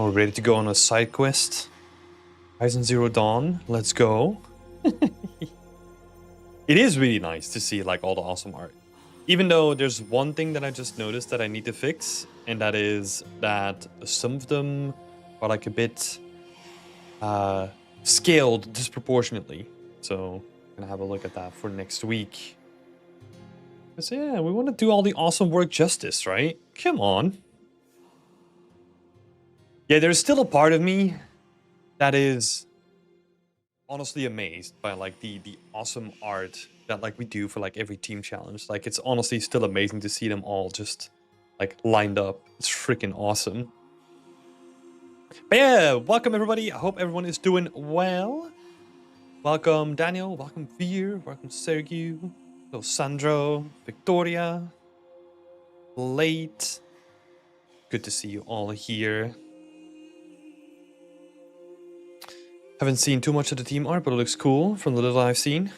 Oh, we're ready to go on a side quest. Horizon Zero Dawn, let's go. It is really nice to see like all the awesome art. Even though there's one thing that I just noticed that I need to fix, and that is that some of them are like a bit scaled disproportionately. So I'm gonna have a look at that for next week. Because yeah, we want to do all the awesome work justice, right? Come on. Yeah, there's still a part of me that is honestly amazed by like the awesome art that like we do for like every team challenge. Like it's honestly still amazing to see them all just like lined up. It's freaking awesome. But yeah, welcome everybody. I hope everyone is doing well. Welcome Daniel, welcome Veer, welcome Sergio, hello Sandro, Victoria, Late. Good to see you all here. Haven't seen too much of the team art, but it looks cool from the little I've seen.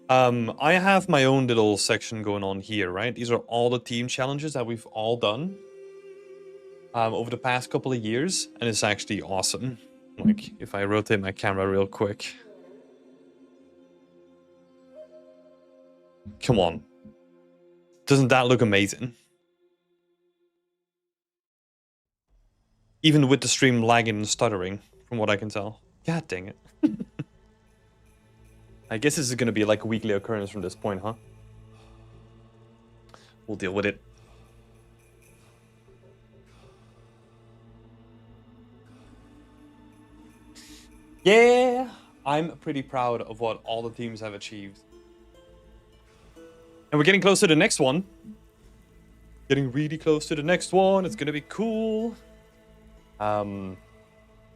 I have my own little section going on here, right? These are all the team challenges that we've all done over the past couple of years, and it's actually awesome. Like, if I rotate my camera real quick. Come on. Doesn't that look amazing? Even with the stream lagging and stuttering, from what I can tell. God dang it. I guess this is going to be like a weekly occurrence from this point, huh? We'll deal with it. Yeah, I'm pretty proud of what all the teams have achieved. And we're getting close to the next one. Getting really close to the next one. It's going to be cool.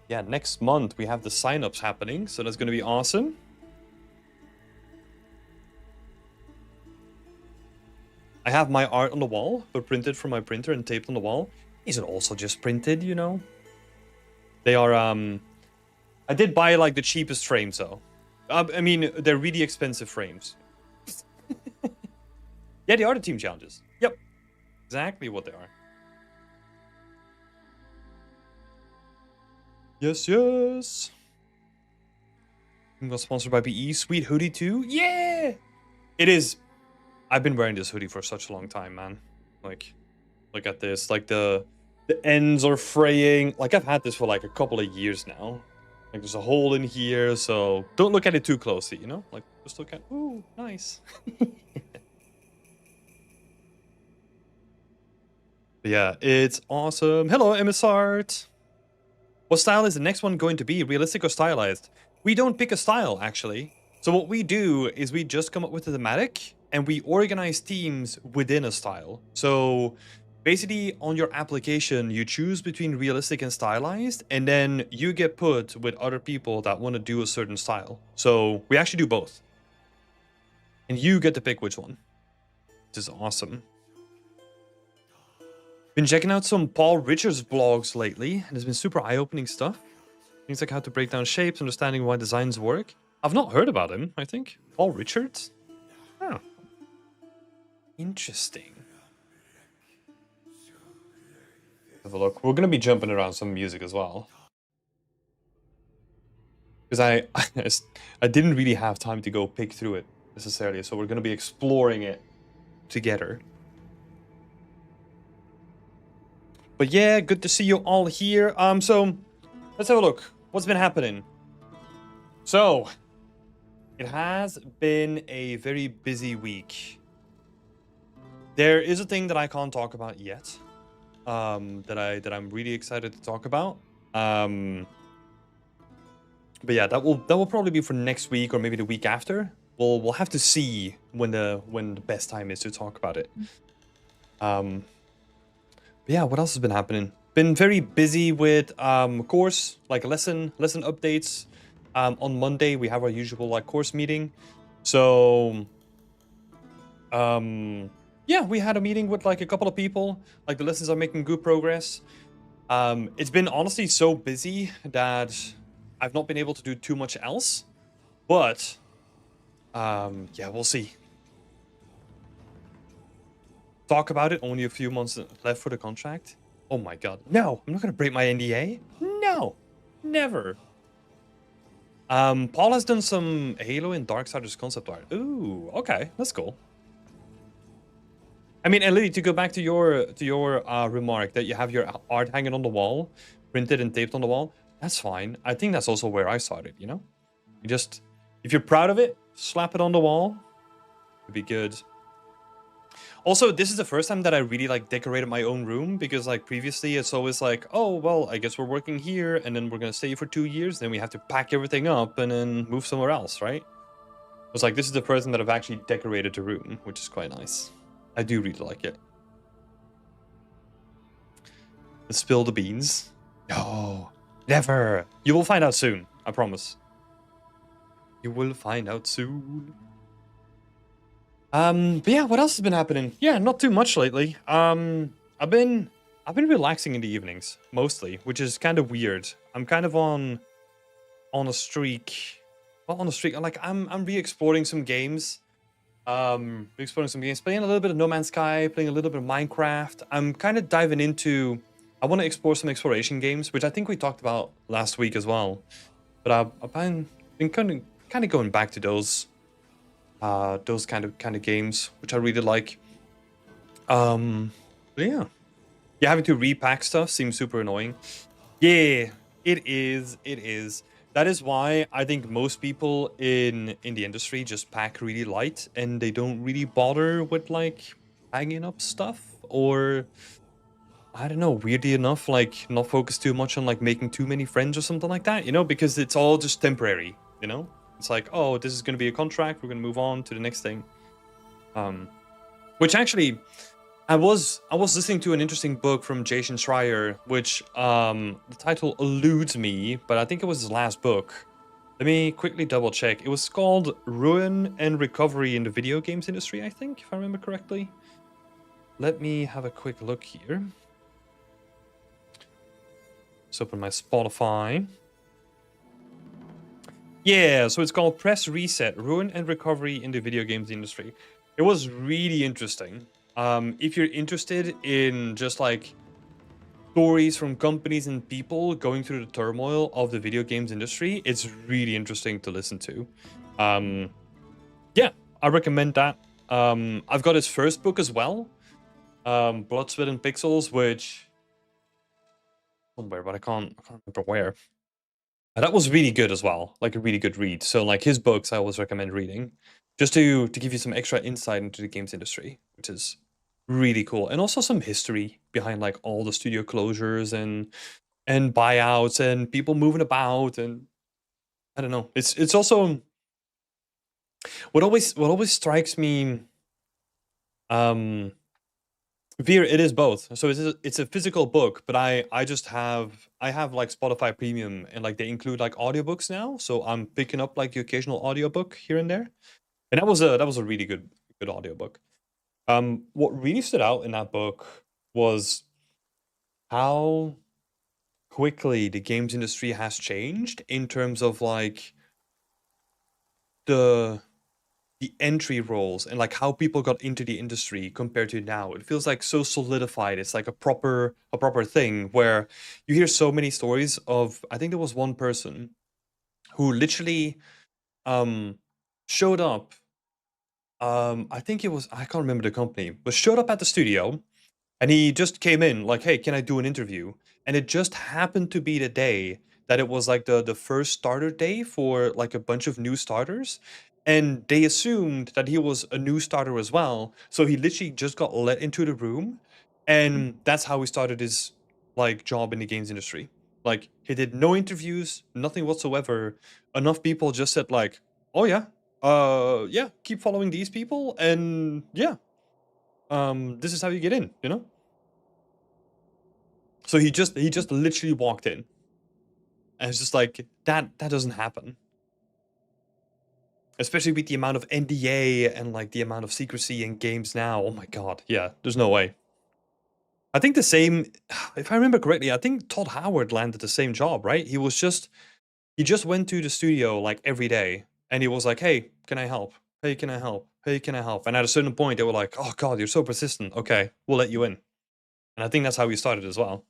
Yeah, next month we have the signups happening, so that's going to be awesome. I have my art on the wall, but printed from my printer and taped on the wall. Is it also just printed, you know? They are, I did buy, like, the cheapest frames, though. I mean, they're really expensive frames. Yeah, they are the team challenges. Yep. Exactly what they are. Yes, yes. Got sponsored by PE. Sweet hoodie, too. Yeah! It is. I've been wearing this hoodie for such a long time, man. Like, look at this. Like, the ends are fraying. Like, I've had this for, like, a couple of years now. Like, there's a hole in here, so don't look at it too closely, you know? Like, just look at... Ooh, nice. Yeah, it's awesome. Hello, MSArt. What style is the next one going to be? Realistic or stylized? We don't pick a style, actually. So what we do is we just come up with a thematic, and we organize teams within a style. So basically, on your application, you choose between realistic and stylized, and then you get put with other people that want to do a certain style. So we actually do both. And you get to pick which one. Which is awesome. Been checking out some Paul Richards vlogs lately, and it's been super eye-opening stuff. Things like how to break down shapes, understanding why designs work. I've not heard about him, I think. Paul Richards? Oh. Interesting. Have a look. We're going to be jumping around some music as well. Because I didn't really have time to go pick through it necessarily, so we're going to be exploring it together. But yeah, good to see you all here. So let's have a look. What's been happening? So it has been a very busy week. There is a thing that I can't talk about yet. That I'm really excited to talk about. But yeah, that will probably be for next week or maybe the week after. We'll have to see when the best time is to talk about it. But yeah, what else has been happening? Been very busy with course, like lesson updates. On Monday we have our usual like course meeting. So yeah, we had a meeting with like a couple of people. Like the lessons are making good progress. It's been honestly so busy that I've not been able to do too much else. But yeah, we'll see. Talk about it. Only a few months left for the contract. Oh my god. No, I'm not gonna break my NDA. No, never. Paul has done some Halo and Darksiders concept art. Ooh, okay, that's cool. I mean, Ellie, to go back to your remark that you have your art hanging on the wall, printed and taped on the wall, that's fine. I think that's also where I started, you know? You just, if you're proud of it, slap it on the wall. It'd be good. Also, this is the first time that I really like decorated my own room, because like previously it's always like, oh, well, I guess we're working here and then we're going to stay for 2 years. Then we have to pack everything up and then move somewhere else, right? It's like, this is the first time that I've actually decorated the room, which is quite nice. I do really like it. Spill the beans. No, never. You will find out soon. I promise. You will find out soon. But yeah, what else has been happening? Yeah, not too much lately. I've been relaxing in the evenings mostly, which is kind of weird. I'm kind of on a streak. Well, on a streak. Like I'm re-exploring some games. Re-exploring some games, playing a little bit of No Man's Sky, playing a little bit of Minecraft. I'm kind of diving into. I want to explore some exploration games, which I think we talked about last week as well. But I've been kind of going back to those kind of games, which I really like. But yeah, having to repack stuff seems super annoying. Yeah, it is. It is. That is why I think most people in the industry just pack really light and they don't really bother with like hanging up stuff, or I don't know, weirdly enough, like not focus too much on like making too many friends or something like that, you know, because it's all just temporary, you know? It's like, oh, this is going to be a contract, we're going to move on to the next thing. Which actually, I was listening to an interesting book from Jason Schreier, which the title eludes me, but I think it was his last book. Let me quickly double check. It was called Ruin and Recovery in the Video Games Industry, I think, if I remember correctly. Let me have a quick look here. Let's open my Spotify. Yeah, so it's called Press Reset, Ruin and Recovery in the Video Games Industry. It was really interesting. If you're interested in just like stories from companies and people going through the turmoil of the video games industry, it's really interesting to listen to. Yeah, I recommend that. I've got his first book as well, Blood, Sweat, and Pixels, which somewhere, but I can't remember where. That was really good as well, like a really good read. So like his books, I always recommend reading, just to give you some extra insight into the games industry, which is really cool, and also some history behind like all the studio closures and buyouts and people moving about, and I don't know. It's also what always strikes me. Um, Veer, it is both. So it's a physical book, but I have like Spotify Premium, and like they include like audiobooks now. So I'm picking up like the occasional audiobook here and there. And that was a really good audiobook. What really stood out in that book was how quickly the games industry has changed in terms of like the entry roles and like how people got into the industry compared to now. It feels like so solidified. It's like a proper thing where you hear so many stories of, I think there was one person who literally um showed up. I think it was, I can't remember the company, but showed up at the studio. And he just came in like, "Hey, can I do an interview?" And it just happened to be the day that it was like the first starter day for like a bunch of new starters. And they assumed that he was a new starter as well. So he literally just got let into the room. And that's how he started his like job in the games industry. Like he did no interviews, nothing whatsoever. Enough people just said like, "Oh yeah, yeah, keep following these people, and yeah, this is how you get in, you know?" So he just literally walked in, and it's just like that doesn't happen, especially with the amount of NDA and like the amount of secrecy in games now. Oh my god, yeah, there's no way. I think the same, if I remember correctly, I think Todd Howard landed the same job, right? He just went to the studio like every day, and he was like, "Hey, can I help? Hey, can I help? Hey, can I help?" And at a certain point, they were like, "Oh god, you're so persistent. Okay, we'll let you in." And I think that's how we started as well.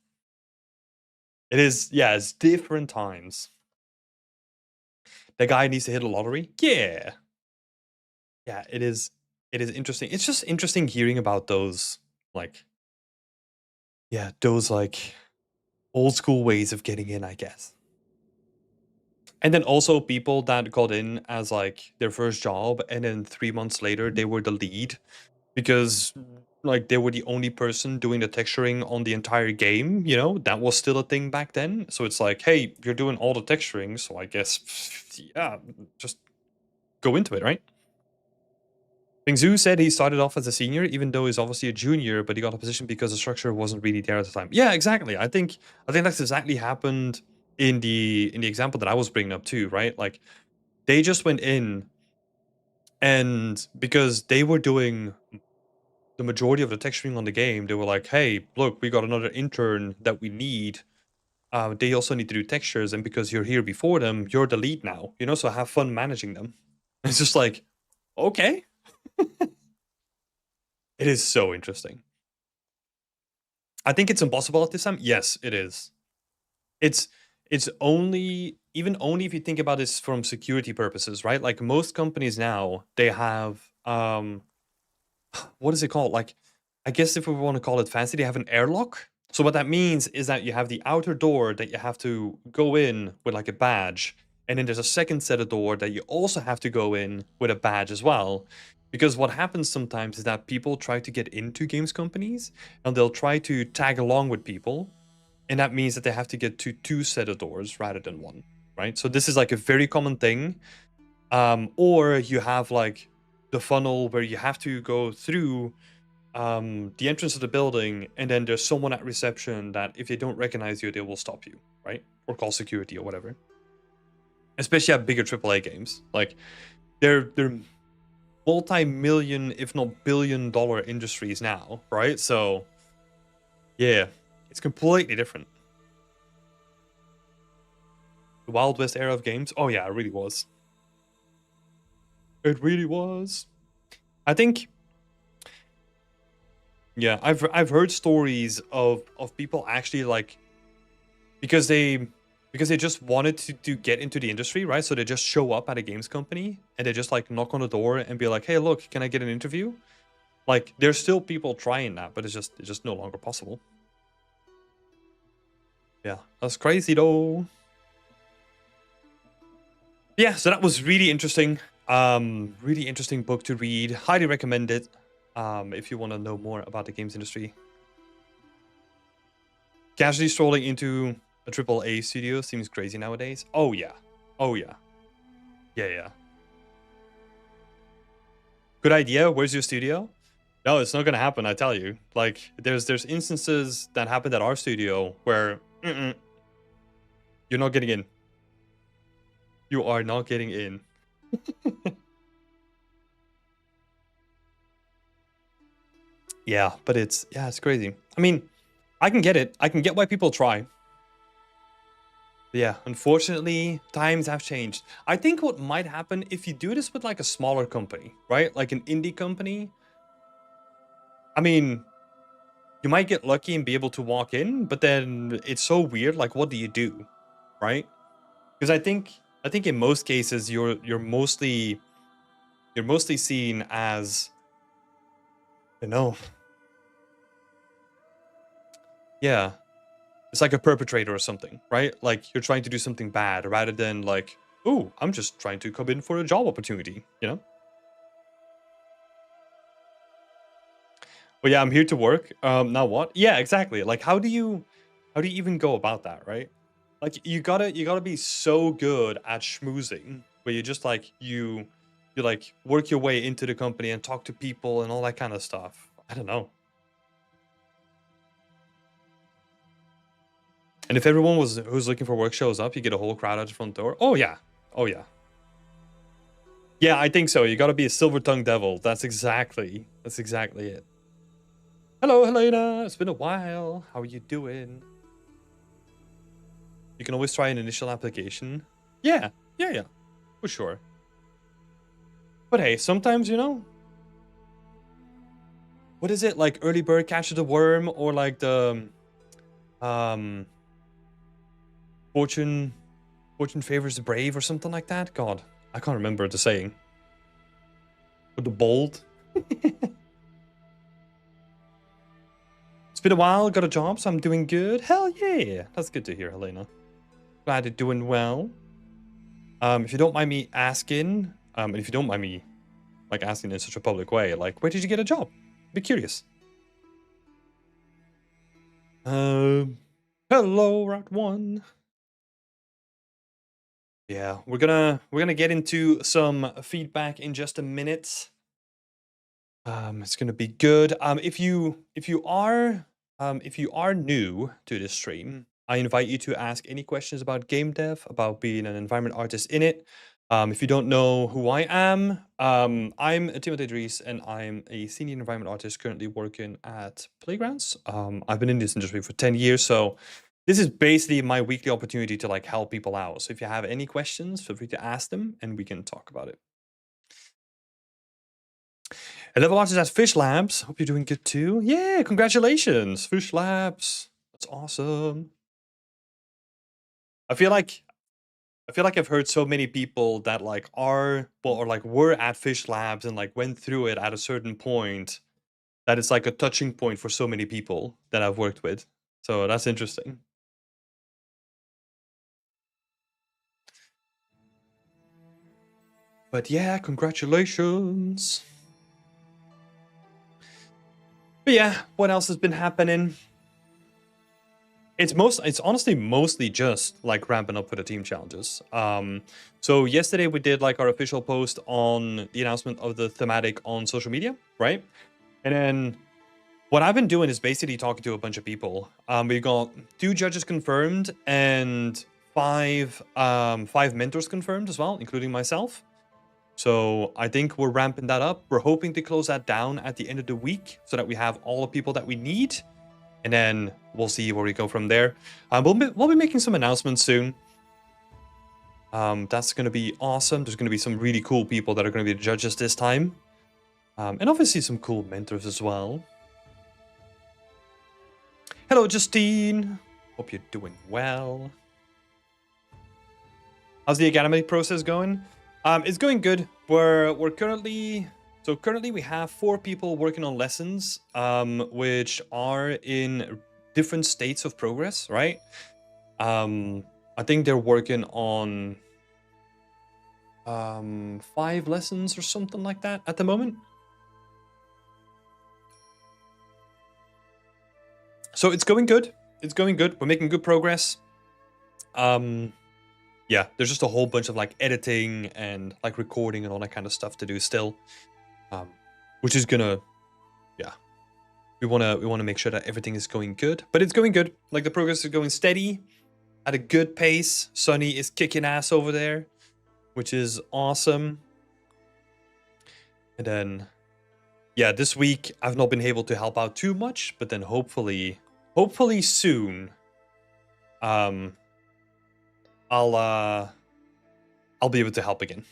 It is, yeah, it's different times. The guy needs to hit a lottery. Yeah. Yeah, it is. It is interesting. It's just interesting hearing about those, like, yeah, those like old school ways of getting in, I guess. And then also people that got in as like their first job, and then 3 months later they were the lead because like they were the only person doing the texturing on the entire game. You know, that was still a thing back then. So it's like, hey, you're doing all the texturing, so I guess yeah, just go into it, right? Bingzu said he started off as a senior, even though he's obviously a junior, but he got a position because the structure wasn't really there at the time. Yeah, exactly. I think that's exactly happened in the example that I was bringing up too, right? Like they just went in, and because they were doing the majority of the texturing on the game, they were like, "Hey, look, we got another intern that we need. They also need to do textures, and because you're here before them, you're the lead now. You know, so have fun managing them." It's just like, okay, it is so interesting. I think it's impossible at this time. Yes, it is. It's it's only even only if you think about this from security purposes, right? Like most companies now, they have what is it called? Like, I guess if we want to call it fancy, they have an airlock. So what that means is that you have the outer door that you have to go in with like a badge, and then there's a second set of door that you also have to go in with a badge as well. Because what happens sometimes is that people try to get into games companies and they'll try to tag along with people, and that means that they have to get to two set of doors rather than one, right? So this is like a very common thing. Or you have like the funnel where you have to go through the entrance of the building, and then there's someone at reception that if they don't recognize you, they will stop you, right? Or call security or whatever. Especially at bigger AAA games, like they're multi-million, if not billion-dollar industries now, right? So yeah, it's completely different. The Wild West era of games. Oh yeah, it really was. It really was. I think, yeah, I've heard stories of people actually like because they just wanted to get into the industry, right? So they just show up at a games company and they just like knock on the door and be like, "Hey, look, can I get an interview?" Like there's still people trying that, but it's just no longer possible. Yeah, that's crazy though. Yeah, so that was really interesting. Really interesting book to read. Highly recommend it. If you want to know more about the games industry. Casually strolling into a triple A studio seems crazy nowadays. Oh yeah. Oh yeah. Yeah, yeah. Good idea. Where's your studio? No, it's not gonna happen. I tell you. Like, there's instances that happened at our studio where you're not getting in. You are not getting in. Yeah, but it's crazy. I mean, I can get it. I can get why people try. Yeah, unfortunately, times have changed. I think what might happen if you do this with like a smaller company, right? Like an indie company. I mean, you might get lucky and be able to walk in, but then it's so weird. Like, what do you do, right? Because I think in most cases you're mostly seen as, you know, yeah, it's like a perpetrator or something, right? Like you're trying to do something bad rather than like, oh, I'm just trying to come in for a job opportunity, you know? But yeah, I'm here to work. Now what? Yeah, exactly. Like how do you even go about that, right? Like you gotta be so good at schmoozing where you just like you like work your way into the company and talk to people and all that kind of stuff. I don't know. And if everyone was who's looking for work shows up, you get a whole crowd at the front door. Oh yeah. Oh yeah. Yeah, I think so. You gotta be a silver tongued devil. That's exactly it. Hello, Helena. It's been a while. How are you doing? You can always try an initial application. Yeah, yeah, yeah, for sure. But hey, sometimes, what is it? Like early bird catches the worm, or like the um fortune favors the brave or something like that. God, I can't remember the saying. Or the bold. It's been a while, got a job, so I'm doing good. Hell yeah. That's good to hear, Helena. Glad you're doing well. If you don't mind me asking, and if you don't mind me like asking in such a public way, like, where did you get a job? Be curious. Hello, Route 1. Yeah, we're gonna get into some feedback in just a minute. It's gonna be good. If you are new to this stream, I invite you to ask any questions about game dev, about being an environment artist in it. If you don't know who I am, I'm Thematic, and I'm a senior environment artist currently working at Playgrounds. I've been in this industry for 10 years, so this is basically my weekly opportunity to like help people out. So if you have any questions, feel free to ask them, and we can talk about it. And level artist at Fish Labs. Hope you're doing good too. Yeah, congratulations, Fish Labs. That's awesome. I feel like I've heard so many people that like were at Fish Labs and like went through it at a certain point, that it's like a touching point for so many people that I've worked with. So that's interesting. But yeah, congratulations. But yeah, what else has been happening? It's honestly mostly just like ramping up for the team challenges. So yesterday we did like our official post on the announcement of the thematic on social media, right? And then what I've been doing is basically talking to a bunch of people. We got 2 judges confirmed and 5 mentors confirmed as well, including myself. So I think we're ramping that up. We're hoping to close that down at the end of the week so that we have all the people that we need. And then we'll see where we go from there. We'll be making some announcements soon. That's going to be awesome. There's going to be some really cool people that are going to be the judges this time. And obviously some cool mentors as well. Hello, Justine. Hope you're doing well. How's the academic process going? It's going good. We're currently we have 4 people working on lessons, which are in different states of progress, right? I think they're working on 5 lessons or something like that at the moment. So it's going good. It's going good. We're making good progress. Yeah, there's just a whole bunch of like editing and like recording and all that kind of stuff to do still, which is gonna, yeah, we wanna make sure that everything is going good, but it's going good. Like the progress is going steady, at a good pace. Sunny is kicking ass over there, which is awesome. And then, yeah, this week I've not been able to help out too much, but then hopefully soon, I'll be able to help again.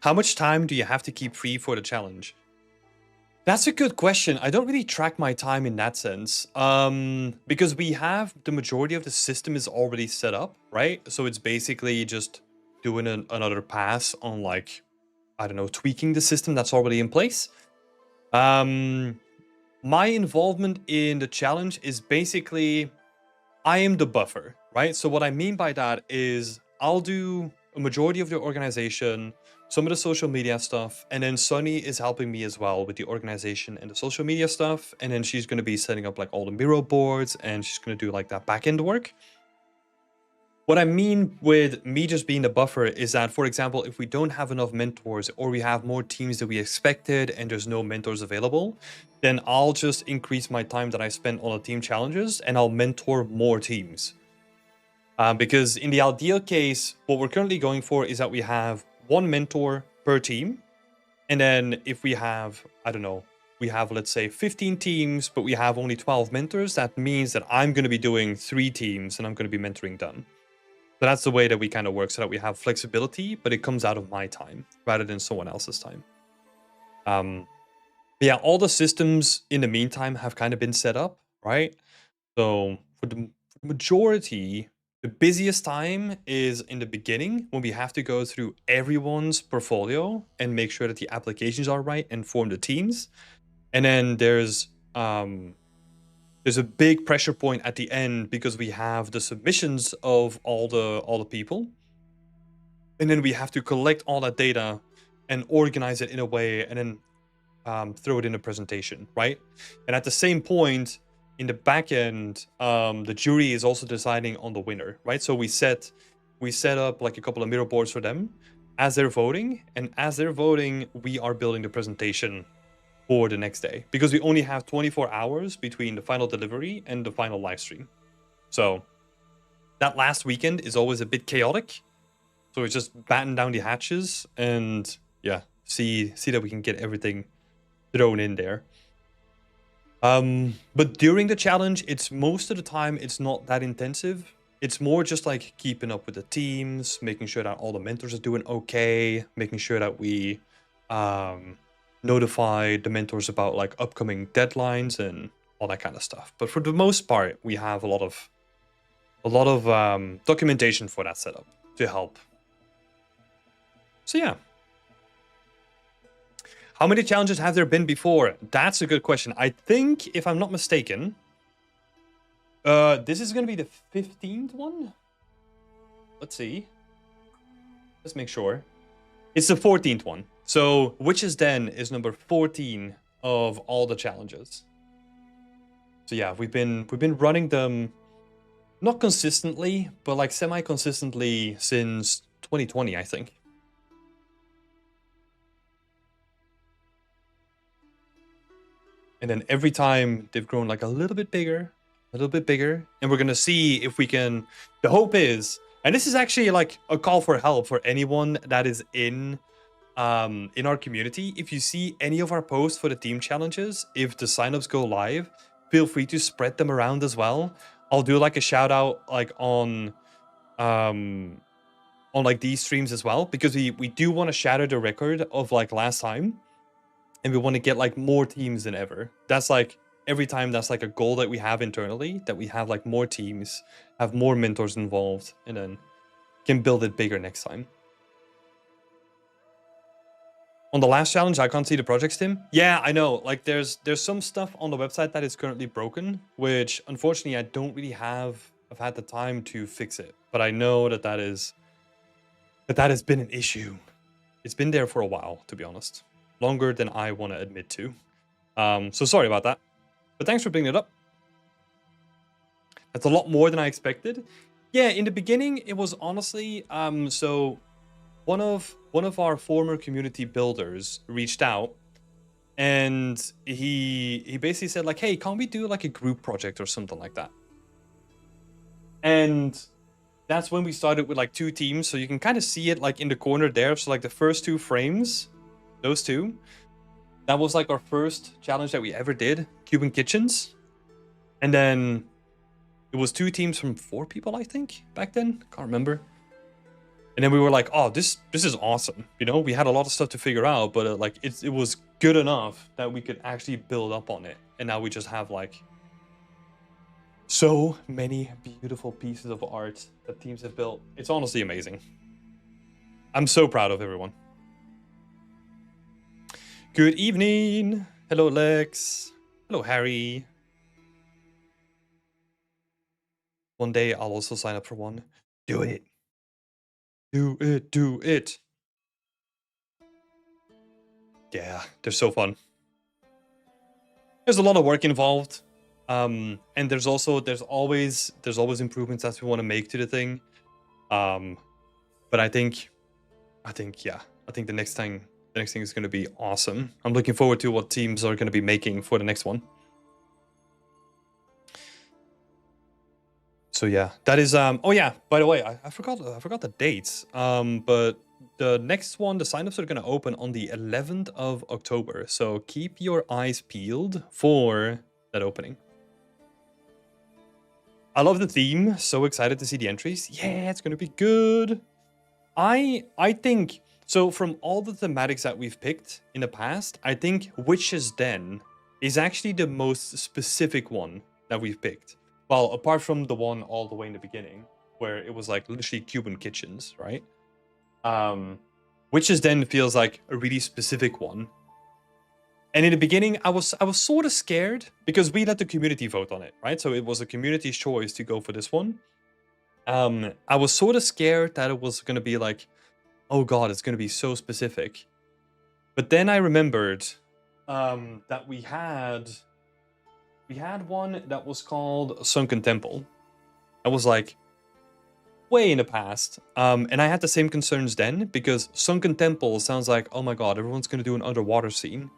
How much time do you have to keep free for the challenge? That's a good question. I don't really track my time in that sense, because we have the majority of the system is already set up, right? So it's basically just doing another pass on like, I don't know, tweaking the system that's already in place. My involvement in the challenge is basically, I am the buffer, right? So what I mean by that is I'll do a majority of the organization, some of the social media stuff, and then Sunny is helping me as well with the organization and the social media stuff. And then she's going to be setting up like all the Miro boards, and she's going to do like that back end work. What I mean with me just being the buffer is that, for example, if we don't have enough mentors or we have more teams than we expected and there's no mentors available, then I'll just increase my time that I spend on the team challenges and I'll mentor more teams. Because in the ideal case, what we're currently going for is that we have 1 mentor per team. And then if we have, I don't know, we have, let's say, 15 teams, but we have only 12 mentors, that means that I'm going to be doing 3 teams and I'm going to be mentoring them. So that's the way that we kind of work, so that we have flexibility, but it comes out of my time rather than someone else's time. But yeah, all the systems in the meantime have kind of been set up, right? So for the majority, the busiest time is in the beginning when we have to go through everyone's portfolio and make sure that the applications are right and form the teams. And then there's a big pressure point at the end because we have the submissions of all the people. And then we have to collect all that data and organize it in a way and then throw it in a presentation, right? And at the same point, in the back end, the jury is also deciding on the winner, right? So we set up like a couple of mirror boards for them as they're voting, and as they're voting, we are building the presentation for the next day because we only have 24 hours between the final delivery and the final live stream. So that last weekend is always a bit chaotic. So it's just batten down the hatches and yeah, see that we can get everything thrown in there. But during the challenge, it's most of the time it's not that intensive. It's more just like keeping up with the teams, making sure that all the mentors are doing okay, making sure that we notify the mentors about like upcoming deadlines and all that kind of stuff. But for the most part, we have a lot of documentation for that setup to help. So yeah. How many challenges have there been before? That's a good question. I think, if I'm not mistaken, this is going to be the 15th one? Let's see. Let's make sure. It's the 14th one. So, Witch's Den is number 14 of all the challenges. So yeah, we've been running them not consistently, but like semi-consistently since 2020, I think. And then every time they've grown like a little bit bigger, and we're gonna see if we can. The hope is, and this is actually like a call for help for anyone that is in our community. If you see any of our posts for the team challenges, if the signups go live, feel free to spread them around as well. I'll do like a shout out like on like these streams as well, because we do want to shatter the record of like last time. And we want to get like more teams than ever. That's like every time that's like a goal that we have internally, that we have like more teams, have more mentors involved, and then can build it bigger next time. On the last challenge, I can't see the projects, Tim. Yeah, I know. Like there's some stuff on the website that is currently broken, which unfortunately I don't really have. I've had the time to fix it, but I know that has been an issue. It's been there for a while, to be honest. Longer than I want to admit to. So sorry about that. But thanks for bringing it up. That's a lot more than I expected. Yeah, in the beginning, it was honestly... so one of our former community builders reached out. And he basically said like, hey, can't we do like a group project or something like that? And that's when we started with like 2 teams. So you can kind of see it like in the corner there. So like the first 2 frames... Those 2. That was like our first challenge that we ever did, Cuban Kitchens. And then it was 2 teams from 4 people, I think, back then. Can't remember. And then we were like, oh, this is awesome. You know, we had a lot of stuff to figure out, but like it was good enough that we could actually build up on it. And now we just have like so many beautiful pieces of art that teams have built. It's honestly amazing. I'm so proud of everyone. Good evening. Hello, Lex. Hello, Harry. One day I'll also sign up for one. Do it. Do it. Do it. Yeah, they're so fun. There's a lot of work involved. And there's always improvements that we want to make to the thing. But I think the next thing is going to be awesome. I'm looking forward to what teams are going to be making for the next one. So yeah, that is oh yeah, by the way, I forgot the dates. But the next one, the signups are going to open on the 11th of October. So keep your eyes peeled for that opening. I love the theme. So excited to see the entries. Yeah, it's going to be good. I think So from all the thematics that we've picked in the past, I think Witch's Den is actually the most specific one that we've picked. Well, apart from the one all the way in the beginning, where it was like literally Cuban kitchens, right? Witch's Den feels like a really specific one. And in the beginning, I was sort of scared because we let the community vote on it, right? So it was a community's choice to go for this one. I was sort of scared that it was gonna be like, oh god, it's gonna be so specific. But then I remembered that we had one that was called Sunken Temple. I was like way in the past, and I had the same concerns then because Sunken Temple sounds like, oh my god, everyone's gonna do an underwater scene.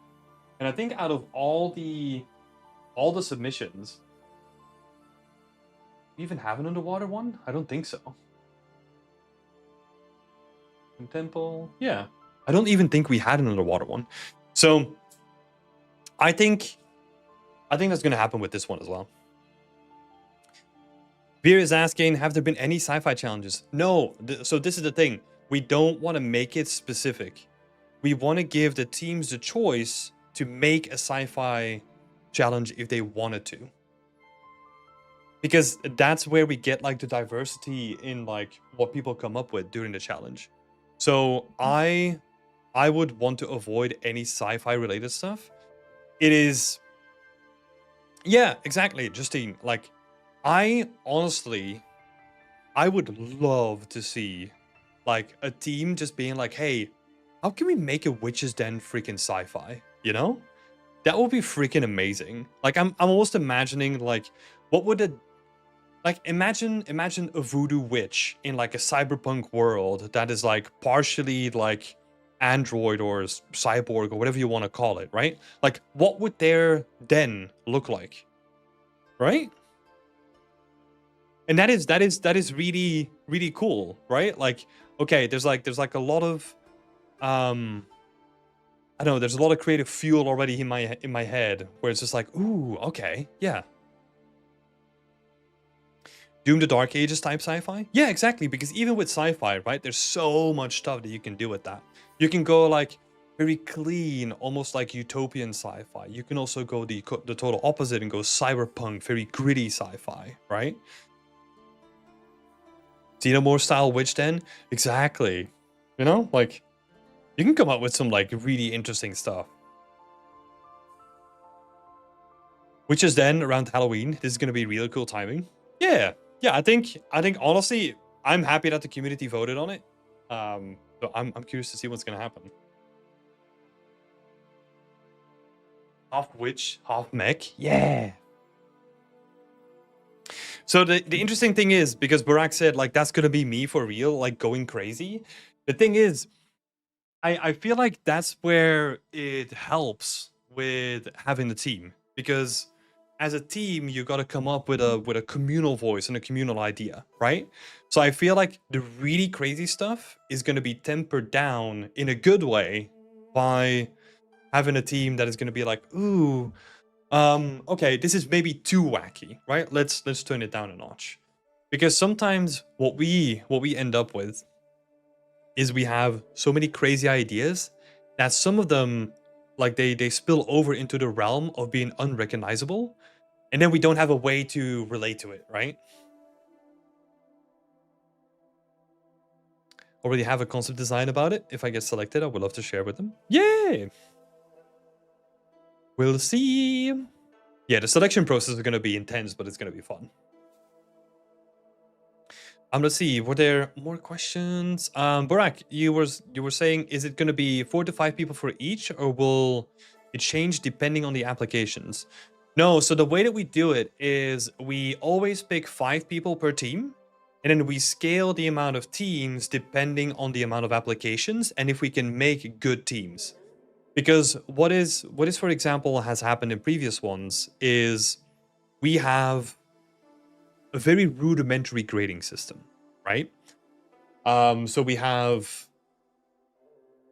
And I think out of all the submissions, do we even have an underwater one? I don't think so. Temple, yeah. I don't even think we had an underwater one. So I think that's going to happen with this one as well. Veer is asking, have there been any sci-fi challenges? No. So this is the thing. We don't want to make it specific. We want to give the teams the choice to make a sci-fi challenge if they wanted to. Because that's where we get like the diversity in like what people come up with during the challenge. So I would want to avoid any sci-fi related stuff. It is, yeah, exactly, Justine. Like, I honestly, I would love to see like a team just being like, hey, how can we make a Witch's Den freaking sci-fi? You know? That would be freaking amazing. Like, I'm almost imagining like, what would a like imagine a voodoo witch in like a cyberpunk world that is like partially like android or cyborg or whatever you want to call it, right? Like what would their den look like? Right? And that is really really cool, right? Like okay, there's like a lot of I don't know, there's a lot of creative fuel already in my head where it's just like, ooh, okay, yeah. Doom the Dark Ages type sci-fi? Yeah, exactly, because even with sci-fi, right, there's so much stuff that you can do with that. You can go like very clean, almost like utopian sci-fi. You can also go the total opposite and go cyberpunk, very gritty sci-fi, right? Xenomorph style Witch Den? Exactly. You know, like you can come up with some like really interesting stuff. Witch's Den around Halloween. This is gonna be really cool timing. Yeah, yeah. I think honestly, I'm happy that the community voted on it. So I'm curious to see what's gonna happen. Half witch, half mech. Yeah. So the interesting thing is, because Burak said like that's gonna be me for real, like going crazy. The thing is, I feel like that's where it helps with having the team, because as a team you got to come up with a communal voice and a communal idea, right? So I feel like the really crazy stuff is going to be tempered down in a good way by having a team that is going to be like, ooh, okay, this is maybe too wacky, right? Let's turn it down a notch. Because sometimes what we end up with is we have so many crazy ideas that some of them like they spill over into the realm of being unrecognizable, and then we don't have a way to relate to it, right? Already have a concept design about it. If I get selected, I would love to share with them. Yay! We'll see. Yeah, the selection process is going to be intense, but it's going to be fun. Let's see. Were there more questions? Burak, you were saying, is it going to be 4 to 5 people for each, or will it change depending on the applications? No. So the way that we do it is we always pick 5 people per team, and then we scale the amount of teams depending on the amount of applications and if we can make good teams. Because what is for example has happened in previous ones is we have a very rudimentary grading system, right? So we have,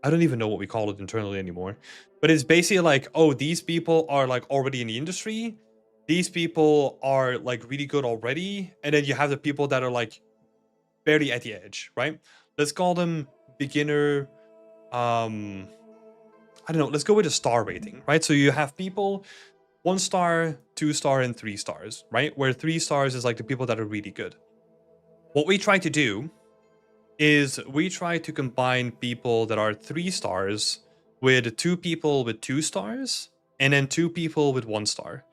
I don't even know what we call it internally anymore, but it's basically like, oh, these people are like already in the industry, these people are like really good already, and then you have the people that are like barely at the edge, right? Let's call them beginner, I don't know, let's go with a star rating, right? So you have people 1 star, 2 star, and 3 stars, right? Where 3 stars is like the people that are really good. What we try to do is we try to combine people that are 3 stars with 2 people with 2 stars and then 2 people with 1 star.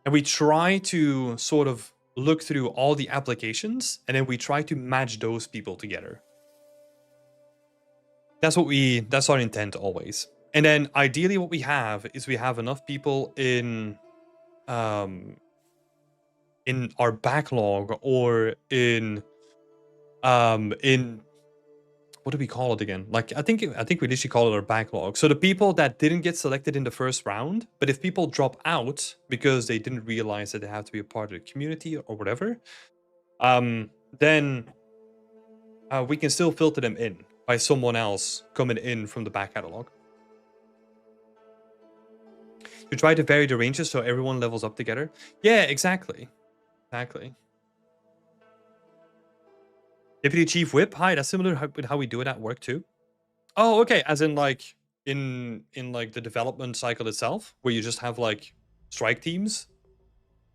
And we try to sort of look through all the applications and then we try to match those people together. That's our intent always. And then ideally what we have is we have enough people in our backlog or in what do we call it again? Like I think we literally call it our backlog. So the people that didn't get selected in the first round, but if people drop out because they didn't realize that they have to be a part of the community or whatever, then we can still filter them in by someone else coming in from the back catalog. You try to vary the ranges so everyone levels up together. Yeah, exactly. Exactly. Deputy Chief Whip. Hi, that's similar with how we do it at work too. Oh, okay. As in like in like the development cycle itself, where you just have like strike teams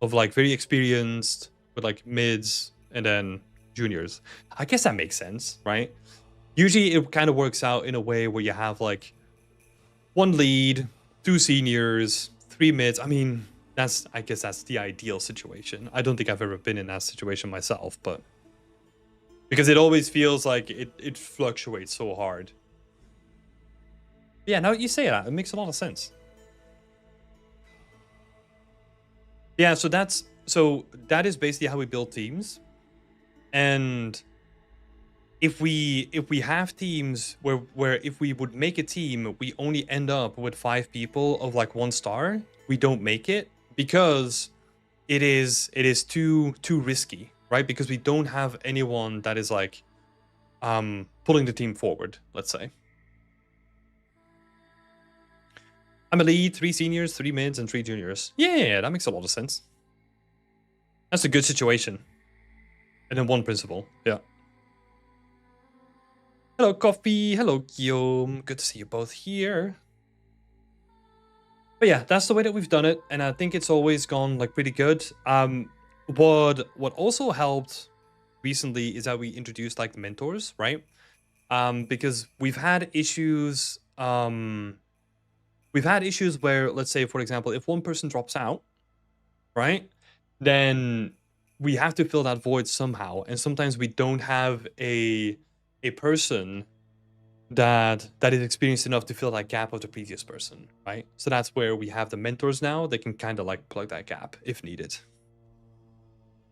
of like very experienced with like mids and then juniors. I guess that makes sense, right? Usually it kind of works out in a way where you have like 1 lead, 2 seniors, 3 mids. I mean, I guess that's the ideal situation. I don't think I've ever been in that situation myself, but because it always feels like it fluctuates so hard. Yeah, now you say that, it makes a lot of sense. Yeah, so that is basically how we build teams. And if we have teams where if we would make a team, we only end up with 5 people of like 1 star, we don't make it because it is too risky, right? Because we don't have anyone that is like pulling the team forward, let's say. I'm a lead, 3 seniors, 3 mids, and 3 juniors. Yeah, that makes a lot of sense. That's a good situation. And then 1 principal. Yeah. Hello, Coffee. Hello, Guillaume. Good to see you both here. But yeah, that's the way that we've done it, and I think it's always gone like pretty good. What also helped recently is that we introduced like the mentors, right? Because we've had issues. We've had issues where, let's say, for example, if 1 person drops out, right, then we have to fill that void somehow, and sometimes we don't have a person that is experienced enough to fill that gap of the previous person, right? So that's where we have the mentors now. They can kind of like plug that gap if needed.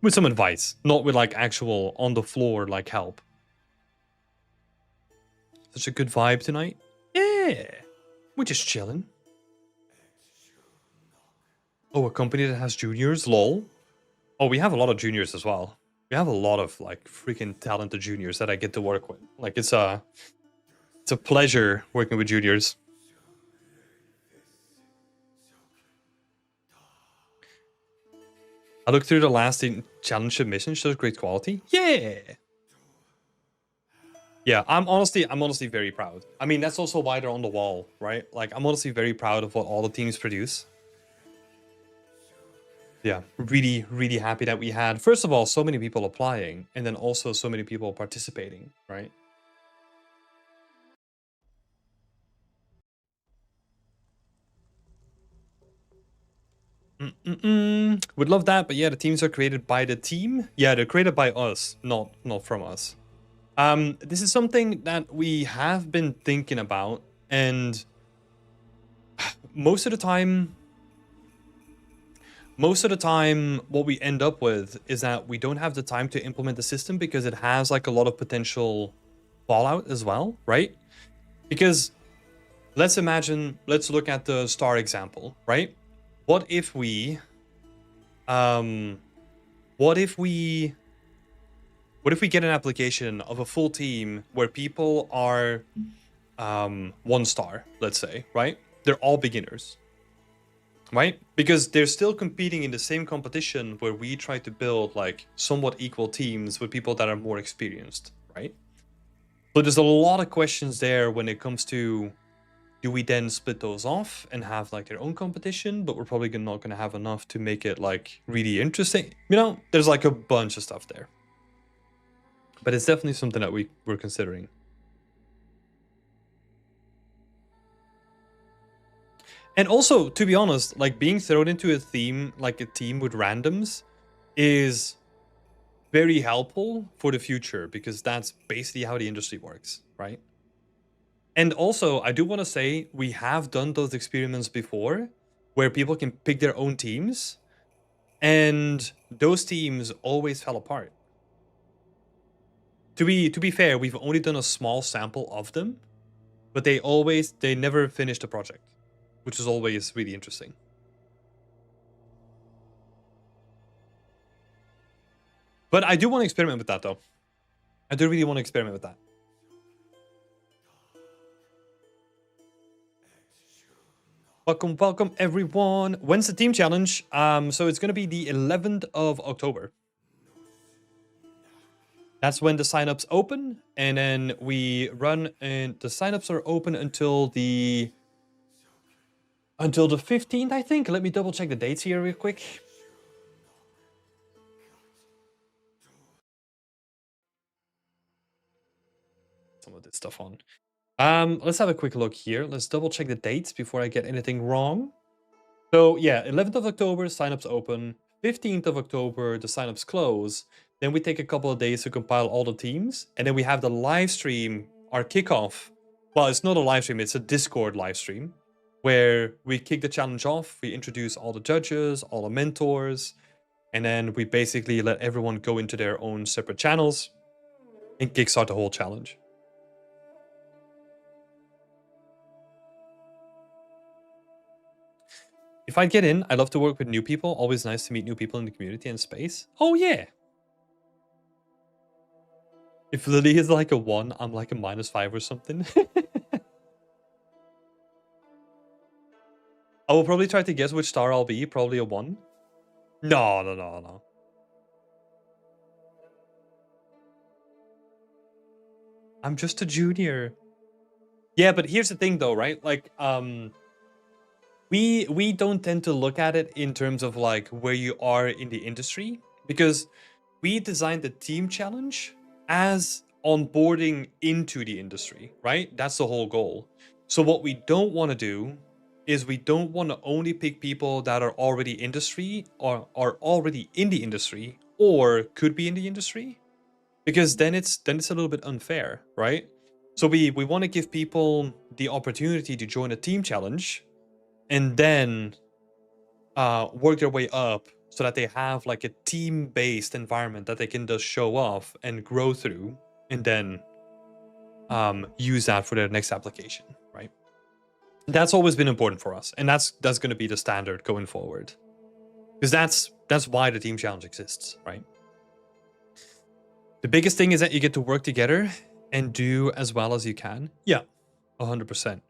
With some advice, not with like actual on the floor like help. Such a good vibe tonight. Yeah. We're just chilling. Oh, a company that has juniors? Lol. Oh, we have a lot of juniors as well. We have a lot of like freaking talented juniors that I get to work with. Like it's a pleasure working with juniors. I looked through the last challenge submission, shows great quality. Yeah. Yeah, I'm honestly very proud. I mean, that's also why they're on the wall, right? Like, I'm honestly very proud of what all the teams produce. Yeah, really, really happy that we had, first of all, so many people applying, and then also so many people participating, right? Would love that, but yeah, the teams are created by the team. Yeah, they're created by us, not from us. This is something that we have been thinking about, and most of the time, what we end up with is that we don't have the time to implement the system because it has like a lot of potential fallout as well, right? Because let's look at the star example, right? What if we get an application of a full team where people are 1 star, let's say, right? They're all beginners, right? Because they're still competing in the same competition where we try to build like somewhat equal teams with people that are more experienced, right? So there's a lot of questions there when it comes to, do we then split those off and have like their own competition, but we're probably not going to have enough to make it like really interesting. There's like a bunch of stuff there. But it's definitely something that we're considering. And also, to be honest, like being thrown into a theme, like a team with randoms, is very helpful for the future, because that's basically how the industry works, right? And also, I do want to say, we have done those experiments before where people can pick their own teams, and those teams always fell apart. To be fair, we've only done a small sample of them, but they never finished the project, which is always really interesting. But I do want to experiment with that, though. I do really want to experiment with that. Welcome, everyone. When's the team challenge? So it's going to be the 11th of October. That's when the signups open, and then we run, and the signups are open until the 15th, I think. Let me double check the dates here real quick. Some of this stuff on. Let's have a quick look here. Let's double check the dates before I get anything wrong. So yeah, 11th of October, signups open. 15th of October, the signups close. Then we take a couple of days to compile all the teams, and then we have the live stream, our kickoff. Well, it's not a live stream, it's a Discord live stream, where we kick the challenge off, we introduce all the judges, all the mentors, and then we basically let everyone go into their own separate channels and kickstart the whole challenge. If I get in, I love to work with new people. Always nice to meet new people in the community and space. Oh, yeah. If Lily is like a 1, I'm like a -5 or something. I will probably try to guess which star I'll be. Probably a 1. No. I'm just a junior. Yeah, but here's the thing though, right? Like, we don't tend to look at it in terms of like where you are in the industry, because we designed the team challenge as onboarding into the industry, right? That's the whole goal. So what we don't want to do is we don't want to only pick people that are already industry or are already in the industry or could be in the industry, because then it's a little bit unfair, right? So we want to give people the opportunity to join a team challenge and then work their way up so that they have like a team-based environment that they can just show off and grow through, and then use that for their next application, right? That's always been important for us, and that's going to be the standard going forward, because that's why the team challenge exists, right? The biggest thing is that you get to work together and do as well as you can. Yeah, 100%.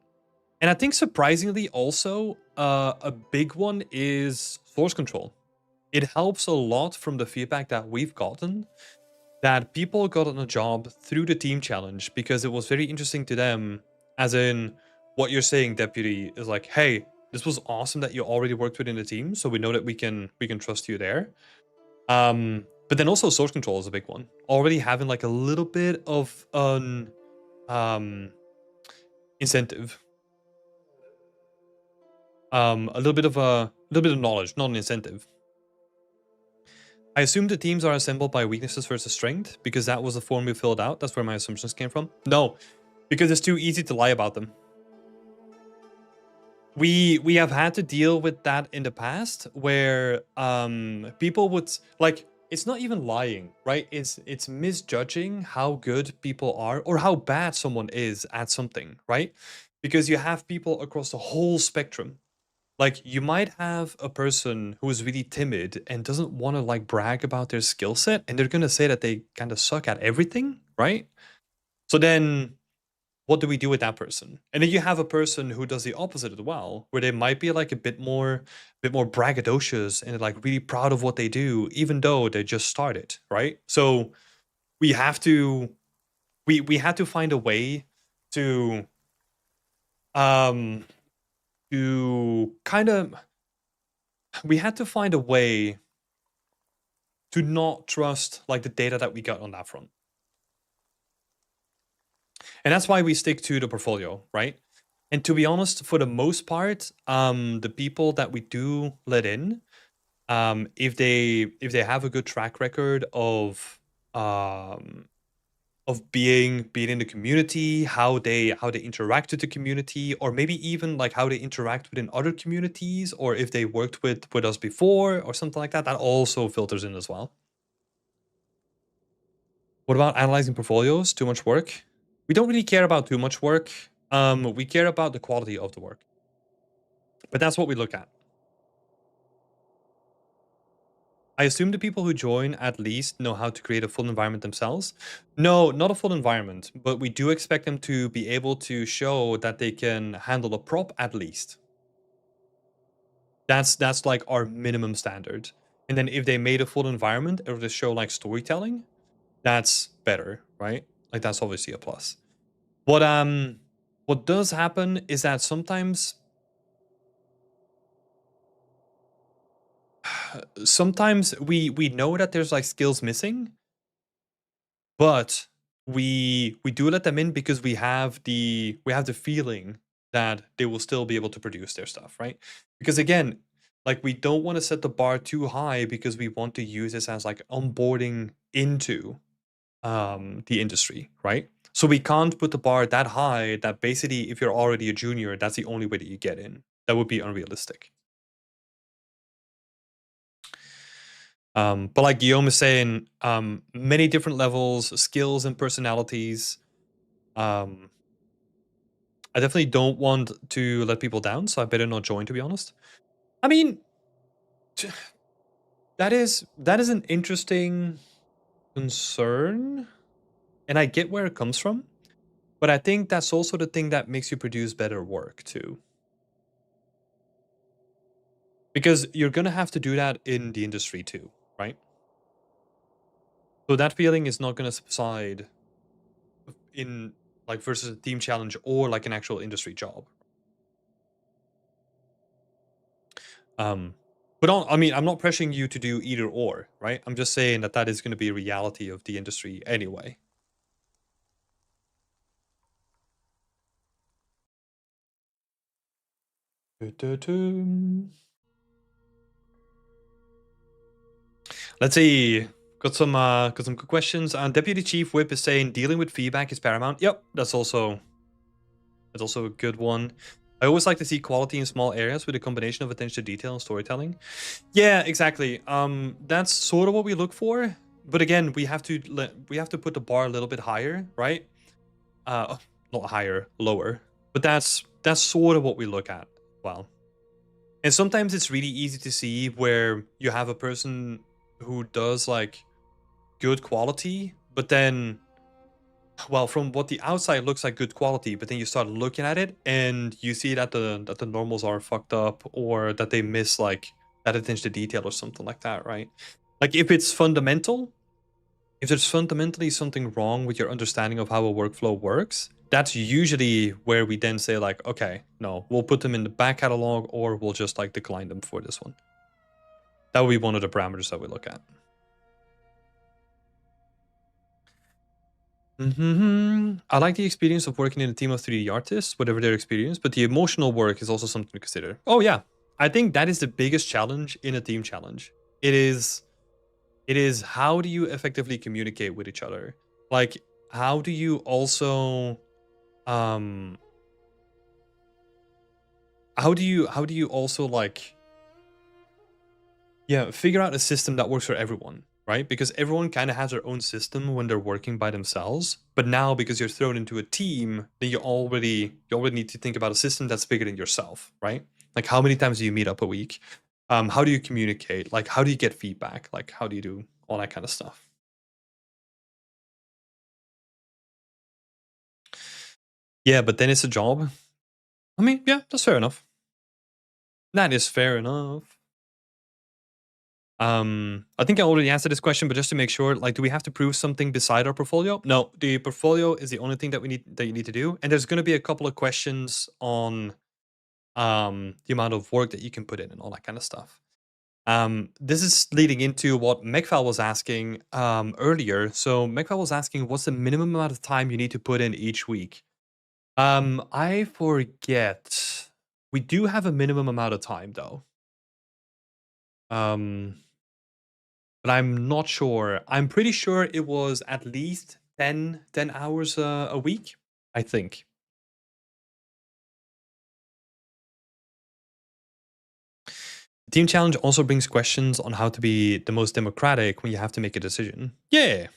And I think surprisingly also, a big one is source control. It helps a lot from the feedback that we've gotten, that people got on a job through the team challenge because it was very interesting to them, as in what you're saying, Deputy, is like, hey, this was awesome that you already worked within the team, so we know that we can trust you there. But then also source control is a big one. Already having like a little bit of an incentive. A little bit of knowledge, not an incentive. I assume the teams are assembled by weaknesses versus strength, because that was the form we filled out. That's where my assumptions came from. No, because it's too easy to lie about them. We have had to deal with that in the past, where people would like, it's not even lying, right? It's misjudging how good people are or how bad someone is at something, right? Because you have people across the whole spectrum. Like, you might have a person who is really timid and doesn't want to like brag about their skill set, and they're gonna say that they kind of suck at everything, right? So then what do we do with that person? And then you have a person who does the opposite as well, where they might be like a bit more braggadocious and like really proud of what they do, even though they just started, right? So we have to we had to find a way to um kind of we had to find a way to not trust like the data that we got on that front. And that's why we stick to the portfolio, right? And to be honest, for the most part, the people that we do let in, if they have a good track record of being in the community, how they interact with the community, or maybe even like how they interact within other communities, or if they worked with us before or something like that, that also filters in as well. What about analyzing portfolios? Too much work? We don't really care about too much work. We care about the quality of the work. But that's what we look at. I assume the people who join at least know how to create a full environment themselves. No, not a full environment, but we do expect them to be able to show that they can handle a prop at least. That's like our minimum standard. And then if they made a full environment or to show like storytelling, that's better, right? Like that's obviously a plus. What does happen is that sometimes we know that there's like skills missing, but we do let them in because we have the feeling that they will still be able to produce their stuff, right? Because again, like we don't want to set the bar too high because we want to use this as like onboarding into the industry, right? So we can't put the bar that high that basically if you're already a junior, that's the only way that you get in. That would be unrealistic. But like Guillaume is saying, many different levels, skills, and personalities. Um, I definitely don't want to let people down, so I better not join. To be honest, I mean, that is an interesting concern, and I get where it comes from. But I think that's also the thing that makes you produce better work too, because you're gonna have to do that in the industry too, right? So that feeling is not gonna subside in like versus a team challenge or like an actual industry job. Um, but I mean, I'm not pressuring you to do either or, right? I'm just saying that that is going to be a reality of the industry anyway. Du-du-du. Let's see. Got some good questions. Deputy Chief Whip is saying dealing with feedback is paramount. Yep, that's also a good one. I always like to see quality in small areas with a combination of attention to detail and storytelling. Yeah, exactly. That's sort of what we look for. But again, we have to put the bar a little bit higher, right? Not higher, lower. But that's sort of what we look at. Well, and sometimes it's really easy to see where you have a person who does like good quality, but then well, from what the outside looks like good quality, but then you start looking at it and you see that the normals are fucked up or that they miss like that attention to detail or something like that, right? Like if there's fundamentally something wrong with your understanding of how a workflow works, that's usually where we then say like, okay, no, we'll put them in the back catalog or we'll just like decline them for this one. That would be one of the parameters that we look at. I like the experience of working in a team of 3D artists, whatever their experience, but the emotional work is also something to consider. Oh yeah, I think that is the biggest challenge in a team challenge. It is how do you effectively communicate with each other? Like how do you also um how do you also like yeah, figure out a system that works for everyone, right? Because everyone kind of has their own system when they're working by themselves. But now because you're thrown into a team, then you already need to think about a system that's bigger than yourself, right? Like how many times do you meet up a week? How do you communicate? Like how do you get feedback? Like how do you do all that kind of stuff? Yeah, but then it's a job. I mean, yeah, that's fair enough. That is fair enough. I think I already answered this question, but just to make sure, like, do we have to prove something beside our portfolio? No, the portfolio is the only thing that you need to do. And there's going to be a couple of questions on the amount of work that you can put in and all that kind of stuff. This is leading into what Megval was asking earlier. So Megval was asking, what's the minimum amount of time you need to put in each week? I forget. We do have a minimum amount of time though. But I'm not sure. I'm pretty sure it was at least 10 hours a week, I think. The team challenge also brings questions on how to be the most democratic when you have to make a decision. Yeah.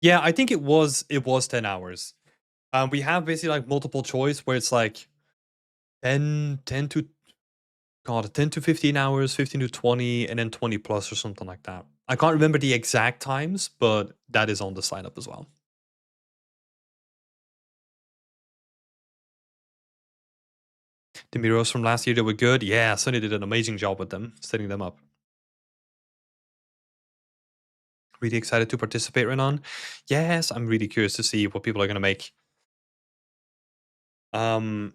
Yeah, I think it was 10 hours. We have basically like multiple choice where it's like 10 to 10 to 15 hours, 15 to 20, and then 20 plus or something like that. I can't remember the exact times, but that is on the sign up as well. The mirrors from last year, they were good. Yeah, Sunny did an amazing job with them, setting them up. Really excited to participate, Renan. Yes, I'm really curious to see what people are going to make. Um,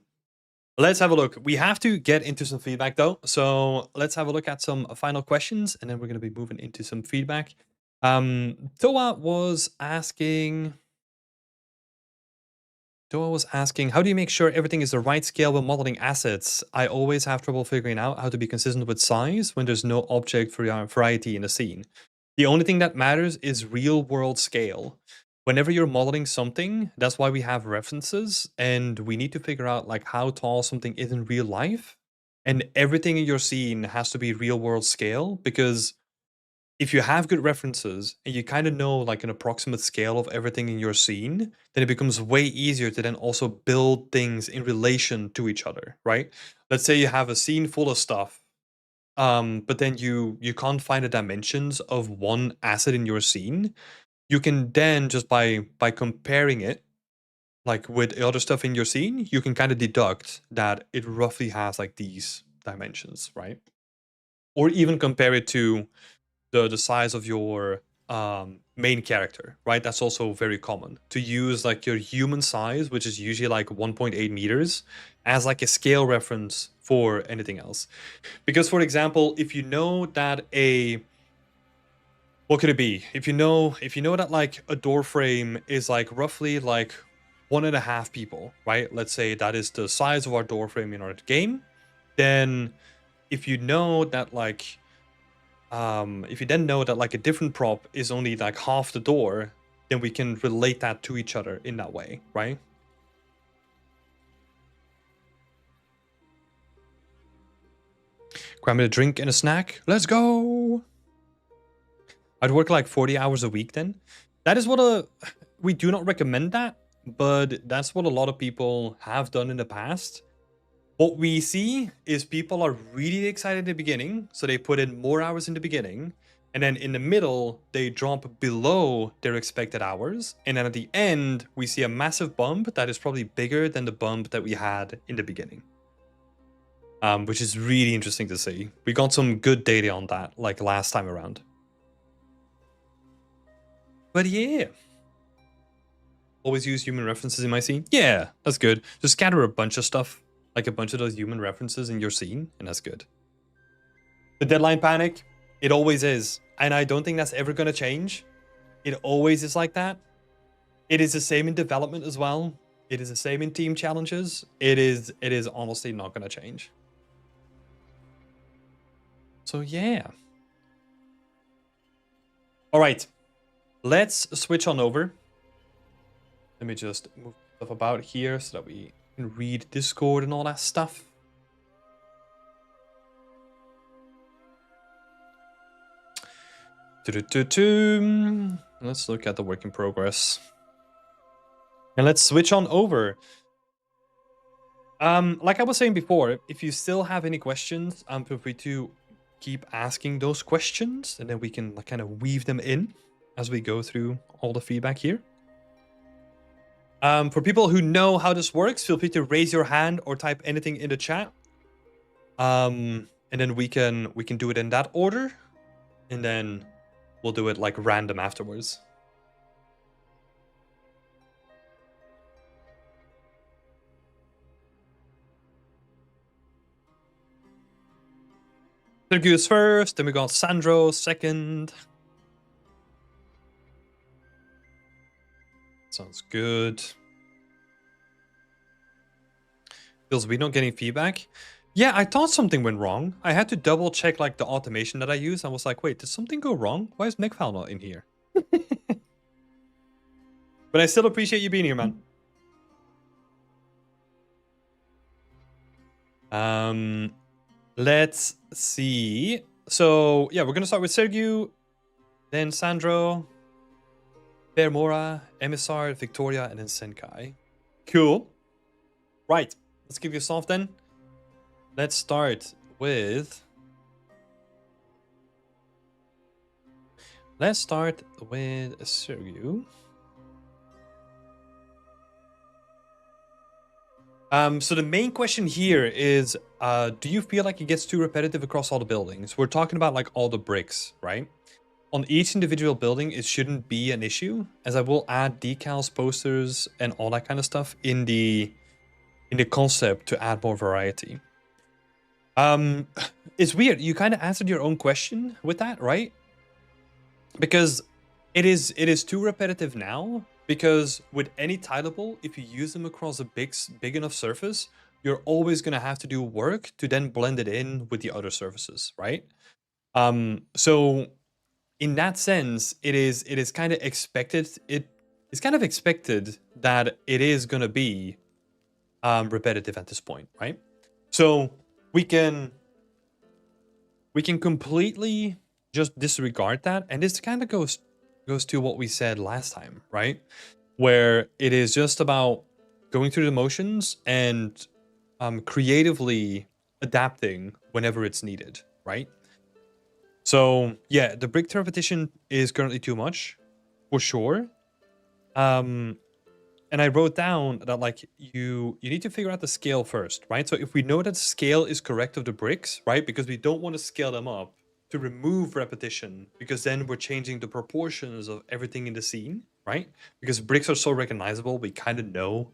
let's have a look. We have to get into some feedback though. So let's have a look at some final questions and then we're going to be moving into some feedback. Toa was asking, how do you make sure everything is the right scale when modeling assets? I always have trouble figuring out how to be consistent with size when there's no object variety in the scene. The only thing that matters is real world scale. Whenever you're modeling something, that's why we have references and we need to figure out like how tall something is in real life. And everything in your scene has to be real world scale because if you have good references and you kind of know like an approximate scale of everything in your scene, then it becomes way easier to then also build things in relation to each other, right? Let's say you have a scene full of stuff, but then you can't find the dimensions of one asset in your scene. You can then just by comparing it like with the other stuff in your scene, you can kind of deduct that it roughly has like these dimensions, right? Or even compare it to the size of your main character, right? That's also very common to use like your human size, which is usually like 1.8 meters, as like a scale reference for anything else. Because, for example, if you know that what could it be? If you know that like a door frame is like roughly like 1.5 people, right? Let's say that is the size of our door frame in our game. Then, if you know that like if you then know that like a different prop is only like half the door, then we can relate that to each other in that way, right? Grab me a drink and a snack. Let's go. I'd work like 40 hours a week then. That is what we do not recommend that, but that's what a lot of people have done in the past. What we see is people are really excited at the beginning, so they put in more hours in the beginning, and then in the middle, they drop below their expected hours, and then at the end, we see a massive bump that is probably bigger than the bump that we had in the beginning. Which is really interesting to see. We got some good data on that, like last time around. But yeah. Always use human references in my scene? Yeah, that's good. Just scatter a bunch of stuff, like a bunch of those human references in your scene, and that's good. The deadline panic, it always is. And I don't think that's ever going to change. It always is like that. It is the same in development as well. It is the same in team challenges. It is honestly not going to change. So yeah. All right. Let's switch on over. Let me just move stuff about here so that we can read Discord and all that stuff. Let's look at the work in progress. And let's switch on over. Like I was saying before, if you still have any questions, feel free to keep asking those questions, and then we can kind of weave them in as we go through all the feedback here. For people who know how this works, feel free to raise your hand or type anything in the chat. And then we can do it in that order, and then we'll do it like random afterwards. Sergius first, then we got Sandro second. Sounds good. Feels we're not getting feedback. Yeah, I thought something went wrong. I had to double check like the automation that I use. I was like, wait, did something go wrong? Why is Neckfile not in here? But I still appreciate you being here, man. Let's see. So yeah, we're gonna start with Sergiu, then Sandro, Bermora, Emissar, Victoria, and then Senkai. Cool. Right, let's give you a soft then. Let's start with... Sergiu. So the main question here is, do you feel like it gets too repetitive across all the buildings? We're talking about like all the bricks, right? On each individual building, it shouldn't be an issue, as I will add decals, posters, and all that kind of stuff in the concept to add more variety. It's weird. You kind of answered your own question with that, right? Because it is too repetitive now. Because with any tileable, if you use them across a big enough surface, you're always gonna have to do work to then blend it in with the other surfaces, right? So in that sense, it is kind of expected. It's kind of expected that it is gonna be repetitive at this point, right? So we can completely just disregard that, and this kind of goes to what we said last time, right? Where it is just about going through the motions and creatively adapting whenever it's needed, right? So yeah, the brick repetition is currently too much, for sure. And I wrote down that like you need to figure out the scale first, right? So if we know that scale is correct of the bricks, right? Because we don't want to scale them up to remove repetition, because then we're changing the proportions of everything in the scene, right? Because bricks are so recognizable, we kind of know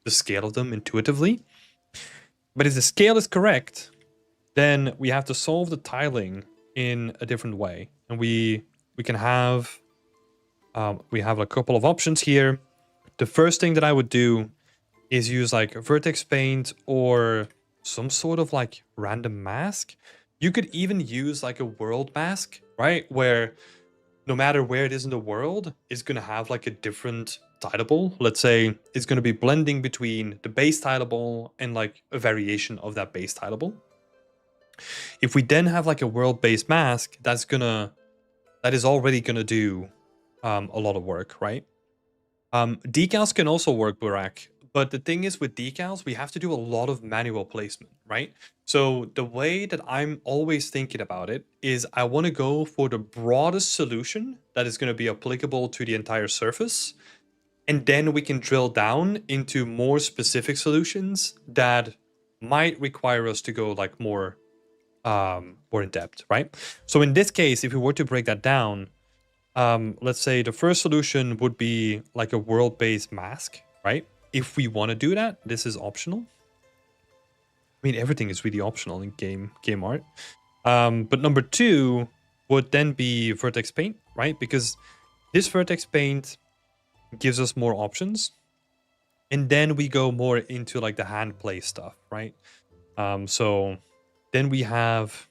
the scale of them intuitively. But if the scale is correct, then we have to solve the tiling in a different way. And we can have we have a couple of options here. The first thing that I would do is use like vertex paint or some sort of like random mask. You could even use like a world mask, right? Where no matter where it is in the world, it's going to have like a different tileable. Let's say it's going to be blending between the base tileable and like a variation of that base tileable. If we then have like a world-based mask, that is already going to do a lot of work, right? Decals can also work, Burak, but the thing is with decals, we have to do a lot of manual placement, right? So the way that I'm always thinking about it is I want to go for the broadest solution that is going to be applicable to the entire surface. And then we can drill down into more specific solutions that might require us to go like more in depth, right? So in this case, if we were to break that down, let's say the first solution would be like a world-based mask, right? If we want to do that, this is optional. I mean, everything is really optional in game art. But number two would then be vertex paint, right? Because this vertex paint gives us more options. And then we go more into like the hand play stuff, right? So then we have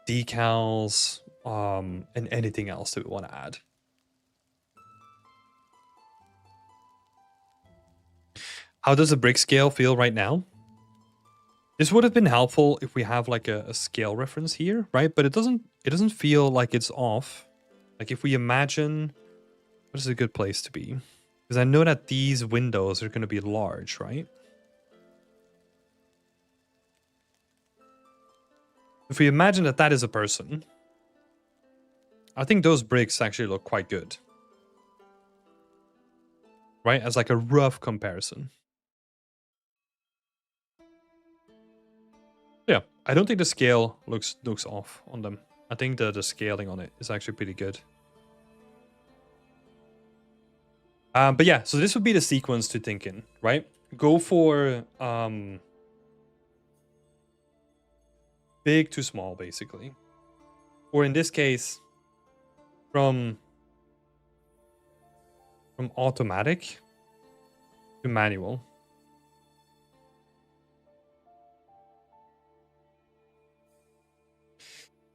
decals, and anything else that we want to add. How does the brick scale feel right now? This would have been helpful if we have like a scale reference here, right? But it doesn't feel like it's off. Like if we imagine, what is a good place to be? Because I know that these windows are going to be large, right? If we imagine that that is a person, I think those bricks actually look quite good. Right? As like a rough comparison. Yeah, I don't think the scale looks off on them. I think the scaling on it is actually pretty good. But yeah, so this would be the sequence to think in, right? Go for big to small, basically. Or in this case, from automatic to manual.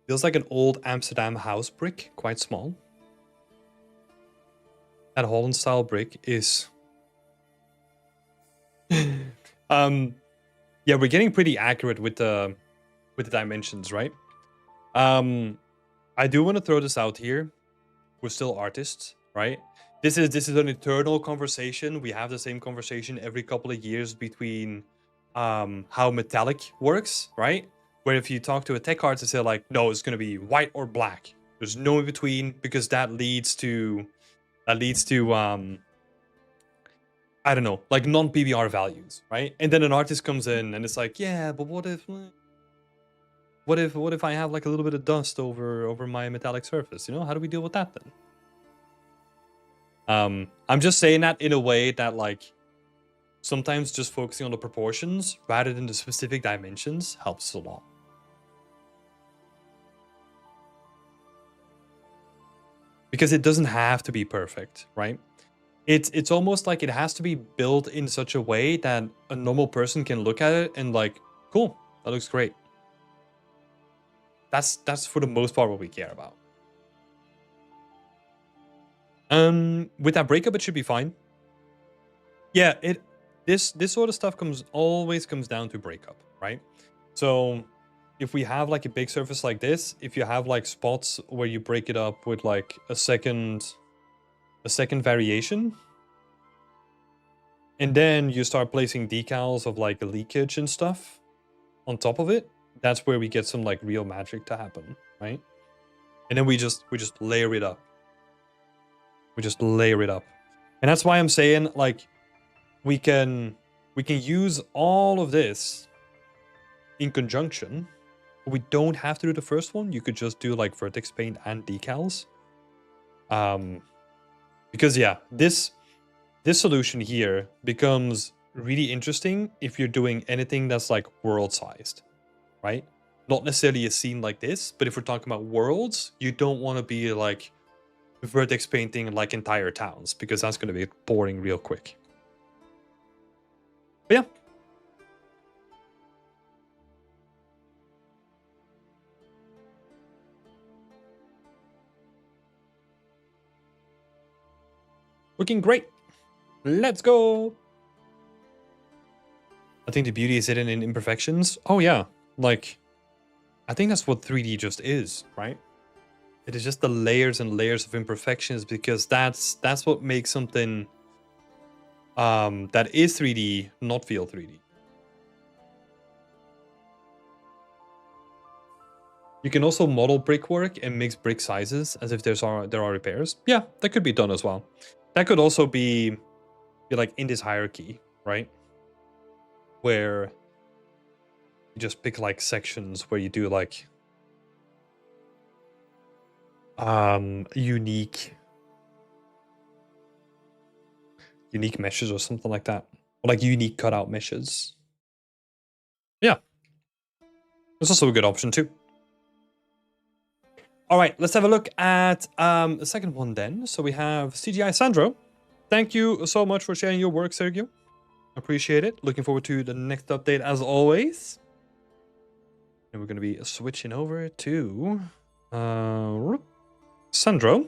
Feels like an old Amsterdam house brick, quite small. That Holland style brick is yeah, we're getting pretty accurate with the dimensions, right? I do want to throw this out here. We're still artists, right? This is an eternal conversation. We have the same conversation every couple of years between how metallic works, right? Where if you talk to a tech artist, they're like, no, it's gonna be white or black. There's no in between because that leads to I don't know, like non-PBR values, right? And then an artist comes in and it's like, yeah, but what if I have like a little bit of dust over my metallic surface? You know, how do we deal with that then? I'm just saying that in a way that like sometimes just focusing on the proportions rather than the specific dimensions helps a lot. Because it doesn't have to be perfect, right? It's almost like it has to be built in such a way that a normal person can look at it and like, cool, that looks great. That's for the most part what we care about. With that breakup, it should be fine. Yeah, this sort of stuff always comes down to breakup, right? So if we have like a big surface like this, if you have like spots where you break it up with like a second variation, and then you start placing decals of like leakage and stuff on top of it, that's where we get some like real magic to happen, right? And then we just layer it up. We just layer it up. And that's why I'm saying like we can use all of this in conjunction. We don't have to do the first one. You could just do like vertex paint and decals. Because yeah, this solution here becomes really interesting if you're doing anything that's like world sized, right? Not necessarily a scene like this, but if we're talking about worlds, you don't want to be like vertex painting like entire towns because that's going to be boring real quick. But yeah. Looking great. Let's go. I think the beauty is hidden in imperfections. Oh yeah, like I think that's what 3D just is, right? It is just the layers and layers of imperfections because that's what makes something that is 3D not feel 3D. You can also model brickwork and mix brick sizes as if there are repairs. Yeah, that could be done as well. That could also be like in this hierarchy, right? Where you just pick like sections where you do like unique meshes or something like that, or like unique cutout meshes. Yeah, that's also a good option too. All right, let's have a look at the second one then. So we have CGI Sandro. Thank you so much for sharing your work, Sergio. Appreciate it. Looking forward to the next update as always. And we're going to be switching over to Sandro.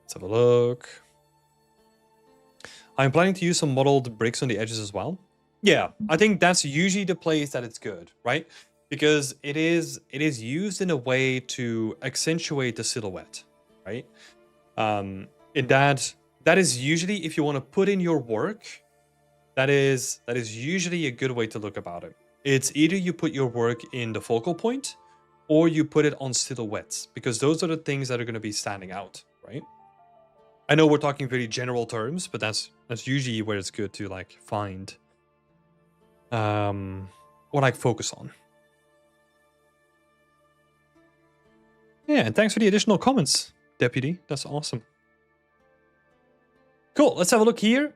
Let's have a look. I'm planning to use some modeled bricks on the edges as well. Yeah, I think that's usually the place that it's good, right? Because it is used in a way to accentuate the silhouette, right? And that is usually, if you want to put in your work, that is usually a good way to look about it. It's either you put your work in the focal point or you put it on silhouettes, because those are the things that are going to be standing out, right? I know we're talking very general terms, but that's usually where it's good to like find or like focus on. Yeah, and thanks for the additional comments, Deputy. That's awesome. Cool, let's have a look here.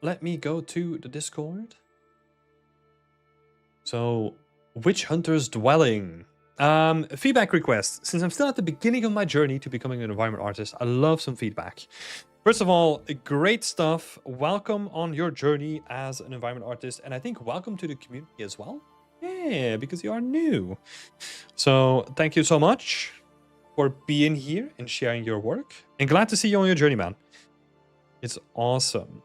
Let me go to the Discord. So, Witch Hunter's Dwelling. Feedback request. Since I'm still at the beginning of my journey to becoming an environment artist, I love some feedback. First of all, great stuff. Welcome on your journey as an environment artist. And I think welcome to the community as well. Yeah, because you are new. So thank you so much for being here and sharing your work. And glad to see you on your journey, man. It's awesome.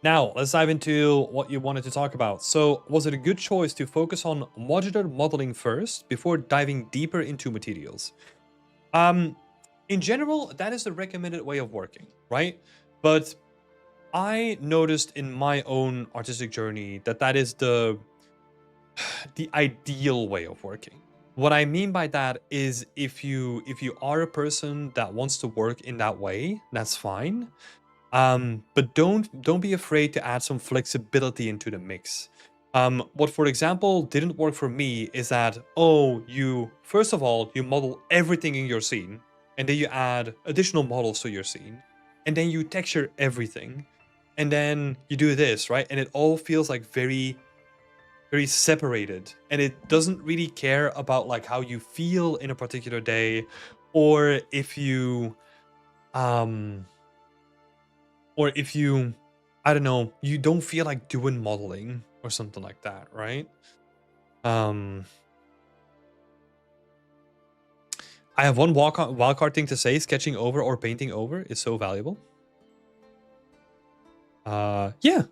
Now, let's dive into what you wanted to talk about. So, was it a good choice to focus on modular modeling first before diving deeper into materials? In general, that is the recommended way of working, right? But I noticed in my own artistic journey that that is the ideal way of working. What I mean by that is if you are a person that wants to work in that way, that's fine. But don't be afraid to add some flexibility into the mix. What, for example, didn't work for me is that, you first of all, you model everything in your scene, and then you add additional models to your scene, and then you texture everything, and then you do this, right? And it all feels like very, very separated, and it doesn't really care about like how you feel in a particular day, or if you, I don't know, you don't feel like doing modeling or something like that, right? I have one wildcard thing to say. Sketching over or painting over is so valuable. Yeah,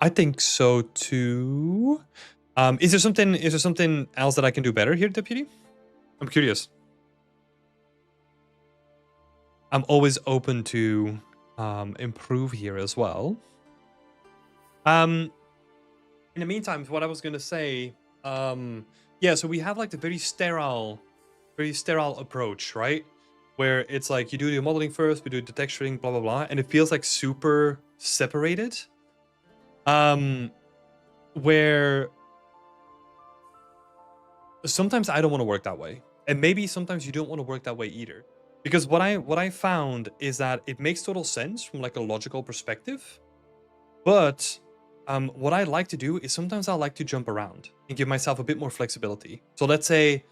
I think so too. Is there something else that I can do better here, Deputy? I'm curious. I'm always open to improve here as well. In the meantime, what I was gonna say, yeah, so we have like the very sterile approach, right? Where it's like you do the modeling first, we do the texturing, blah blah blah, and it feels like super separated. Where sometimes I don't want to work that way, and maybe sometimes you don't want to work that way either. Because what I found is that it makes total sense from like a logical perspective, but what I like to do is sometimes I like to jump around and give myself a bit more flexibility. So let's say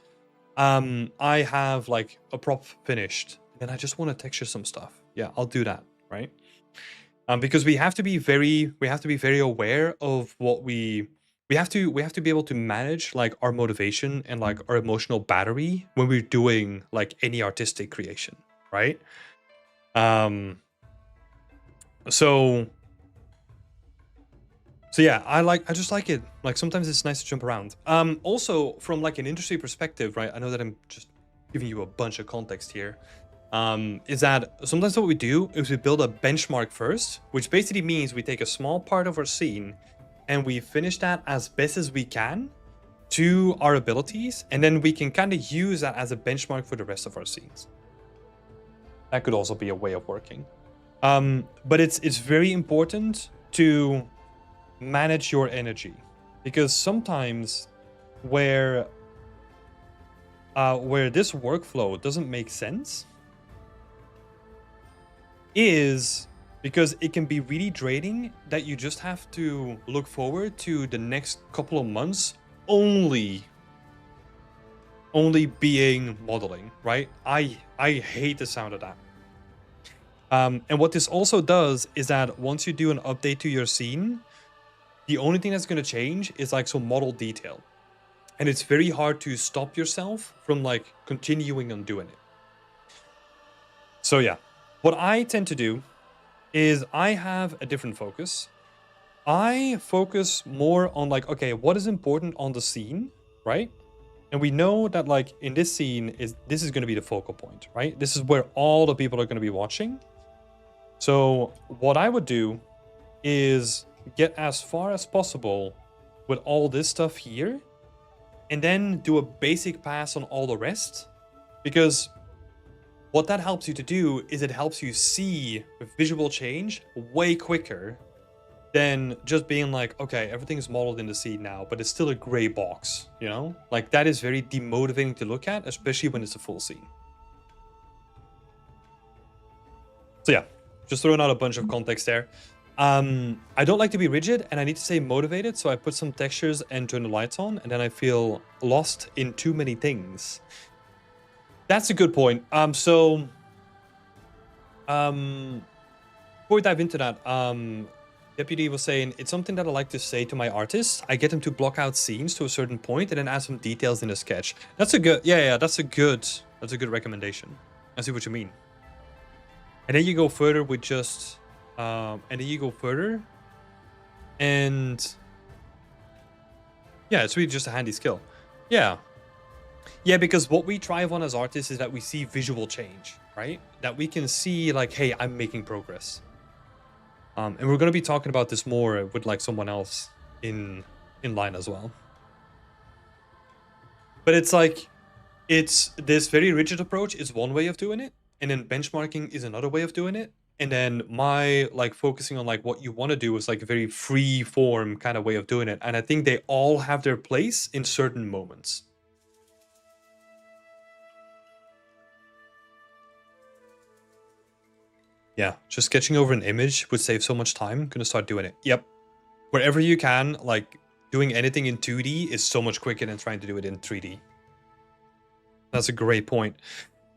I have like a prop finished and I just want to texture some stuff. Yeah, I'll do that, right? Because we have to be very aware of what we have to be able to manage like our motivation and like our emotional battery when we're doing like any artistic creation, right? So yeah, I just like it. Like sometimes it's nice to jump around. Also from like an industry perspective, right? I know that I'm just giving you a bunch of context here. Is that sometimes what we do is we build a benchmark first, which basically means we take a small part of our scene and we finish that as best as we can to our abilities, and then we can kind of use that as a benchmark for the rest of our scenes. That could also be a way of working. But it's very important to manage your energy, because sometimes where this workflow doesn't make sense is because it can be really draining that you just have to look forward to the next couple of months only being modeling, right? I hate the sound of that. And what this also does is that once you do an update to your scene, the only thing that's going to change is like some model detail. And it's very hard to stop yourself from like continuing on doing it. So yeah, what I tend to do is I have a different focus. I focus more on like, okay, what is important on the scene, right? And we know that like in this scene this is going to be the focal point, right? This is where all the people are going to be watching. So what I would do is get as far as possible with all this stuff here, and then do a basic pass on all the rest, because what that helps you to do is it helps you see visual change way quicker than just being like, okay, everything is modeled in the scene now, but it's still a gray box, you know? Like, that is very demotivating to look at, especially when it's a full scene. So yeah, just throwing out a bunch of context there. I don't like to be rigid, and I need to stay motivated, so I put some textures and turn the lights on, and then I feel lost in too many things. That's a good point. Before we dive into that, Deputy was saying, it's something that I like to say to my artists. I get them to block out scenes to a certain point and then add some details in a sketch. That's a good, that's a good recommendation. I see what you mean. And then you go further with just, and yeah, it's really just a handy skill. Yeah. Yeah, because what we thrive on as artists is that we see visual change, right? That we can see like, hey, I'm making progress. And we're going to be talking about this more with like someone else in line as well. But it's like, it's this very rigid approach is one way of doing it, and then benchmarking is another way of doing it. And then my like focusing on like what you want to do is like a very free form kind of way of doing it. And I think they all have their place in certain moments. Yeah, just sketching over an image would save so much time. I'm gonna start doing it. Yep. Wherever you can, like doing anything in 2D is so much quicker than trying to do it in 3D. That's a great point.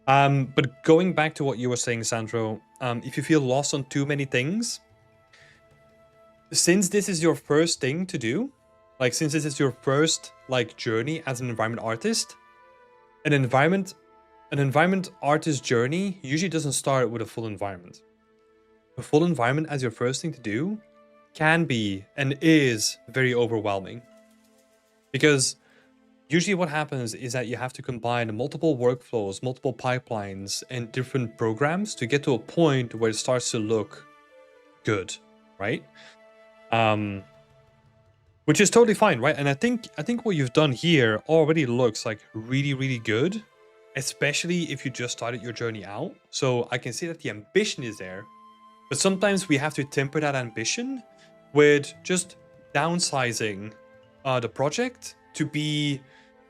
But going back to what you were saying, Sandro, if you feel lost on too many things, since this is your first thing to do, like since this is your first like journey as an environment artist, an environment artist journey usually doesn't start with a full environment. A full environment as your first thing to do can be and is very overwhelming. Because usually what happens is that you have to combine multiple workflows, multiple pipelines, and different programs to get to a point where it starts to look good, right? Which is totally fine, right? And I think what you've done here already looks like really, really good, especially if you just started your journey out. So I can see that the ambition is there, but sometimes we have to temper that ambition with just downsizing the project to be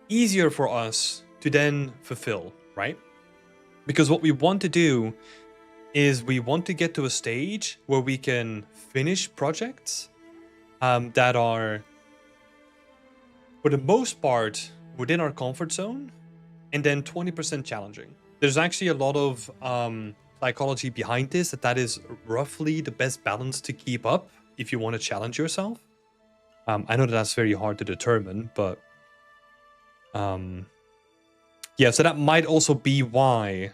easier for us to then fulfill, right? Because what we want to do is we want to get to a stage where we can finish projects that are, for the most part, within our comfort zone, and then 20% challenging. There's actually a lot of psychology behind this, that is roughly the best balance to keep up if you want to challenge yourself. I know that that's very hard to determine, but yeah, so that might also be why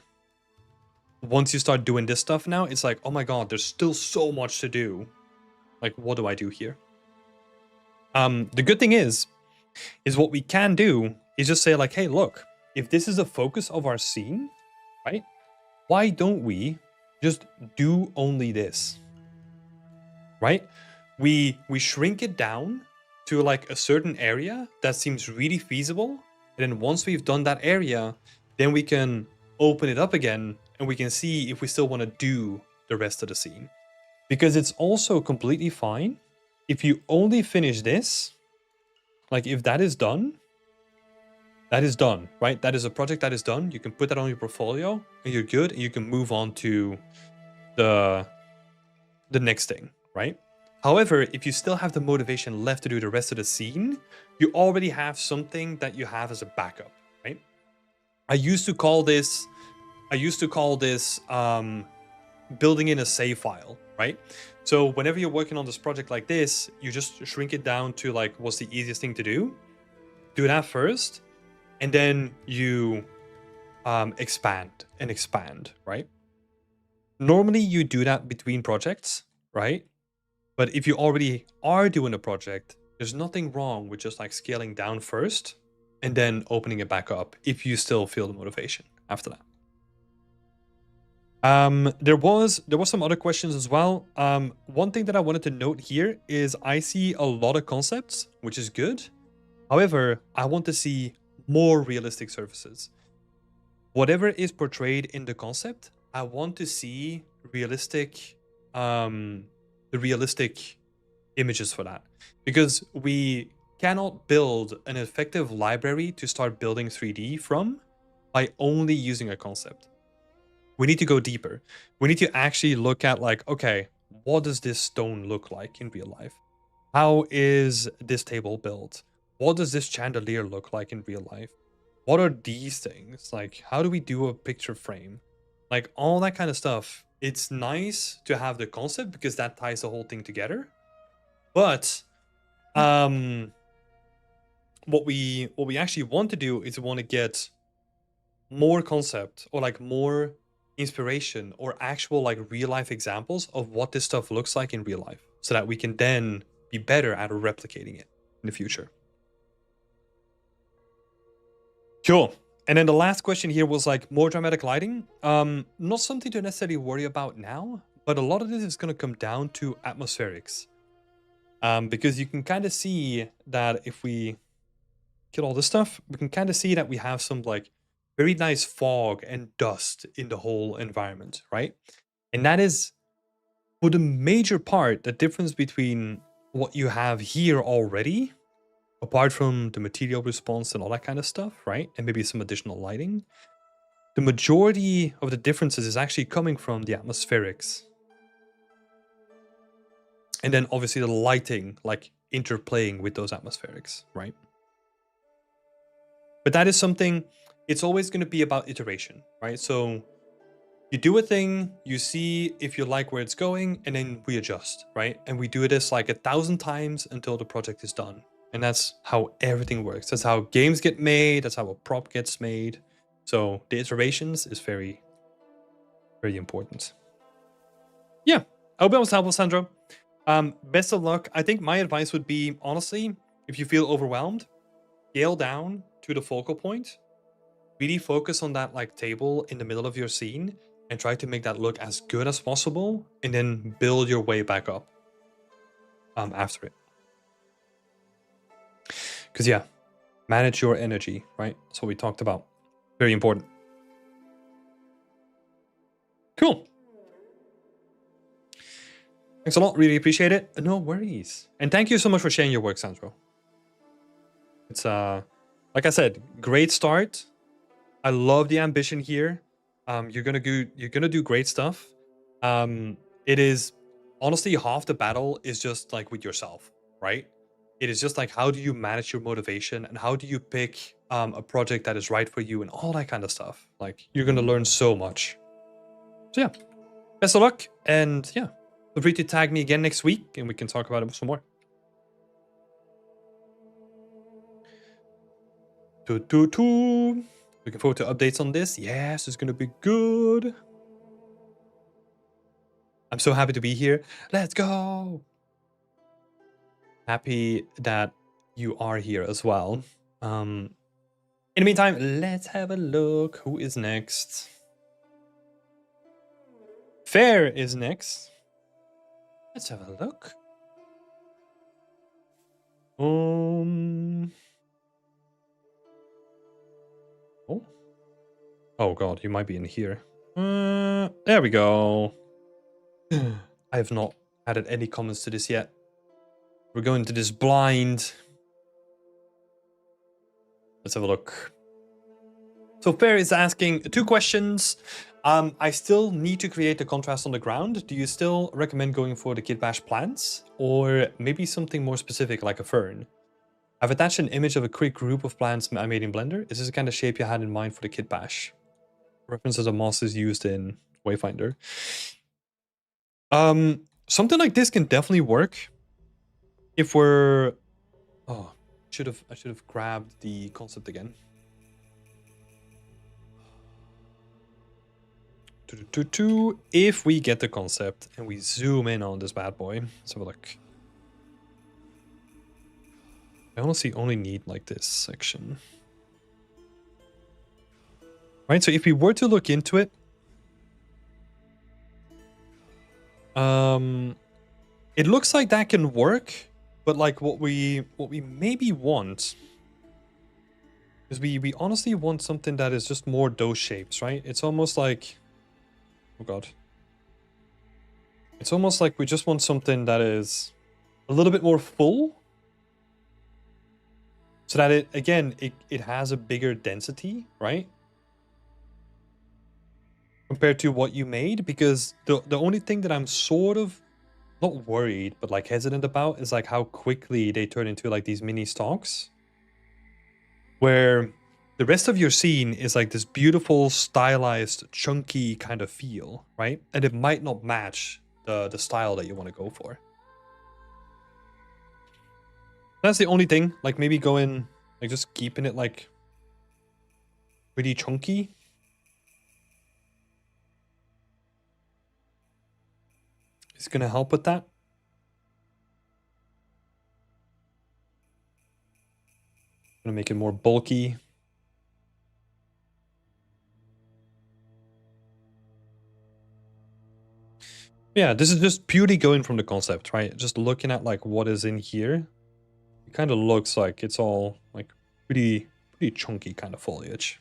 once you start doing this stuff now, it's like, oh my god, there's still so much to do. Like, what do I do here? The good thing is what we can do is just say like, hey, look, if this is the focus of our scene, right? Why don't we just do only this, right? We shrink it down to like a certain area that seems really feasible. And then once we've done that area, then we can open it up again and we can see if we still want to do the rest of the scene. Because it's also completely fine if you only finish this, like if that is done, right? That is a project that is done. You can put that on your portfolio and you're good, and you can move on to the next thing, right? However, if you still have the motivation left to do the rest of the scene, you already have something that you have as a backup, right? I used to call this building in a save file, right? So whenever you're working on this project like this, you just shrink it down to like what's the easiest thing to do. Do that first, and then you expand, right? Normally you do that between projects, right? But if you already are doing a project, there's nothing wrong with just like scaling down first and then opening it back up if you still feel the motivation after that. There was some other questions as well. One thing that I wanted to note here is I see a lot of concepts, which is good. However, I want to see more realistic surfaces. Whatever is portrayed in the concept, I want to see realistic, the realistic images for that, because we cannot build an effective library to start building 3D from by only using a concept. We need to go deeper. We need to actually look at like, okay, what does this stone look like in real life? How is this table built? What does this chandelier look like in real life? What are these things? Like, how do we do a picture frame? Like, all that kind of stuff. It's nice to have the concept because that ties the whole thing together. But what we actually want to do is we want to get more concept or like more inspiration or actual like real life examples of what this stuff looks like in real life, so that we can then be better at replicating it in the future. Cool. And then the last question here was like more dramatic lighting. Not something to necessarily worry about now, but a lot of this is going to come down to atmospherics. Because you can kind of see that if we kill all this stuff, we can kind of see that we have some like very nice fog and dust in the whole environment, right? And that is, for the major part, the difference between what you have here already, apart from the material response and all that kind of stuff, right? And maybe some additional lighting. The majority of the differences is actually coming from the atmospherics. And then obviously the lighting, like interplaying with those atmospherics, right? But that is something, it's always going to be about iteration, right? So you do a thing, you see if you like where it's going, and then we adjust, right? And we do this like 1,000 times until the project is done. And that's how everything works. That's how games get made. That's how a prop gets made. So the iterations is very, very important. Yeah, I hope that was helpful, Sandro. Best of luck. I think my advice would be, honestly, if you feel overwhelmed, scale down to the focal point. Really focus on that like table in the middle of your scene and try to make that look as good as possible, and then build your way back up after it. Because yeah, manage your energy, right? That's what we talked about. Very important. Cool. Thanks a lot. Really appreciate it. No worries. And thank you so much for sharing your work, Sandro. It's like I said, great start. I love the ambition here. You're gonna do great stuff. It is honestly half the battle is just like with yourself, right? It is just like, how do you manage your motivation and how do you pick a project that is right for you and all that kind of stuff. Like, you're gonna learn so much. So yeah, best of luck, and yeah, feel free to tag me again next week and we can talk about it some more. Looking forward to updates on this. Yes, it's gonna be good. I'm so happy to be here. Let's go. Happy that you are here as well. In the meantime, let's have a look. Who is next? Fair is next. Let's have a look. Oh. Oh god, you might be in here. There we go. I have not added any comments to this yet. We're going to this blind. Let's have a look. So Fair is asking 2 questions. I still need to create the contrast on the ground. Do you still recommend going for the kit bash plants? Or maybe something more specific like a fern? I've attached an image of a quick group of plants I made in Blender. Is this the kind of shape you had in mind for the kit bash? References of moss is used in Wayfinder. Something like this can definitely work if we're... Oh, I should have grabbed the concept again. If we get the concept and we zoom in on this bad boy, let's have a look. I honestly only need like this section. Right, so if we were to look into it, it looks like that can work, but like what we maybe want is we honestly want something that is just more those shapes, right? It's almost like, oh god. It's almost like we just want something that is a little bit more full, so that it has a bigger density, right? Compared to what you made, because the only thing that I'm sort of not worried, but like hesitant about is like how quickly they turn into like these mini stalks, where the rest of your scene is like this beautiful, stylized, chunky kind of feel, right? And it might not match the style that you want to go for. That's the only thing. Like maybe going, like just keeping it like pretty chunky. It's gonna help with that. Gonna make it more bulky. Yeah, this is just purely going from the concept, right? Just looking at like what is in here. It kind of looks like it's all like pretty chunky kind of foliage.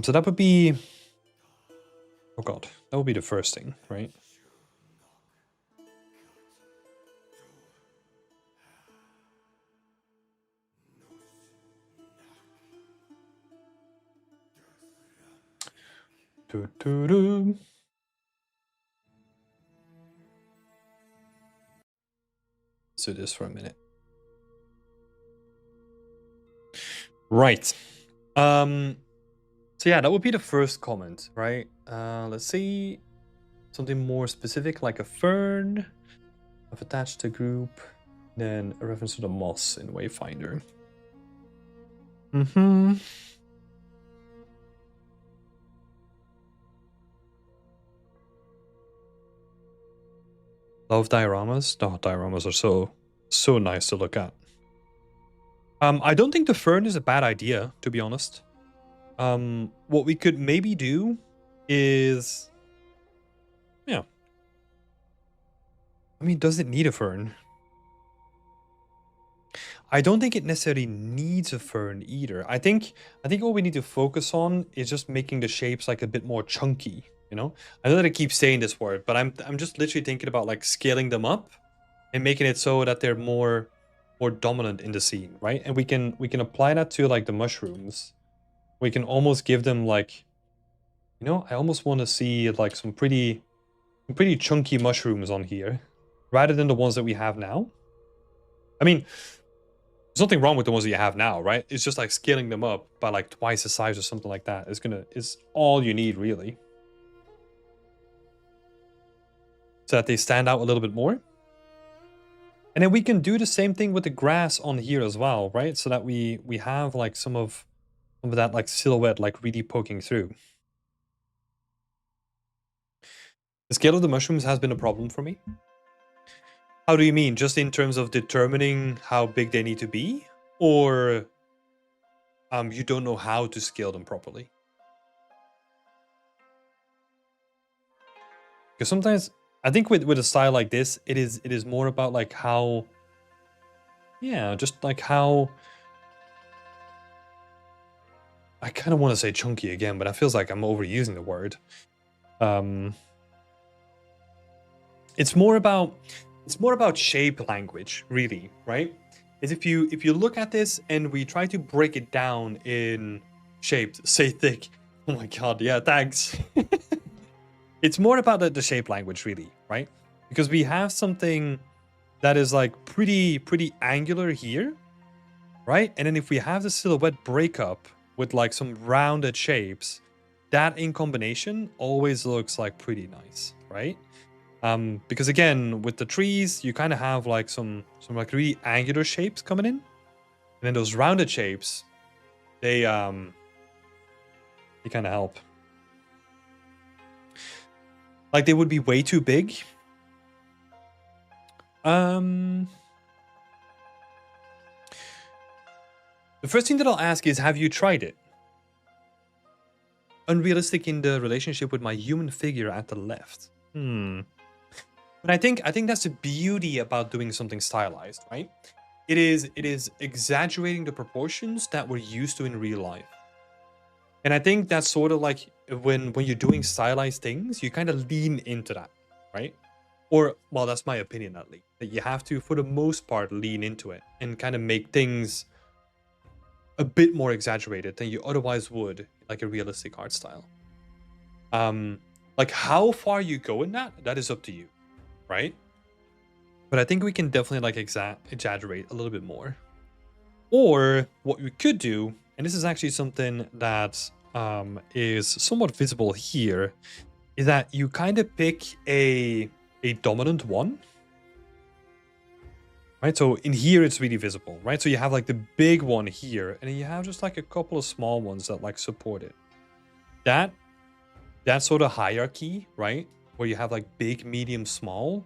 So that would be, oh god, that would be the first thing, right? Let's do this for a minute. Right. So yeah, that would be the first comment, right? Let's see. Something more specific, like a fern. I've attached a group. Then a reference to the moss in Wayfinder. Love dioramas. Oh, dioramas are so nice to look at. I don't think the fern is a bad idea, to be honest. What we could maybe do is, yeah. I mean, does it need a fern? I don't think it necessarily needs a fern either. I think what we need to focus on is just making the shapes like a bit more chunky, you know? I know that I keep saying this word, but I'm just literally thinking about like scaling them up and making it so that they're more dominant in the scene, right? And we can apply that to like the mushrooms. We can almost give them like, you know, I almost want to see like some pretty chunky mushrooms on here rather than the ones that we have now. I mean, there's nothing wrong with the ones that you have now, right? It's just like scaling them up by like twice the size or something like that is all you need, really. So that they stand out a little bit more. And then we can do the same thing with the grass on here as well, right? So that we have like some of that like silhouette like really poking through. The scale of the mushrooms has been a problem for me. How do you mean? Just in terms of determining how big they need to be? Or you don't know how to scale them properly? Because sometimes I think with a style like this, it is more about like how, yeah, just like how, I kind of want to say chunky again, but it feels like I'm overusing the word. It's more about shape language, really, right? Is if you look at this and we try to break it down in shapes, say thick. Oh my god, yeah, thanks. It's more about the shape language, really, right? Because we have something that is like pretty angular here, right? And then if we have the silhouette breakup with like some rounded shapes, that in combination always looks like pretty nice, right? Because again, with the trees, you kind of have like some like really angular shapes coming in, and then those rounded shapes, they kind of help. Like they would be way too big. The first thing that I'll ask is, have you tried it? Unrealistic in the relationship with my human figure at the left. But I think that's the beauty about doing something stylized, right? It is exaggerating the proportions that we're used to in real life. And I think that's sort of like when you're doing stylized things, you kind of lean into that, right? Or, well, that's my opinion at least. That you have to, for the most part, lean into it and kind of make things a bit more exaggerated than you otherwise would, like a realistic art style. Like how far you go in that is up to you, right? But I think we can definitely like exaggerate a little bit more. Or what we could do, and this is actually something that is somewhat visible here, is that you kind of pick a dominant one, right? So in here it's really visible, right? So you have like the big one here, and then you have just like a couple of small ones that like support it. That sort of hierarchy, right? Where you have like big, medium, small,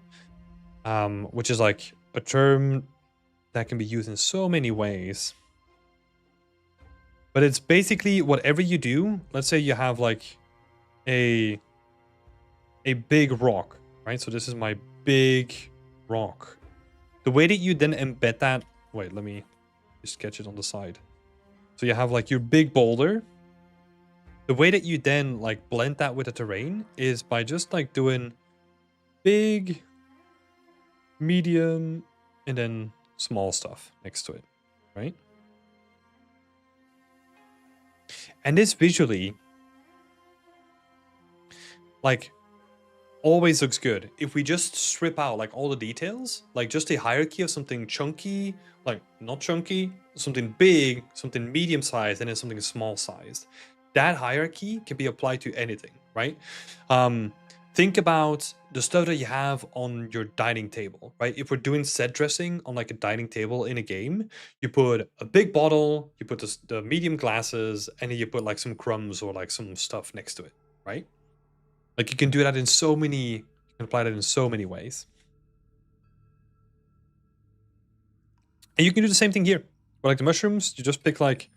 which is like a term that can be used in so many ways. But it's basically whatever you do. Let's say you have like a big rock, right? So this is my big rock. The way that you then embed that, wait, let me just sketch it on the side. So you have like your big boulder. The way that you then like blend that with the terrain is by just like doing big, medium, and then small stuff next to it, right? And this visually, like, always looks good. If we just strip out like all the details, like just a hierarchy of something chunky, like not chunky, something big, something medium sized, and then something small sized. That hierarchy can be applied to anything, right? Think about the stuff that you have on your dining table, right? If we're doing set dressing on like a dining table in a game, you put a big bottle, you put the medium glasses, and then you put like some crumbs or like some stuff next to it, right? Like you can do that in so many, you can apply that in so many ways. And you can do the same thing here. For like the mushrooms, you just pick like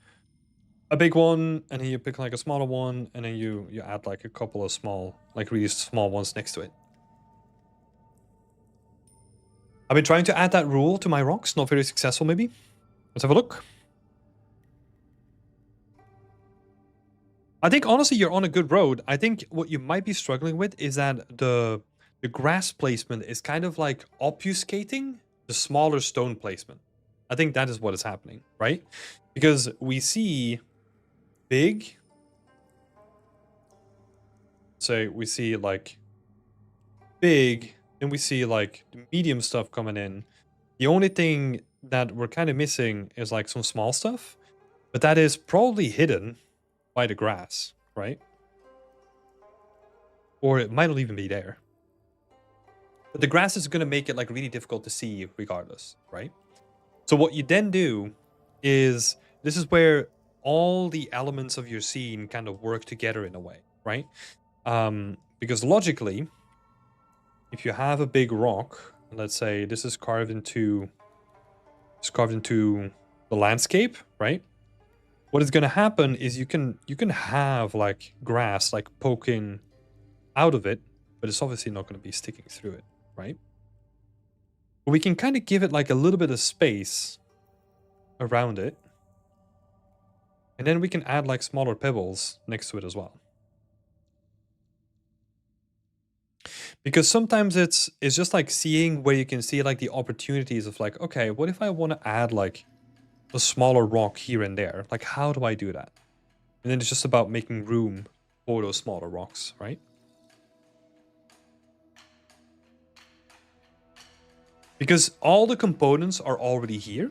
a big one, and then you pick like a smaller one, and then you add like a couple of small, like really small ones next to it. I've been trying to add that rule to my rocks, not very successful maybe. Let's have a look. I think honestly you're on a good road. I think what you might be struggling with is that the grass placement is kind of like obfuscating the smaller stone placement. I think that is what is happening, right? Because we see big, so we see like big, and we see like the medium stuff coming in. The only thing that we're kind of missing is like some small stuff, but that is probably hidden by the grass, right? Or it might not even be there. But the grass is going to make it like really difficult to see regardless, right? So what you then do is, this is where all the elements of your scene kind of work together in a way, right? Because logically, if you have a big rock, let's say this is carved into the landscape, right? What is going to happen is you can have like grass like poking out of it, but it's obviously not going to be sticking through it, right? But we can kind of give it like a little bit of space around it, and then we can add like smaller pebbles next to it as well. Because sometimes it's just like seeing where you can see like the opportunities of like, okay, what if I want to add like a smaller rock here and there? Like, how do I do that? And then it's just about making room for those smaller rocks, right? Because all the components are already here.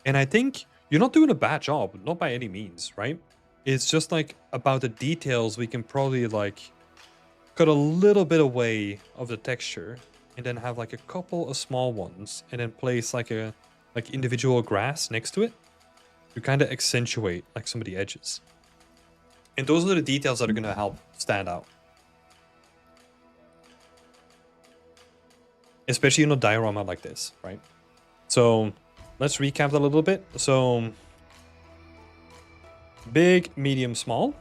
And I think you're not doing a bad job, not by any means, right? It's just like about the details we can probably like cut a little bit away of the texture and then have like a couple of small ones and then place like a individual grass next to it to kind of accentuate like some of the edges. And those are the details that are going to help stand out. Especially in a diorama like this, right? So let's recap that a little bit. So big, medium, small,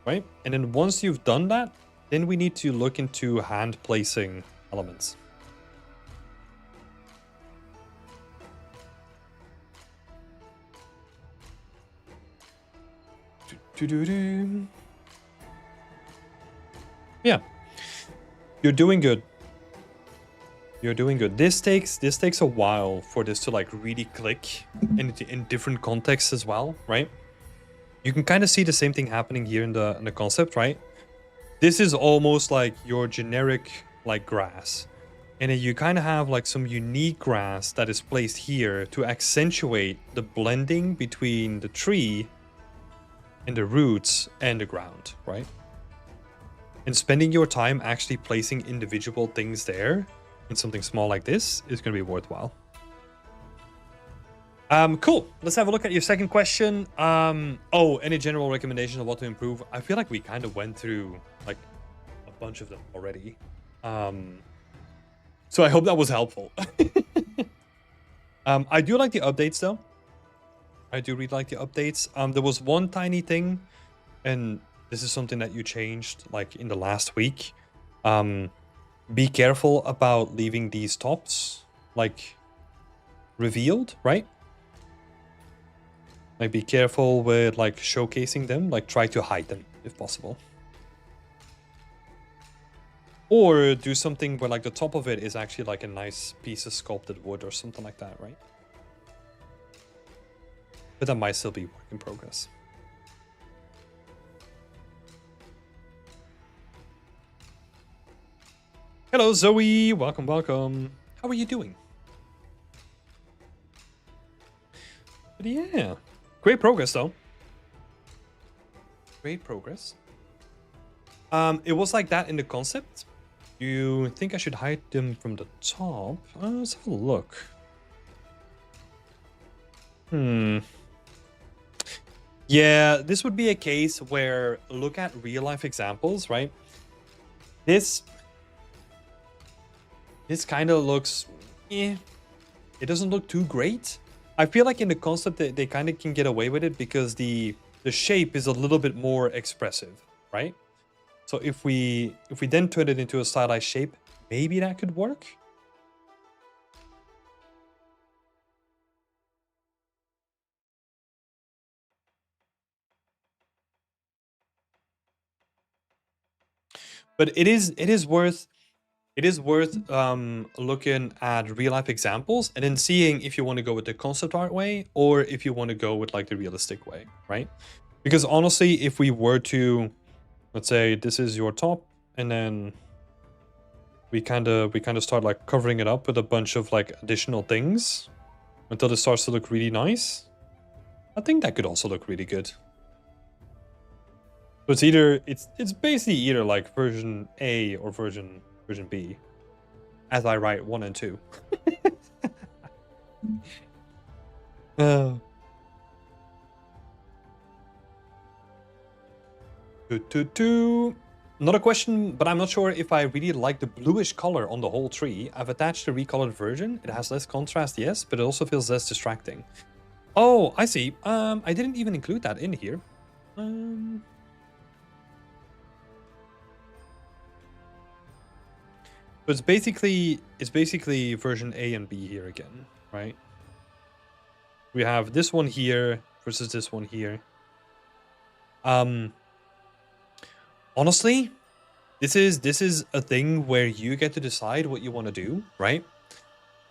right? And then once you've done that, then we need to look into hand placing elements. Yeah, you're doing good. You're doing good. This takes a while for this to like really click in different contexts as well, right? You can kind of see the same thing happening here in the concept, right? This is almost like your generic like grass. And then you kind of have like some unique grass that is placed here to accentuate the blending between the tree and the roots and the ground, right? And spending your time actually placing individual things there in something small like this is going to be worthwhile. Cool. Let's have a look at your second question. Oh, any general recommendations of what to improve? I feel like we kind of went through like a bunch of them already. So I hope that was helpful. I do like the updates though. I do really like the updates. There was one tiny thing, and this is something that you changed like in the last week. Be careful about leaving these tops like revealed, right? Like be careful with like showcasing them, like try to hide them if possible. Or do something where like the top of it is actually like a nice piece of sculpted wood or something like that, right? But that might still be work in progress. Hello, Zoe. Welcome, welcome. How are you doing? But yeah, great progress though. Great progress. It was like that in the concept. You think I should hide them from the top? Let's have a look. Yeah, this would be a case where look at real life examples, right? This kind of looks, it doesn't look too great. I feel like in the concept that they kind of can get away with it because the shape is a little bit more expressive, right? So if we then turn it into a stylized shape, maybe that could work. But it is worth looking at real life examples and then seeing if you want to go with the concept art way or if you want to go with like the realistic way, right? Because honestly, if we were to, let's say this is your top and then we kind of start like covering it up with a bunch of like additional things until it starts to look really nice, I think that could also look really good. So it's either it's basically either like version A or version B, as I write 1 and 2. Not a question, but I'm not sure if I really like the bluish color on the whole tree. I've attached the recolored version. It has less contrast, yes, but it also feels less distracting. Oh, I see. I didn't even include that in here. But it's basically version A and B here again, right? We have this one here versus this one here. Honestly, this is a thing where you get to decide what you want to do, right?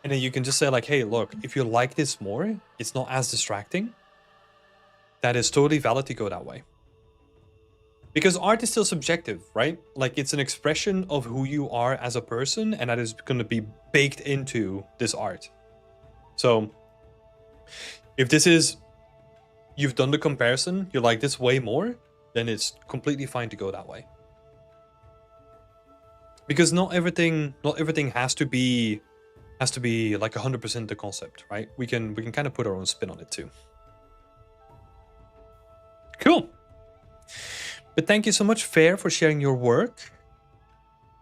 And then you can just say like, hey, look, if you like this more, it's not as distracting. That is totally valid to go that way. Because art is still subjective, right? Like it's an expression of who you are as a person, and that is going to be baked into this art. So if this is, you've done the comparison, you like this way more, then it's completely fine to go that way. Because not everything has to be like 100% the concept, right? We can kind of put our own spin on it too. Cool. But thank you so much, Fair, for sharing your work.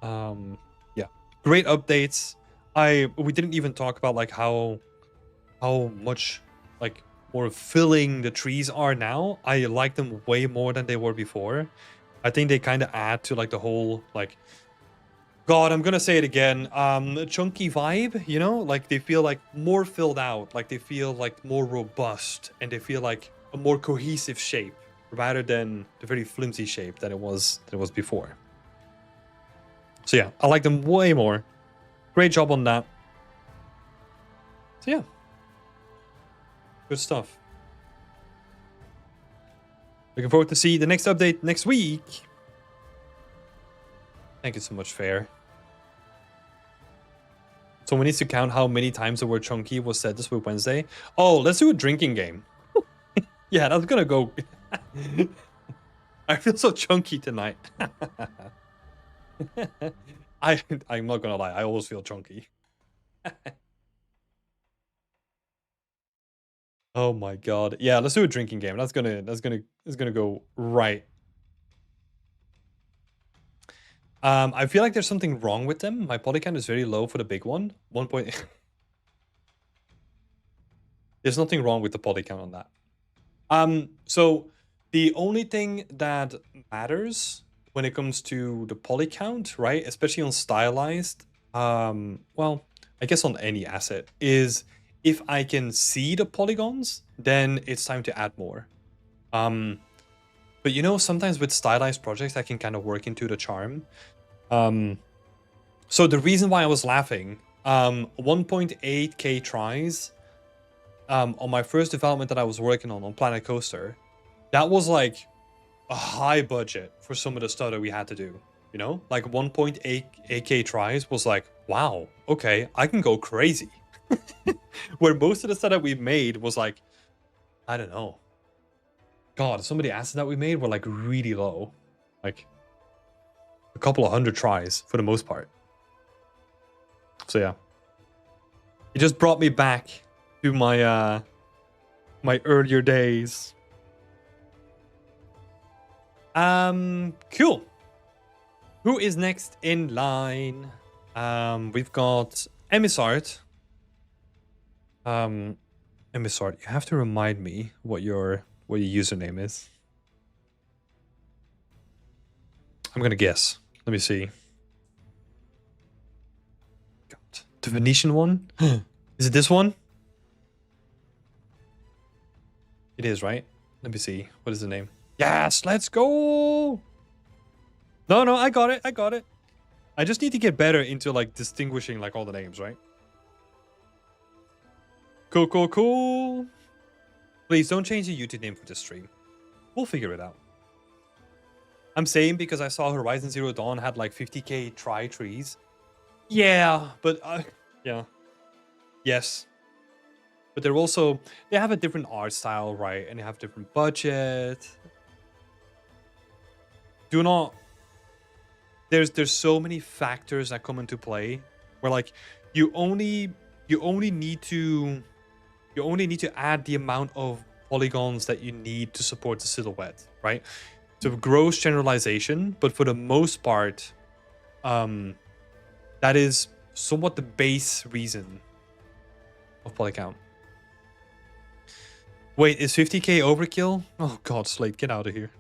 Yeah, great updates. We didn't even talk about like how much like more filling the trees are now. I like them way more than they were before. I think they kind of add to like the whole like, God, I'm gonna say it again, chunky vibe, you know? Like they feel like more filled out, like they feel like more robust, and they feel like a more cohesive shape rather than the very flimsy shape that it was before. So yeah, I like them way more. great job on that. So yeah, good stuff. Looking forward to see the next update next week. Thank you so much, Fair. Someone needs to count how many times the word chunky was said this week Wednesday. Oh, let's do a drinking game. Yeah, that's gonna go. I feel so chunky tonight. I'm not gonna lie, I always feel chunky. Oh my god. Yeah, let's do a drinking game. That's gonna go right. I feel like there's something wrong with them. My poly count is very low for the big one. 1 point. There's nothing wrong with the poly count on that. So the only thing that matters when it comes to the poly count, right, especially on stylized, well, I guess on any asset, is if I can see the polygons, then it's time to add more. But you know, sometimes with stylized projects, that can kind of work into the charm. So the reason why I was laughing, 1.8k tries on my first development that I was working on Planet Coaster, that was like a high budget for some of the stuff that we had to do. You know, like 1.8k tries was like, wow, okay, I can go crazy. Where most of the stuff that we made was like, I don't know. God, some of the assets that we made were like really low. Like a couple of hundred tries for the most part. So yeah. It just brought me back to my my earlier days. Cool. Who is next in line? We've got Emissart. Emissart, you have to remind me what your username is. I'm gonna guess. Let me see. God, the Venetian one? Is it this one? It is, right? Let me see. What is the name? Yes, let's go! No, I got it. I got it. I just need to get better into like distinguishing like all the names, right? Cool. Please don't change the YouTube name for this stream. We'll figure it out. I'm saying because I saw Horizon Zero Dawn had like 50k try trees. Yeah, but yeah. Yes. But they're also, they have a different art style, right? And they have different budget. Do not, there's so many factors that come into play where like you only need to add the amount of polygons that you need to support the silhouette, right? So gross generalization, but for the most part, that is somewhat the base reason of poly count. Wait, is 50k overkill? Oh god, Slate, get out of here.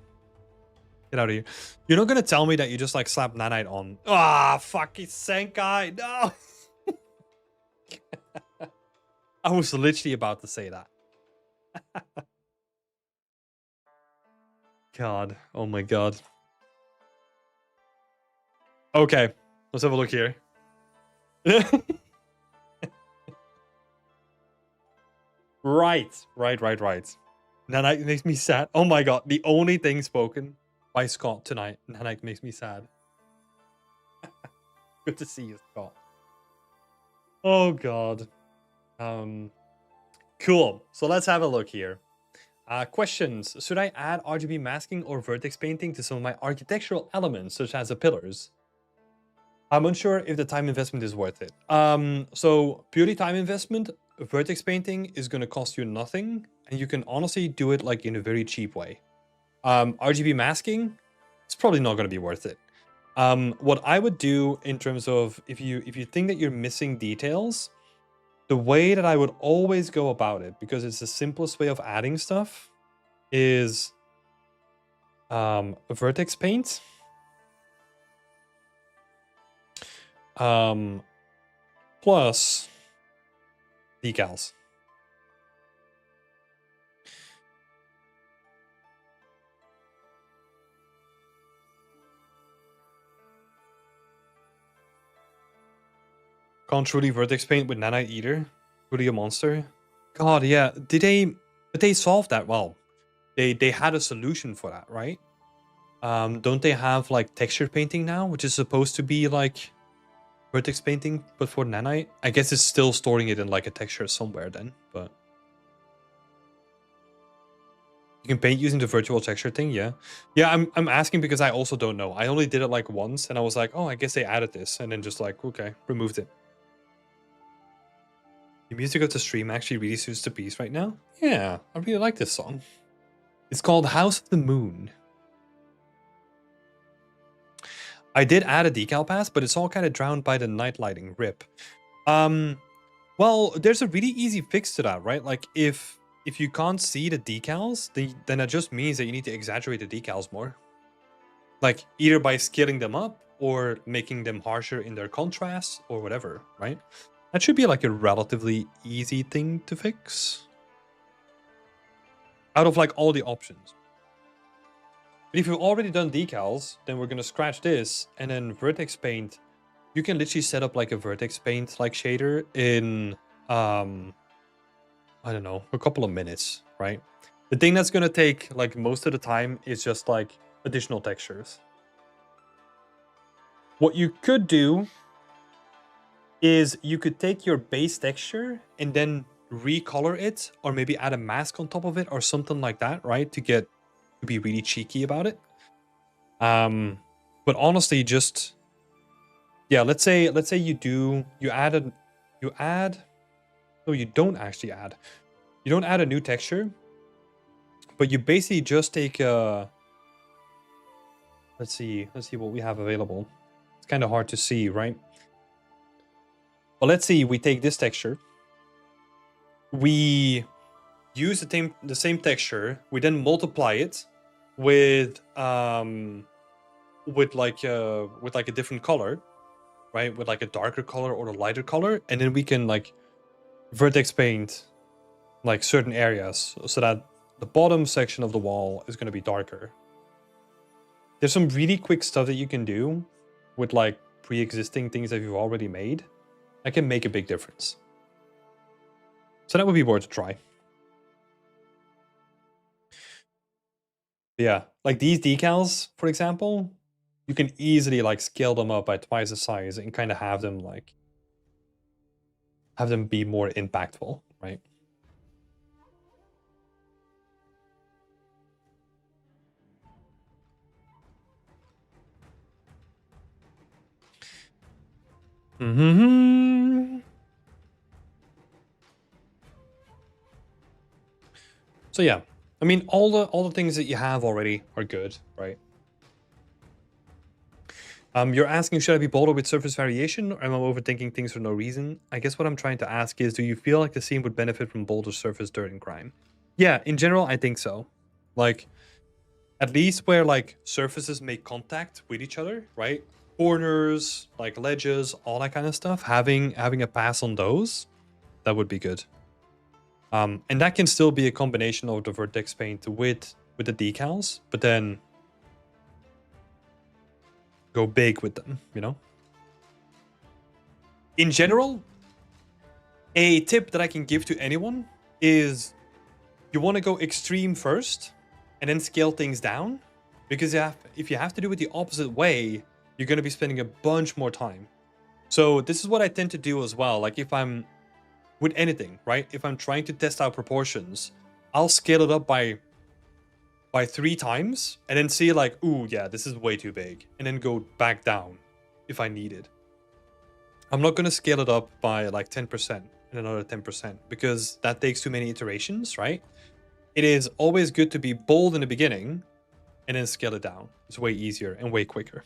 Get out of here. You're not gonna tell me that you just like slapped Nanite on. Ah, fucking Senkai, no! I was literally about to say that. God, oh my god. Okay, let's have a look here. Right. Nanite makes me sad. Oh my god, the only thing spoken by Scott tonight. Nanite makes me sad. Good to see you, Scott. Oh god. Cool. So let's have a look here. Questions. Should I add RGB masking or vertex painting to some of my architectural elements, such as the pillars? I'm unsure if the time investment is worth it. So purely time investment, vertex painting is going to cost you nothing, and you can honestly do it like in a very cheap way. RGB masking, it's probably not going to be worth it. What I would do in terms of if you think that you're missing details, the way that I would always go about it, because it's the simplest way of adding stuff, is vertex paint. Plus decals. Can't truly vertex paint with nanite either. Truly a monster. God, yeah. Did they? But they solved that well. They had a solution for that, right? Don't they have like texture painting now, which is supposed to be like vertex painting, but for nanite? I guess it's still storing it in like a texture somewhere then, but you can paint using the virtual texture thing, yeah. Yeah, I'm asking because I also don't know. I only did it like once, and I was like, oh, I guess they added this, and then just like, okay, removed it. The music of the stream actually really suits the piece right now. Yeah, I really like this song. It's called House of the Moon. I did add a decal pass, but it's all kind of drowned by the night lighting. Rip. Well, there's a really easy fix to that, right? Like if you can't see the decals, then that just means that you need to exaggerate the decals more. Like either by scaling them up or making them harsher in their contrast or whatever, right? That should be like a relatively easy thing to fix. Out of like all the options. But if you've already done decals, then we're gonna scratch this and then vertex paint. You can literally set up like a vertex paint like shader in I don't know, a couple of minutes, right? The thing that's gonna take like most of the time is just like additional textures. What you could do is you could take your base texture and then recolor it, or maybe add a mask on top of it or something like that, right? To be really cheeky about it. But honestly, just yeah, let's say you don't actually add. You don't add a new texture, but you basically just take let's see what we have available. It's kind of hard to see, right? Well, let's see, we take this texture. We use the same texture, we then multiply it with like a different color, right? With like a darker color or a lighter color, and then we can like vertex paint like certain areas so that the bottom section of the wall is going to be darker. There's some really quick stuff that you can do with like pre-existing things that you've already made that can make a big difference. So that would be worth a try. Yeah, like these decals, for example, you can easily like scale them up by twice the size and kind of have them be more impactful, right? So yeah, I mean, all the things that you have already are good, right? You're asking, should I be bolder with surface variation, or am I overthinking things for no reason? I guess what I'm trying to ask is, do you feel like the scene would benefit from bolder surface dirt and grime? Yeah, in general, I think so. Like, at least where like surfaces make contact with each other, right? Corners, like ledges, all that kind of stuff. Having a pass on those, that would be good. And that can still be a combination of the vertex paint with the decals, but then go big with them, you know? In general, a tip that I can give to anyone is you want to go extreme first and then scale things down, because if you have to do it the opposite way, you're going to be spending a bunch more time. So this is what I tend to do as well. Like if I'm with anything, right? If I'm trying to test out proportions, I'll scale it up by 3 times and then see like, ooh, yeah, this is way too big, and then go back down if I need it. I'm not going to scale it up by like 10% and another 10% because that takes too many iterations, right? It is always good to be bold in the beginning and then scale it down. It's way easier and way quicker.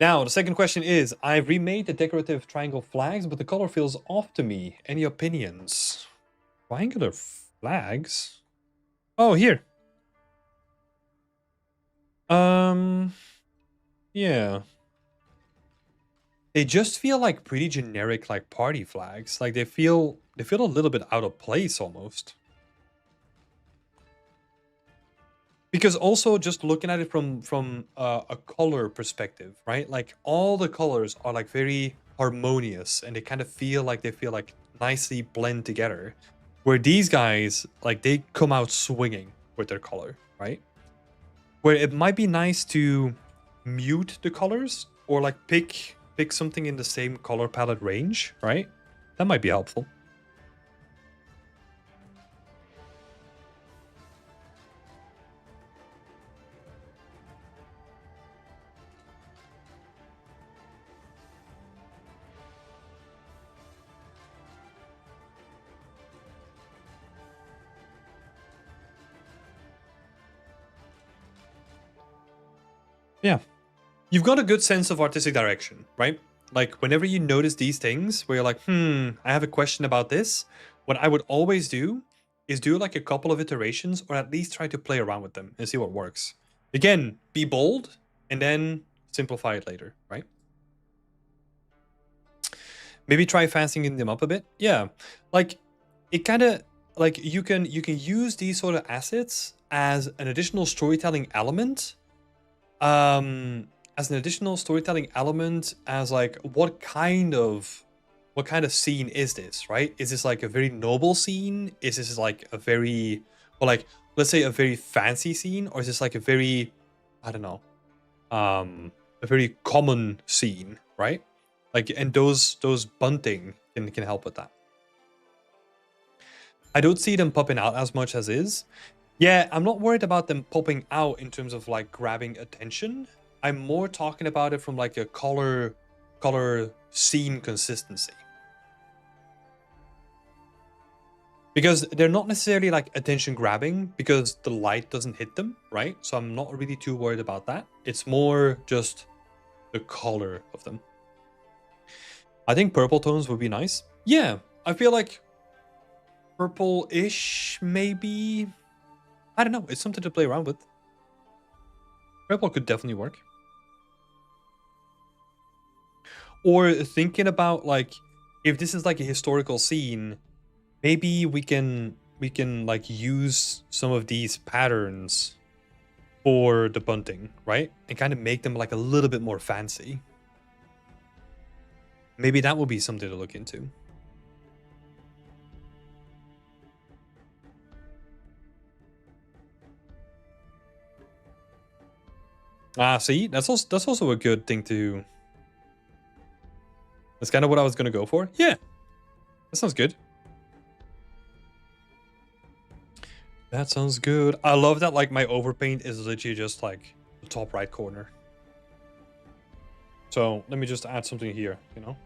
Now, the second question is, I've remade the decorative triangle flags, but the color feels off to me. Any opinions? Triangular flags? Oh, here. Yeah. They just feel like pretty generic, like party flags. Like they feel a little bit out of place almost. Because also just looking at it from a color perspective, right? Like all the colors are like very harmonious, and they kind of feel like nicely blend together. Where these guys, like, they come out swinging with their color, right? Where it might be nice to mute the colors, or like pick something in the same color palette range, right? That might be helpful. Yeah. You've got a good sense of artistic direction, right? Like whenever you notice these things where you're like, I have a question about this, what I would always do is do like a couple of iterations, or at least try to play around with them and see what works. Again, be bold and then simplify it later, right? Maybe try fastening them up a bit. Yeah. Like it kind of, like you can use these sort of assets as an additional storytelling element, um as an additional storytelling element, as like what kind of scene is this, right? Is this like a very noble scene? Is this like a very, or like, let's say a very fancy scene, or is this like a very, I don't know, a very common scene, right? Like, and those bunting can help with that. I don't see them popping out as much as is. Yeah, I'm not worried about them popping out in terms of like grabbing attention. I'm more talking about it from like a color scene consistency. Because they're not necessarily like attention grabbing because the light doesn't hit them, right? So I'm not really too worried about that. It's more just the color of them. I think purple tones would be nice. Yeah, I feel like purple-ish, maybe. I don't know. It's something to play around with. Purple could definitely work. Or thinking about like, if this is like a historical scene, maybe we can like use some of these patterns for the bunting, right? And kind of make them like a little bit more fancy. Maybe that would be something to look into. See, that's also a good thing to. That's kind of what I was gonna go for. Yeah, that sounds good. That sounds good. I love that, like, my overpaint is literally just like the top right corner. So let me just add something here, you know?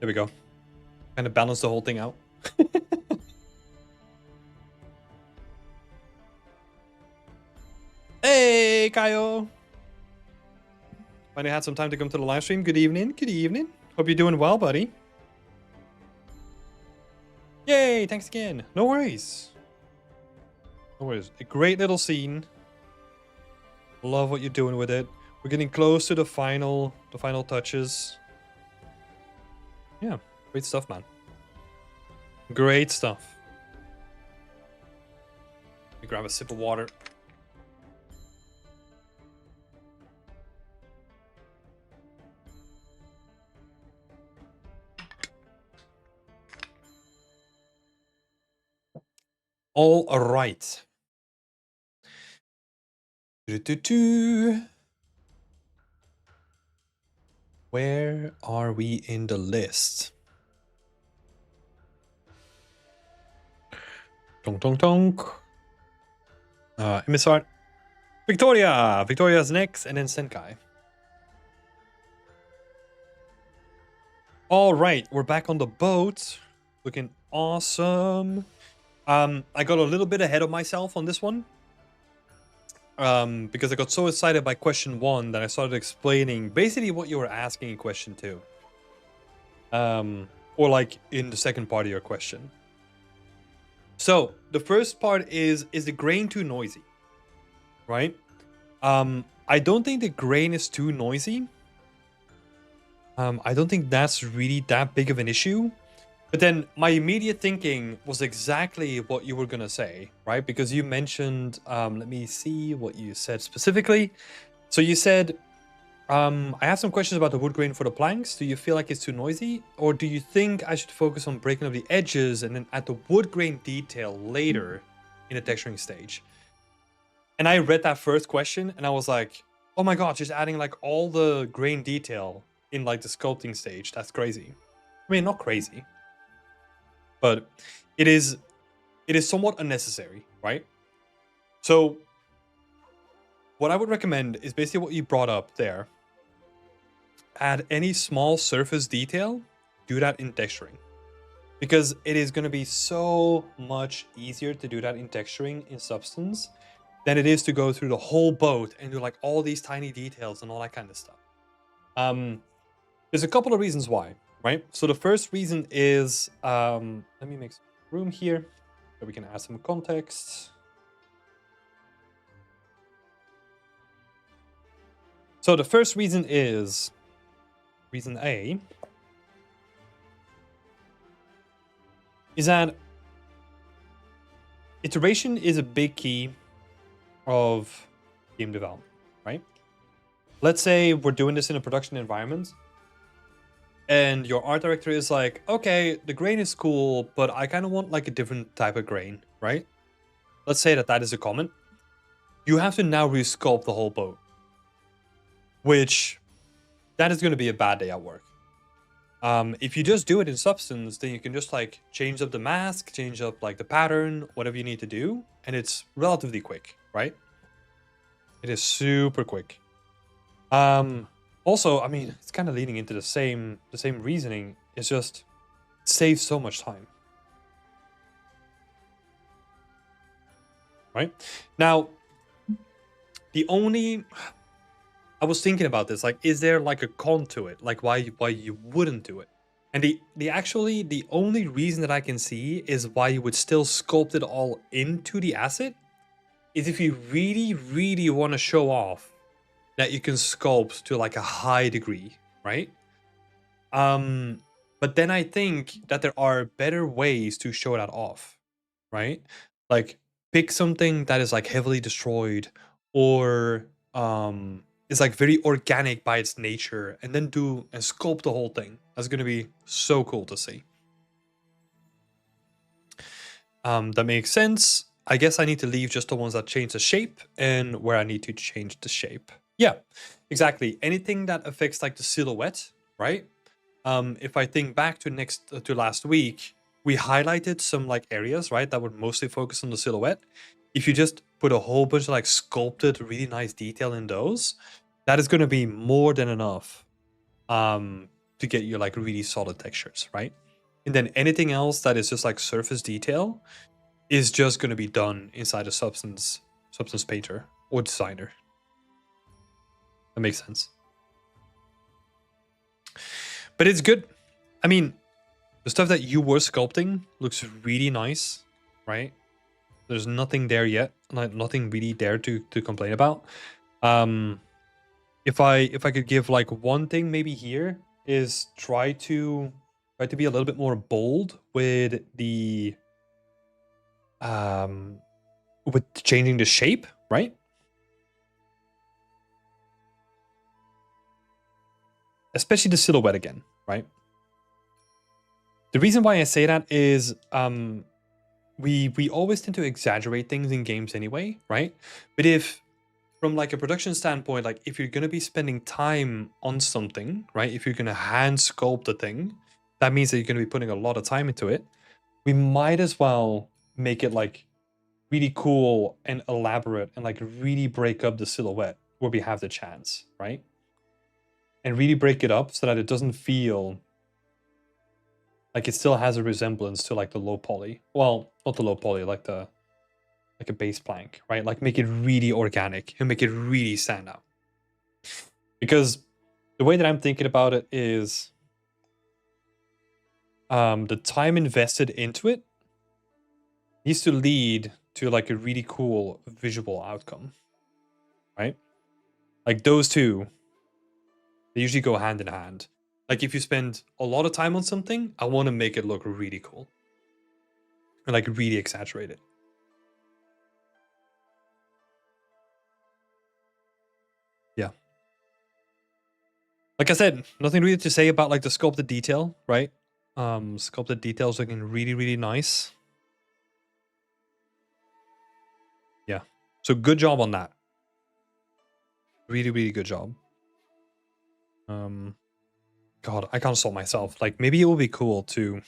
There we go. Kind of balance the whole thing out. Hey, Kaio! Finally had some time to come to the live stream. Good evening. Good evening. Hope you're doing well, buddy. Yay! Thanks again. No worries. No worries. A great little scene. Love what you're doing with it. We're getting close to the final touches. Yeah, great stuff, man. Great stuff. Let me grab a sip of water. All right. Where are we in the list? Tonk tonk tonk. Emissar. Victoria! Victoria's next, and then Senkai. All right, we're back on the boat. Looking awesome. I got a little bit ahead of myself on this one. Because I got so excited by question 1 that I started explaining basically what you were asking in question 2. Or like in the second part of your question. So the first part is the grain too noisy? Right? I don't think the grain is too noisy. I don't think that's really that big of an issue. But then my immediate thinking was exactly what you were gonna say, right? Because you mentioned, let me see what you said specifically. So you said, I have some questions about the wood grain for the planks. Do you feel like it's too noisy? Or do you think I should focus on breaking up the edges and then add the wood grain detail later in the texturing stage? And I read that first question and I was like, oh my god, just adding like all the grain detail in like the sculpting stage. That's crazy. I mean, not crazy, but it is somewhat unnecessary, right? So what I would recommend is basically what you brought up there. Add any small surface detail, do that in texturing. Because it is going to be so much easier to do that in texturing in Substance than it is to go through the whole boat and do like all these tiny details and all that kind of stuff. There's a couple of reasons why, right? So the first reason is, let me make some room here so we can add some context. So the first reason is, reason A, is that iteration is a big key of game development, right? Let's say we're doing this in a production environment and your art director is like, okay, the grain is cool, but I kind of want like a different type of grain, right? Let's say that is a comment. You have to now resculpt the whole boat, which that is going to be a bad day at work. If you just do it in Substance, then you can just like change up the mask, change up like the pattern, whatever you need to do, and it's relatively quick, right? It is super quick. Also, I mean, it's kind of leading into the same reasoning. It's just it saves so much time. Right? Now, I was thinking about this, like, is there like a con to it? Like why you wouldn't do it? And the only reason that I can see is why you would still sculpt it all into the asset is if you really, really want to show off that you can sculpt to like a high degree, right? But then I think that there are better ways to show that off, right? Like pick something that is like heavily destroyed or is like very organic by its nature and then do and sculpt the whole thing. That's gonna be so cool to see. That makes sense. I guess I need to leave just the ones that change the shape and where I need to change the shape. Yeah, exactly. Anything that affects like the silhouette, right? If I think back to last week, we highlighted some like areas, right, that would mostly focus on the silhouette. If you just put a whole bunch of like sculpted, really nice detail in those, that is going to be more than enough to get you like really solid textures, right? And then anything else that is just like surface detail is just going to be done inside a substance painter or designer. That makes sense. But it's good. I mean, the stuff that you were sculpting looks really nice, right? There's nothing there yet, like nothing really there to complain about. If I could give like one thing maybe here is try to be a little bit more bold with the with changing the shape, right? Especially the silhouette again, right? The reason why I say that is we always tend to exaggerate things in games anyway, right? But if from like a production standpoint, like if you're gonna be spending time on something, right? If you're gonna hand sculpt a thing, that means that you're gonna be putting a lot of time into it. We might as well make it like really cool and elaborate and like really break up the silhouette where we have the chance, right? And really break it up so that it doesn't feel like it still has a resemblance to like the low poly. Well, not the low poly, like a base plank, right? Like make it really organic and make it really stand out. Because the way that I'm thinking about it is the time invested into it needs to lead to like a really cool visual outcome, right? Like those two, they usually go hand in hand. Like if you spend a lot of time on something, I want to make it look really cool and like really exaggerate it. Yeah. Like I said, nothing really to say about like the sculpted detail, right? Sculpted details looking really, really nice. Yeah. So good job on that. Really, really good job. God, I can't stop myself. Like maybe it will be cool to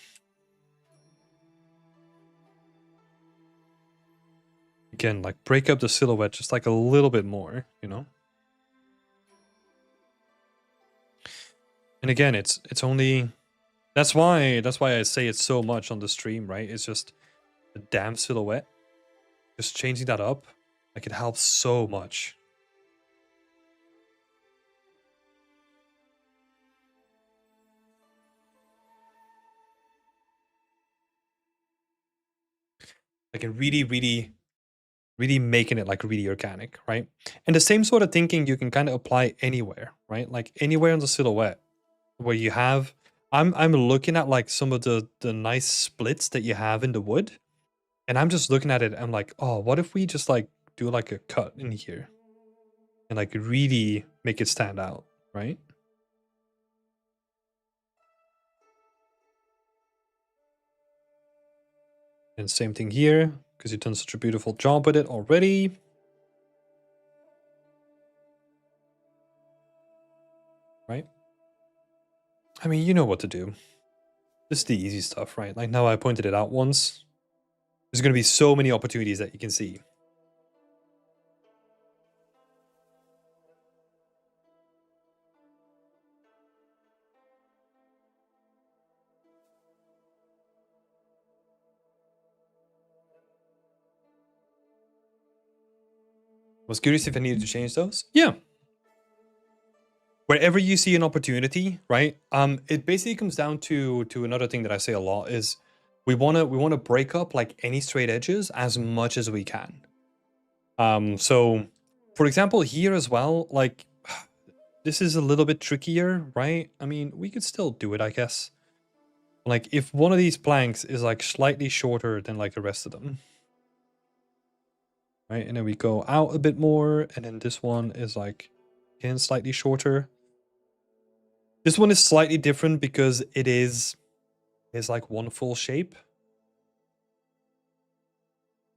again like break up the silhouette just like a little bit more, you know? And again, it's only that's why I say it's so much on the stream, right? It's just the damn silhouette. Just changing that up, like it helps so much. Like it really, really, really making it like really organic, right? And the same sort of thinking you can kind of apply anywhere, right? Like anywhere on the silhouette where you have I'm looking at like some of the nice splits that you have in the wood, and I'm just looking at it. I'm like, oh, what if we just like do like a cut in here and like really make it stand out, right? And same thing here, because you've done such a beautiful job with it already. Right? I mean, you know what to do. This is the easy stuff, right? Like now I pointed it out once. There's going to be so many opportunities that you can see. Was curious if I needed to change those. Yeah. Wherever you see an opportunity, right? It basically comes down to another thing that I say a lot is we wanna break up like any straight edges as much as we can. So for example, here as well, like this is a little bit trickier, right? I mean, we could still do it, I guess. Like if one of these planks is like slightly shorter than like the rest of them, right? And then we go out a bit more, and then this one is like again slightly shorter. This one is slightly different because it is like one full shape.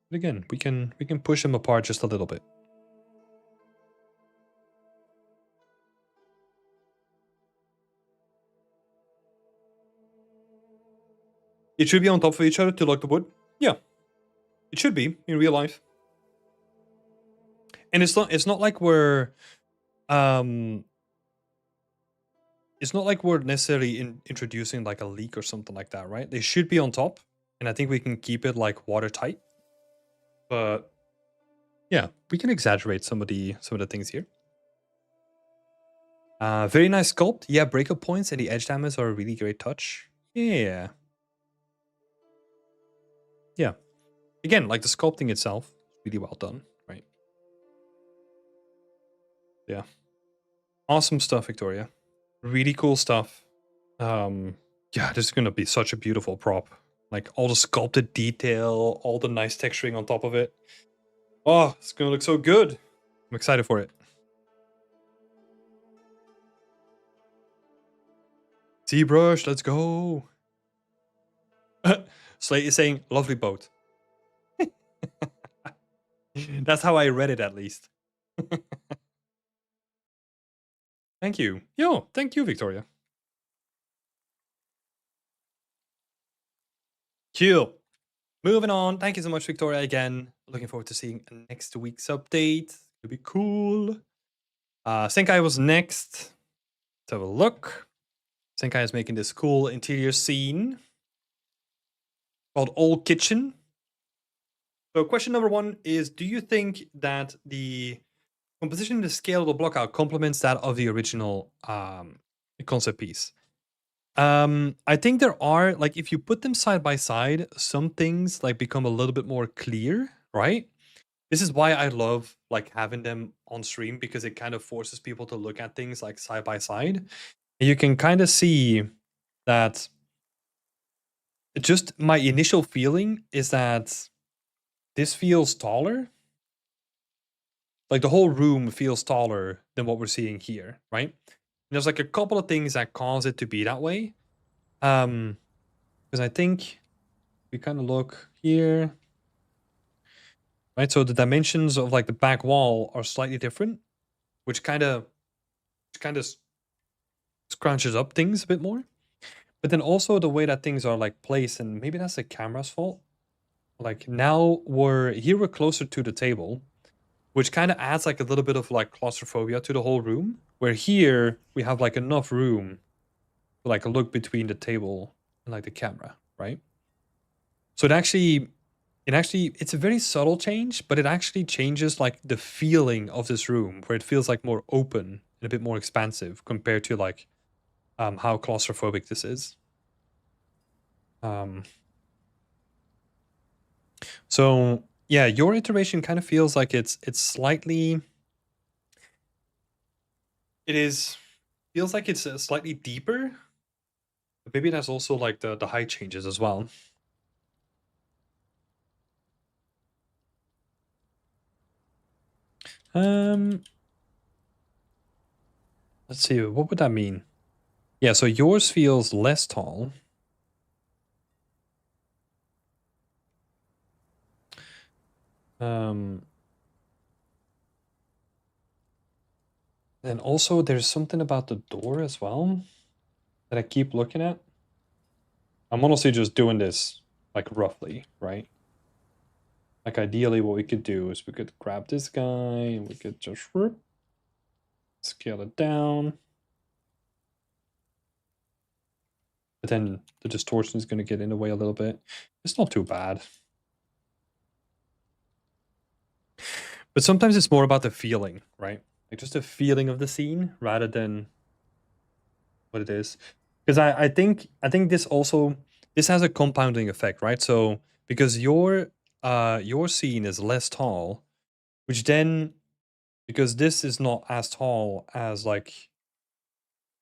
But again, we can push them apart just a little bit. It should be on top of each other to lock the wood. Yeah, it should be in real life. And it's not like we're um it's not like we're necessarily introducing like a leak or something like that, right? They should be on top, and I think we can keep it like watertight. But yeah, we can exaggerate some of the things here. Very nice sculpt. Yeah, breakup points and the edge damage are a really great touch. Yeah. Yeah. Again, like the sculpting itself, really well done, right? Yeah. Awesome stuff, Victoria. Really cool stuff. Yeah, this is gonna be such a beautiful prop. Like all the sculpted detail, all the nice texturing on top of it. Oh, it's gonna look so good. I'm excited for it. ZBrush, let's go. Slate is saying, lovely boat. That's how I read it, at least. Thank you. Yo, thank you, Victoria. Cool. Moving on. Thank you so much, Victoria, again. Looking forward to seeing next week's update. It'll be cool. Senkai was next. Let's have a look. Senkai is making this cool interior scene called Old Kitchen. So question number 1 is, do you think that the composition in the scale of the blockout complements that of the original concept piece? I think there are, like, if you put them side by side, some things like become a little bit more clear, right? This is why I love like having them on stream, because it kind of forces people to look at things like side by side. You can kind of see that just my initial feeling is that this feels taller. Like the whole room feels taller than what we're seeing here, right? There's like a couple of things that cause it to be that way. Because I think we kind of look here, right? So the dimensions of like the back wall are slightly different, which kind of scrunches up things a bit more. But then also the way that things are like placed, and maybe that's the camera's fault. Like now we're closer to the table, which kind of adds like a little bit of like claustrophobia to the whole room. Where here we have like enough room to like look between the table and like the camera, right? So it's a very subtle change, but it actually changes like the feeling of this room, where it feels like more open and a bit more expansive compared to like how claustrophobic this is. So yeah, your iteration kind of feels like it's slightly. It is feels like it's slightly deeper, but maybe that's also like the height changes as well. Let's see, what would that mean? Yeah, so yours feels less tall. And also there's something about the door as well that I keep looking at. I'm honestly just doing this like roughly, right? Like ideally what we could do is we could grab this guy and we could just scale it down. But then the distortion is going to get in the way a little bit. It's not too bad. But sometimes it's more about the feeling, right? Like just the feeling of the scene rather than what it is. Because I think this has a compounding effect, right? So because your scene is less tall, which then because this is not as tall as like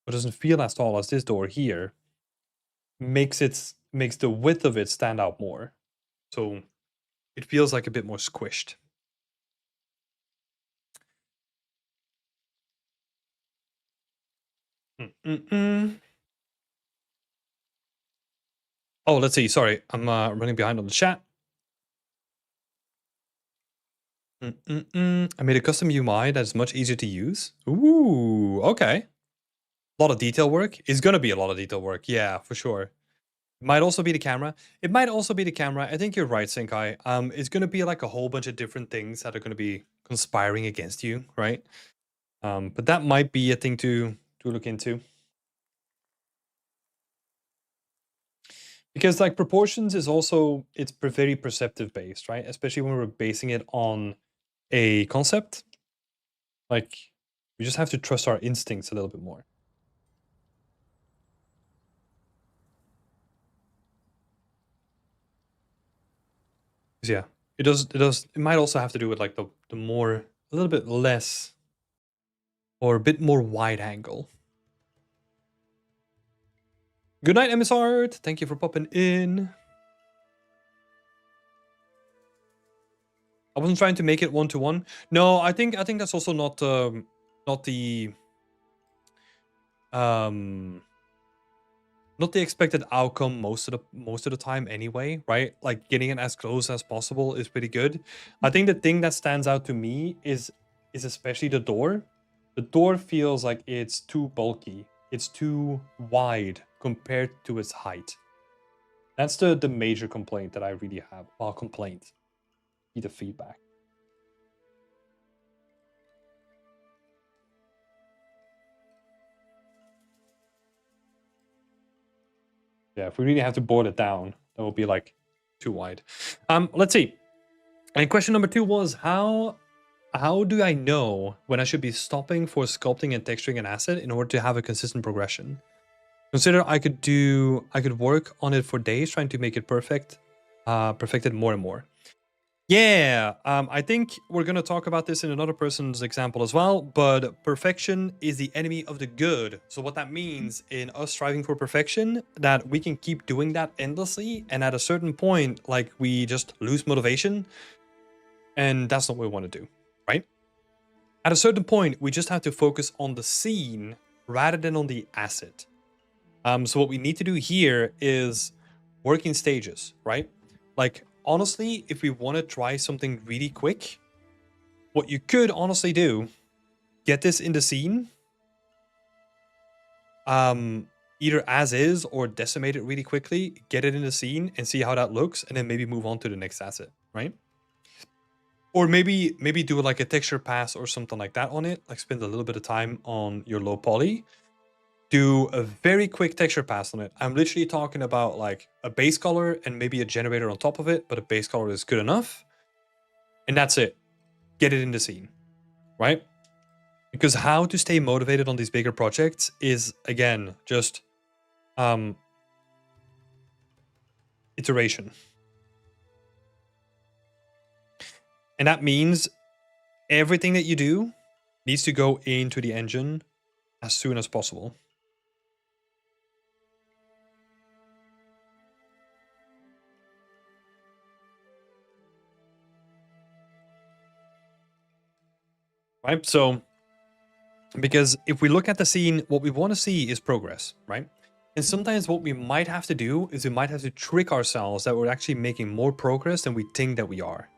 it doesn't feel as tall as this door here, makes the width of it stand out more. So it feels like a bit more squished. Mm-mm-mm. Oh, let's see. Sorry, I'm running behind on the chat. I made a custom UI that is much easier to use. Ooh, okay. A lot of detail work. It's gonna be a lot of detail work. Yeah, for sure. It might also be the camera. It might also be the camera. I think you're right, Senkai. It's gonna be like a whole bunch of different things that are gonna be conspiring against you, right? But that might be a thing to look into. Because like proportions is also it's very perceptive based, right? Especially when we're basing it on a concept. Like we just have to trust our instincts a little bit more. Yeah, it might also have to do with like the more a little bit less or a bit more wide angle. Good night, MS Art. Thank you for popping in. I wasn't trying to make it 1-to-1. No, I think that's also not the not the expected outcome most of the time anyway, right? Like getting it as close as possible is pretty good. I think the thing that stands out to me is especially the door. The door feels like it's too bulky. It's too wide compared to its height. That's the major complaint that I really have. Well, complaint. Be the feedback. Yeah, if we really have to boil it down, that will be like too wide. Let's see. And question number 2 was how do I know when I should be stopping for sculpting and texturing an asset in order to have a consistent progression? Consider I could work on it for days trying to make it perfected more and more. Yeah, I think we're gonna talk about this in another person's example as well, but perfection is the enemy of the good. So what that means in us striving for perfection, that we can keep doing that endlessly, and at a certain point, like we just lose motivation, and that's not what we want to do, right? At a certain point, we just have to focus on the scene rather than on the asset. So what we need to do here is work in stages, right? Like honestly, if we want to try something really quick, what you could honestly do, get this in the scene, um, either as is or decimate it really quickly, get it in the scene and see how that looks, and then maybe move on to the next asset, right? Or maybe do like a texture pass or something like that on it, like spend a little bit of time on your low poly, do a very quick texture pass on it. I'm literally talking about like a base color and maybe a generator on top of it, but a base color is good enough. And that's it. Get it in the scene, right? Because how to stay motivated on these bigger projects is, again, just iteration. And that means everything that you do needs to go into the engine as soon as possible. Right? So, because if we look at the scene, what we want to see is progress, right? And sometimes what we might have to do is we might have to trick ourselves that we're actually making more progress than we think that we are.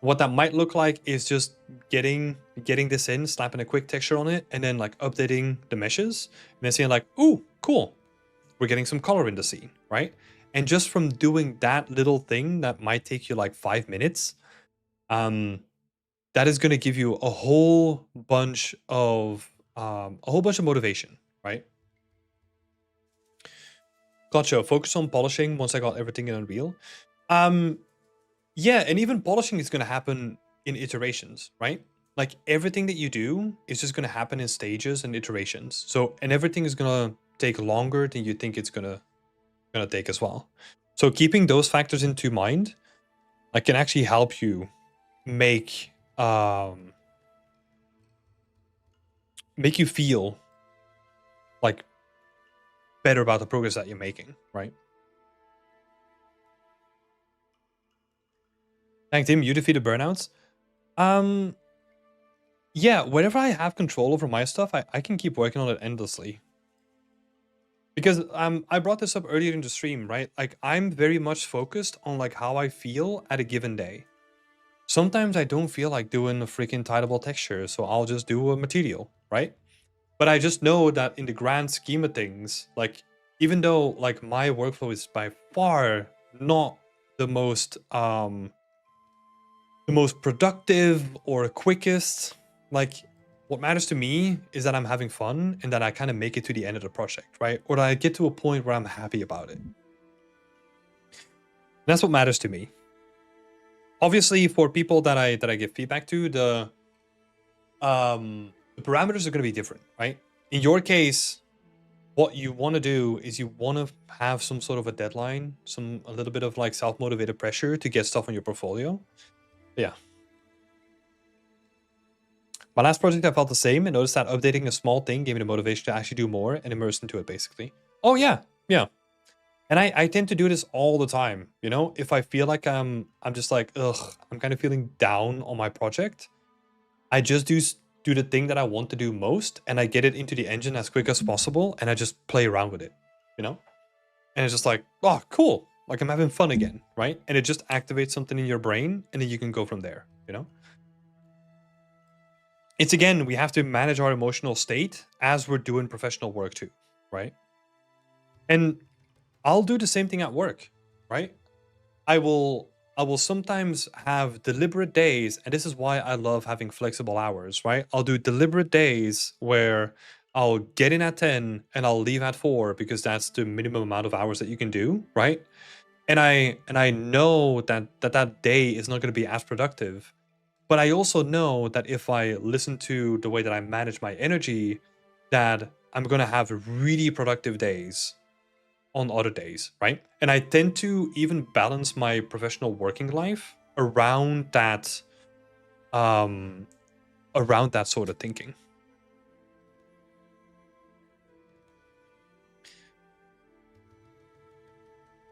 What that might look like is just getting this in, slapping a quick texture on it, and then like updating the meshes, and then saying like, ooh, cool, we're getting some color in the scene, right? And just from doing that little thing that might take you like 5 minutes, that is going to give you a whole bunch of motivation, right? Gotcha. Focus on polishing once I got everything in Unreal. Yeah, and even polishing is going to happen in iterations, right? Like everything that you do is just going to happen in stages and iterations. So, and everything is going to take longer than you think it's gonna take as well. So keeping those factors into mind, like, can actually help you make make you feel like better about the progress that you're making, right? Thank Tim, you defeated burnouts. Um, yeah, whenever I have control over my stuff, I can keep working on it endlessly. Because I brought this up earlier in the stream, right? Like I'm very much focused on like how I feel at a given day. Sometimes I don't feel like doing a freaking tileable texture, so I'll just do a material, right? But I just know that in the grand scheme of things, like even though like my workflow is by far not the most productive or quickest, like what matters to me is that I'm having fun and that I kind of make it to the end of the project, right? Or that I get to a point where I'm happy about it. And that's what matters to me. Obviously, for people that I give feedback to, the parameters are going to be different, right? In your case, what you want to do is you want to have some sort of a deadline, a little bit of like self-motivated pressure to get stuff on your portfolio. Yeah. My last project, I felt the same and noticed that updating a small thing gave me the motivation to actually do more and immerse into it, basically. Oh, yeah. Yeah. And I tend to do this all the time, you know? If I feel like I'm just like, ugh, I'm kind of feeling down on my project, I just do the thing that I want to do most, and I get it into the engine as quick as possible, and I just play around with it, you know? And it's just like, oh, cool. Like I'm having fun again, right? And it just activates something in your brain, and then you can go from there, you know? It's again, we have to manage our emotional state as we're doing professional work too, right? And I'll do the same thing at work, right? I will sometimes have deliberate days, and this is why I love having flexible hours, right? I'll do deliberate days where I'll get in at 10 and I'll leave at 4 because that's the minimum amount of hours that you can do, right? And I know that day is not going to be as productive. But I also know that if I listen to the way that I manage my energy, that I'm going to have really productive days on other days, right? And I tend to even balance my professional working life around that sort of thinking.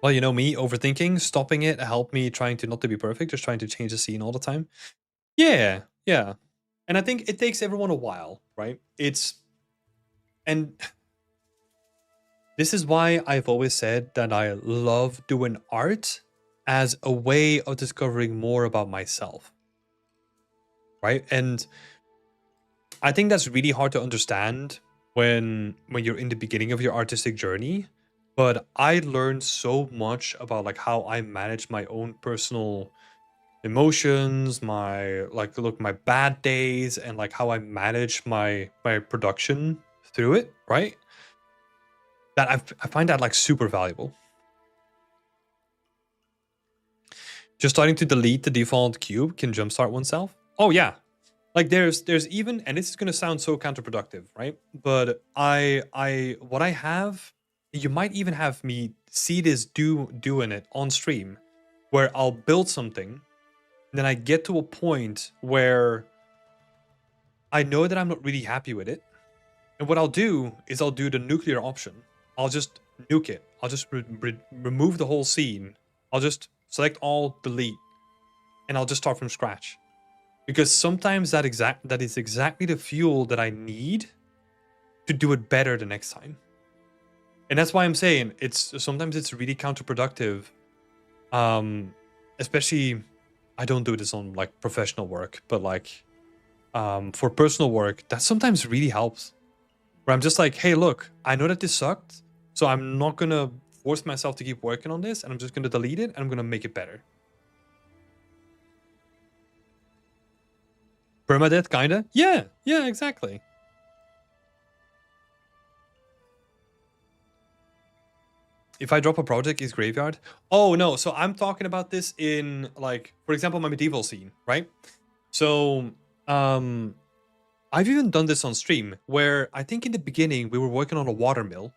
Well, you know me, overthinking, stopping it helped me trying to not to be perfect, just trying to change the scene all the time. Yeah, yeah. And I think it takes everyone a while, right? And this is why I've always said that I love doing art as a way of discovering more about myself, right? And I think that's really hard to understand when you're in the beginning of your artistic journey. But I learned so much about like how I manage my own personal emotions, my bad days, and like how I manage my production through it, right? That I find that like super valuable. Just starting to delete the default cube can jumpstart oneself. Oh yeah, like there's even, and this is gonna sound so counterproductive, right? But what I have, you might even have me see this doing it on stream, where I'll build something, and then I get to a point where I know that I'm not really happy with it. And what I'll do is I'll do the nuclear option. I'll just nuke it. I'll just remove the whole scene. I'll just select all, delete, and I'll just start from scratch. Because sometimes that is exactly the fuel that I need to do it better the next time. And that's why I'm saying sometimes it's really counterproductive. Especially, I don't do this on like professional work, but like for personal work, that sometimes really helps. Where I'm just like, hey, look, I know that this sucked, so I'm not gonna force myself to keep working on this, and I'm just gonna delete it and I'm gonna make it better. Permadeath, kinda? Yeah, exactly. If I drop a project, is graveyard? Oh no, so I'm talking about this in like, for example, my medieval scene, right? So I've even done this on stream where I think in the beginning we were working on a watermill,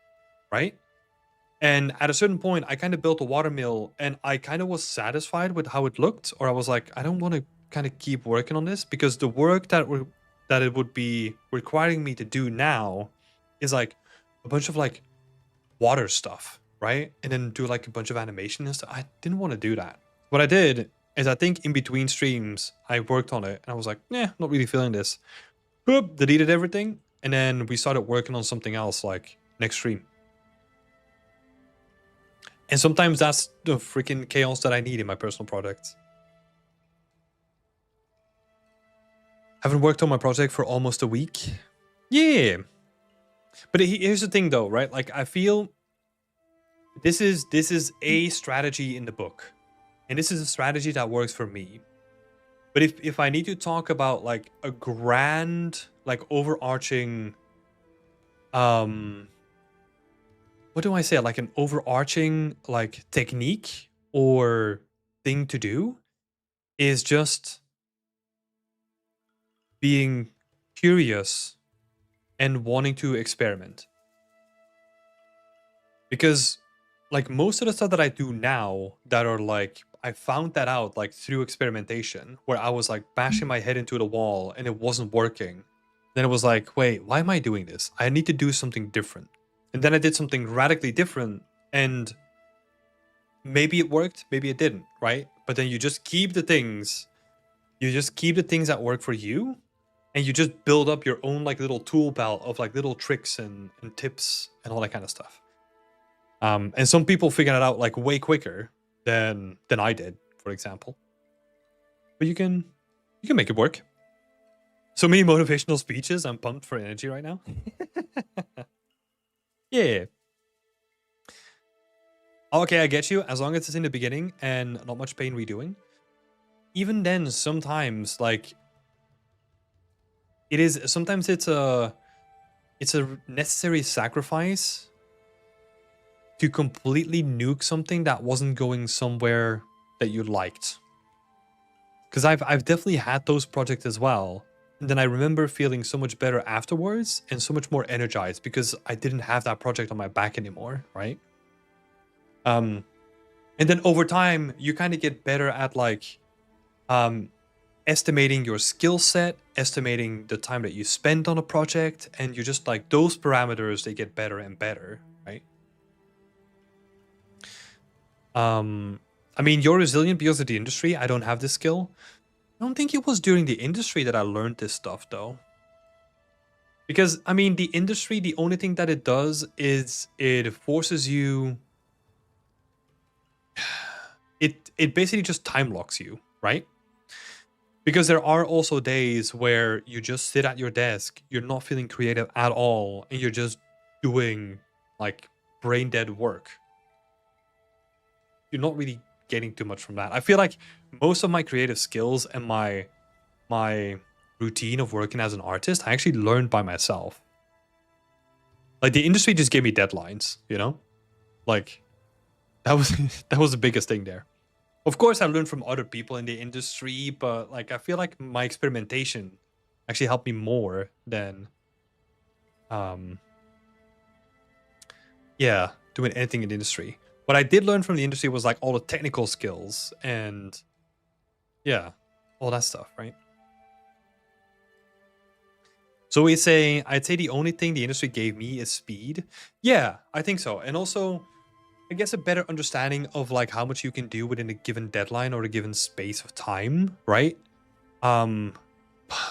right? And at a certain point, I kind of built a watermill and I kind of was satisfied with how it looked, or I was like, I don't want to kind of keep working on this because the work that it would be requiring me to do now is like a bunch of like water stuff, right? And then do like a bunch of animation and stuff. I didn't want to do that. What I did is I think in between streams, I worked on it and I was like, yeah, not really feeling this. Boop, deleted everything. And then we started working on something else like next stream. And sometimes that's the freaking chaos that I need in my personal projects. Haven't worked on my project for almost a week. Yeah. But here's the thing though, right? Like I feel this is a strategy in the book. And this is a strategy that works for me. But if I need to talk about like a grand, like overarching what do I say? Like an overarching like technique or thing to do is just being curious and wanting to experiment. Because like most of the stuff that I do now that are like I found that out like through experimentation where I was like bashing my head into the wall and it wasn't working. Then it was like, wait, why am I doing this? I need to do something different. And then I did something radically different and maybe it worked, maybe it didn't, right? But then you just keep the things that work for you and you just build up your own like little tool belt of like little tricks and tips and all that kind of stuff. And some people figured it out like way quicker than I did, for example. But you can make it work. So many motivational speeches. I'm pumped for energy right now. Yeah. Okay, I get you. As long as it's in the beginning and not much pain redoing. Even then, sometimes like sometimes it's a necessary sacrifice to completely nuke something that wasn't going somewhere that you liked. Because I've definitely had those projects as well. And then I remember feeling so much better afterwards and so much more energized because I didn't have that project on my back anymore, right? And then over time, you kind of get better at like estimating your skill set, estimating the time that you spend on a project, and you just like those parameters, they get better and better, right? I mean, you're resilient because of the industry. I don't have this skill. I don't think it was during the industry that I learned this stuff though. Because I mean, the industry, the only thing that it does is it forces you, it basically just time locks you, right? Because there are also days where you just sit at your desk, you're not feeling creative at all, and you're just doing like brain dead work. You're not really getting too much from that. I feel like most of my creative skills and my routine of working as an artist, I actually learned by myself. Like the industry just gave me deadlines, you know? Like that was that was the biggest thing there. Of course, I learned from other people in the industry, but like I feel like my experimentation actually helped me more than yeah, doing anything in the industry. What I did learn from the industry was like all the technical skills and yeah, all that stuff, right? So we say I'd say the only thing the industry gave me is speed. Yeah, I think so. And also I guess a better understanding of like how much you can do within a given deadline or a given space of time, right? Um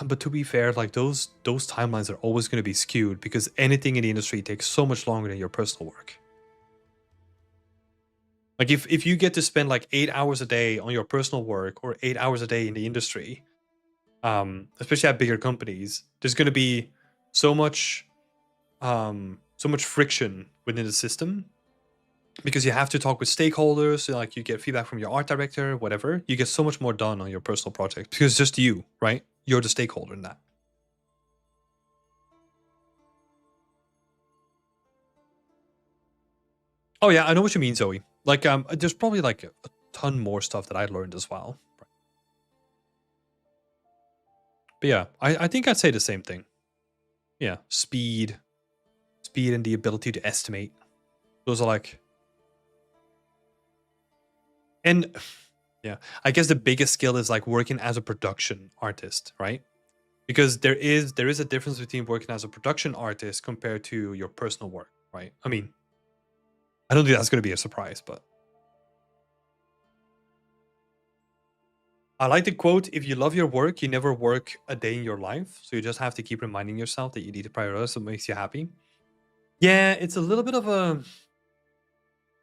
but to be fair, like those timelines are always going to be skewed because anything in the industry takes so much longer than your personal work. Like if you get to spend like 8 hours a day on your personal work or 8 hours a day in the industry, especially at bigger companies, there's going to be so much so much friction within the system because you have to talk with stakeholders, like you get feedback from your art director, whatever. You get so much more done on your personal project because it's just you, right? You're the stakeholder in that. Oh yeah, I know what you mean, Zoe. Like there's probably like a ton more stuff that I learned as well. But yeah, I think I'd say the same thing. Yeah, speed and the ability to estimate. Those are like, and yeah, I guess the biggest skill is like working as a production artist, right? Because there is a difference between working as a production artist compared to your personal work, right? I mean, I don't think that's going to be a surprise, but I like the quote: "If you love your work, you never work a day in your life. So you just have to keep reminding yourself that you need to prioritize what makes you happy." Yeah, it's a little bit of a.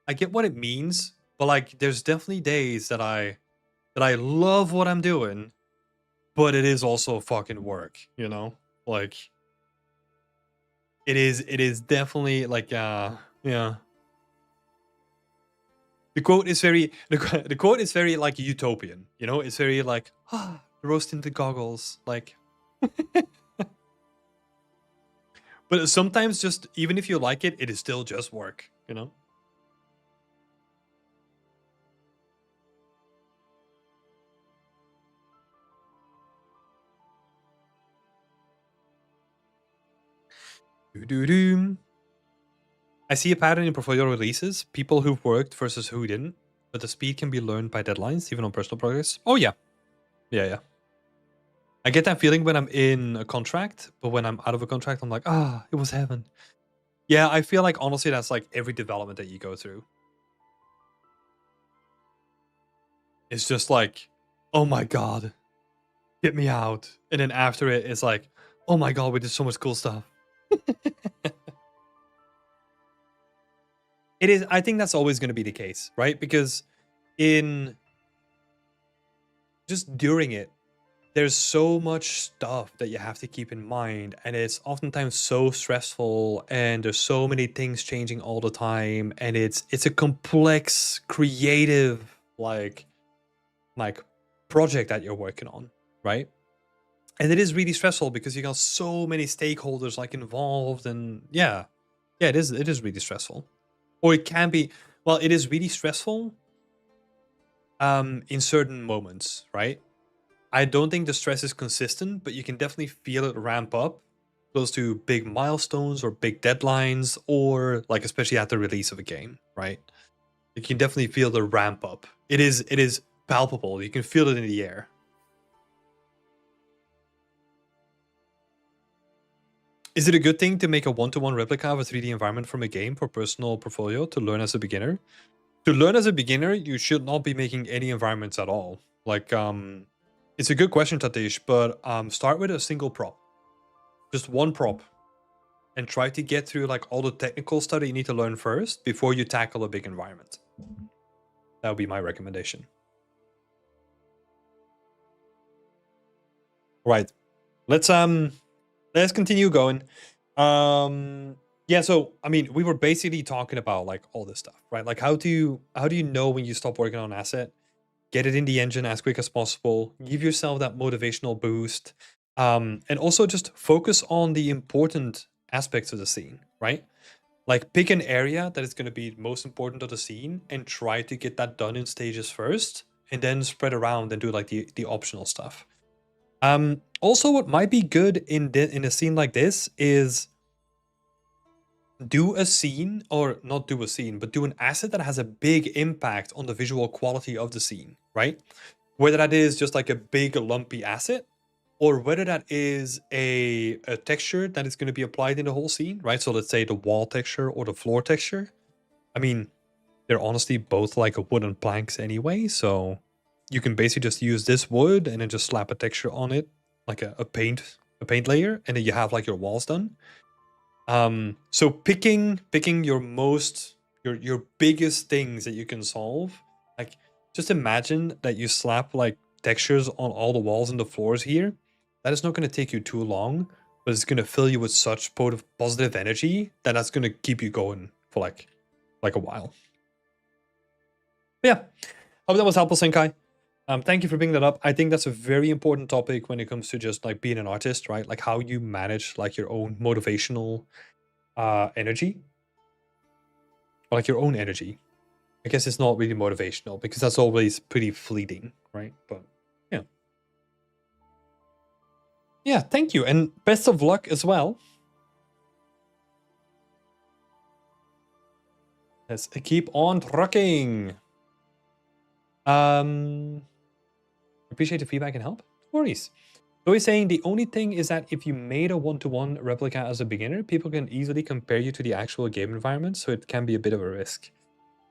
I get what it means, but like, there's definitely days that I love what I'm doing, but it is also fucking work, you know? Like it is definitely like yeah. The quote is very like utopian, you know? It's very like roasting the goggles, like but sometimes just even if you like it, it is still just work, you know? Doo-doo-doo. I see a pattern in portfolio releases, people who've worked versus who didn't, but the speed can be learned by deadlines, even on personal projects. Oh yeah. Yeah, yeah. I get that feeling when I'm in a contract, but when I'm out of a contract, I'm like, it was heaven. Yeah, I feel like honestly that's like every development that you go through. It's just like, oh my god, get me out. And then after it, it's like, oh my god, we did so much cool stuff. It is, I think that's always gonna be the case, right? Because in just during it, there's so much stuff that you have to keep in mind, and it's oftentimes so stressful, and there's so many things changing all the time, and it's a complex creative like project that you're working on, right? And it is really stressful because you got so many stakeholders like involved, and yeah, it is really stressful. Or it can be, well, it is really stressful in certain moments, right? I don't think the stress is consistent, but you can definitely feel it ramp up close to big milestones or big deadlines, or like especially at the release of a game, right? You can definitely feel the ramp up. It is palpable. You can feel it in the air. Is it a good thing to make a one-to-one replica of a 3D environment from a game for personal portfolio to learn as a beginner? To learn as a beginner, you should not be making any environments at all. Like, it's a good question, Tatish, but start with a single prop. Just one prop. And try to get through like all the technical stuff that you need to learn first before you tackle a big environment. That would be my recommendation. Right. Let's continue going. Yeah, so I mean, we were basically talking about like all this stuff, right? Like how do you know when you stop working on an asset? Get it in the engine as quick as possible. Give yourself that motivational boost. And also just focus on the important aspects of the scene, right? Like pick an area that is going to be most important to the scene and try to get that done in stages first, and then spread around and do like the optional stuff. Also, what might be good in a scene like this is do a scene, or not do a scene, but do an asset that has a big impact on the visual quality of the scene, right? Whether that is just like a big lumpy asset, or whether that is a texture that is going to be applied in the whole scene, right? So let's say the wall texture or the floor texture. I mean, they're honestly both like a wooden planks anyway, so you can basically just use this wood and then just slap a texture on it, like a paint layer, and then you have like your walls done. So picking your most your biggest things that you can solve, like just imagine that you slap like textures on all the walls and the floors here. That is not going to take you too long, but it's going to fill you with such positive energy that that's going to keep you going for like a while. But yeah, hope that was helpful, Senkai. Thank you for bringing that up. I think that's a very important topic when it comes to just like being an artist, right? Like how you manage like your own motivational energy, or like your own energy. I guess it's not really motivational because that's always pretty fleeting, right? But yeah. Yeah, thank you. And best of luck as well. Let's keep on trucking. Appreciate the feedback and help. No worries. So he's saying the only thing is that if you made a one-to-one replica as a beginner, people can easily compare you to the actual game environment, so it can be a bit of a risk.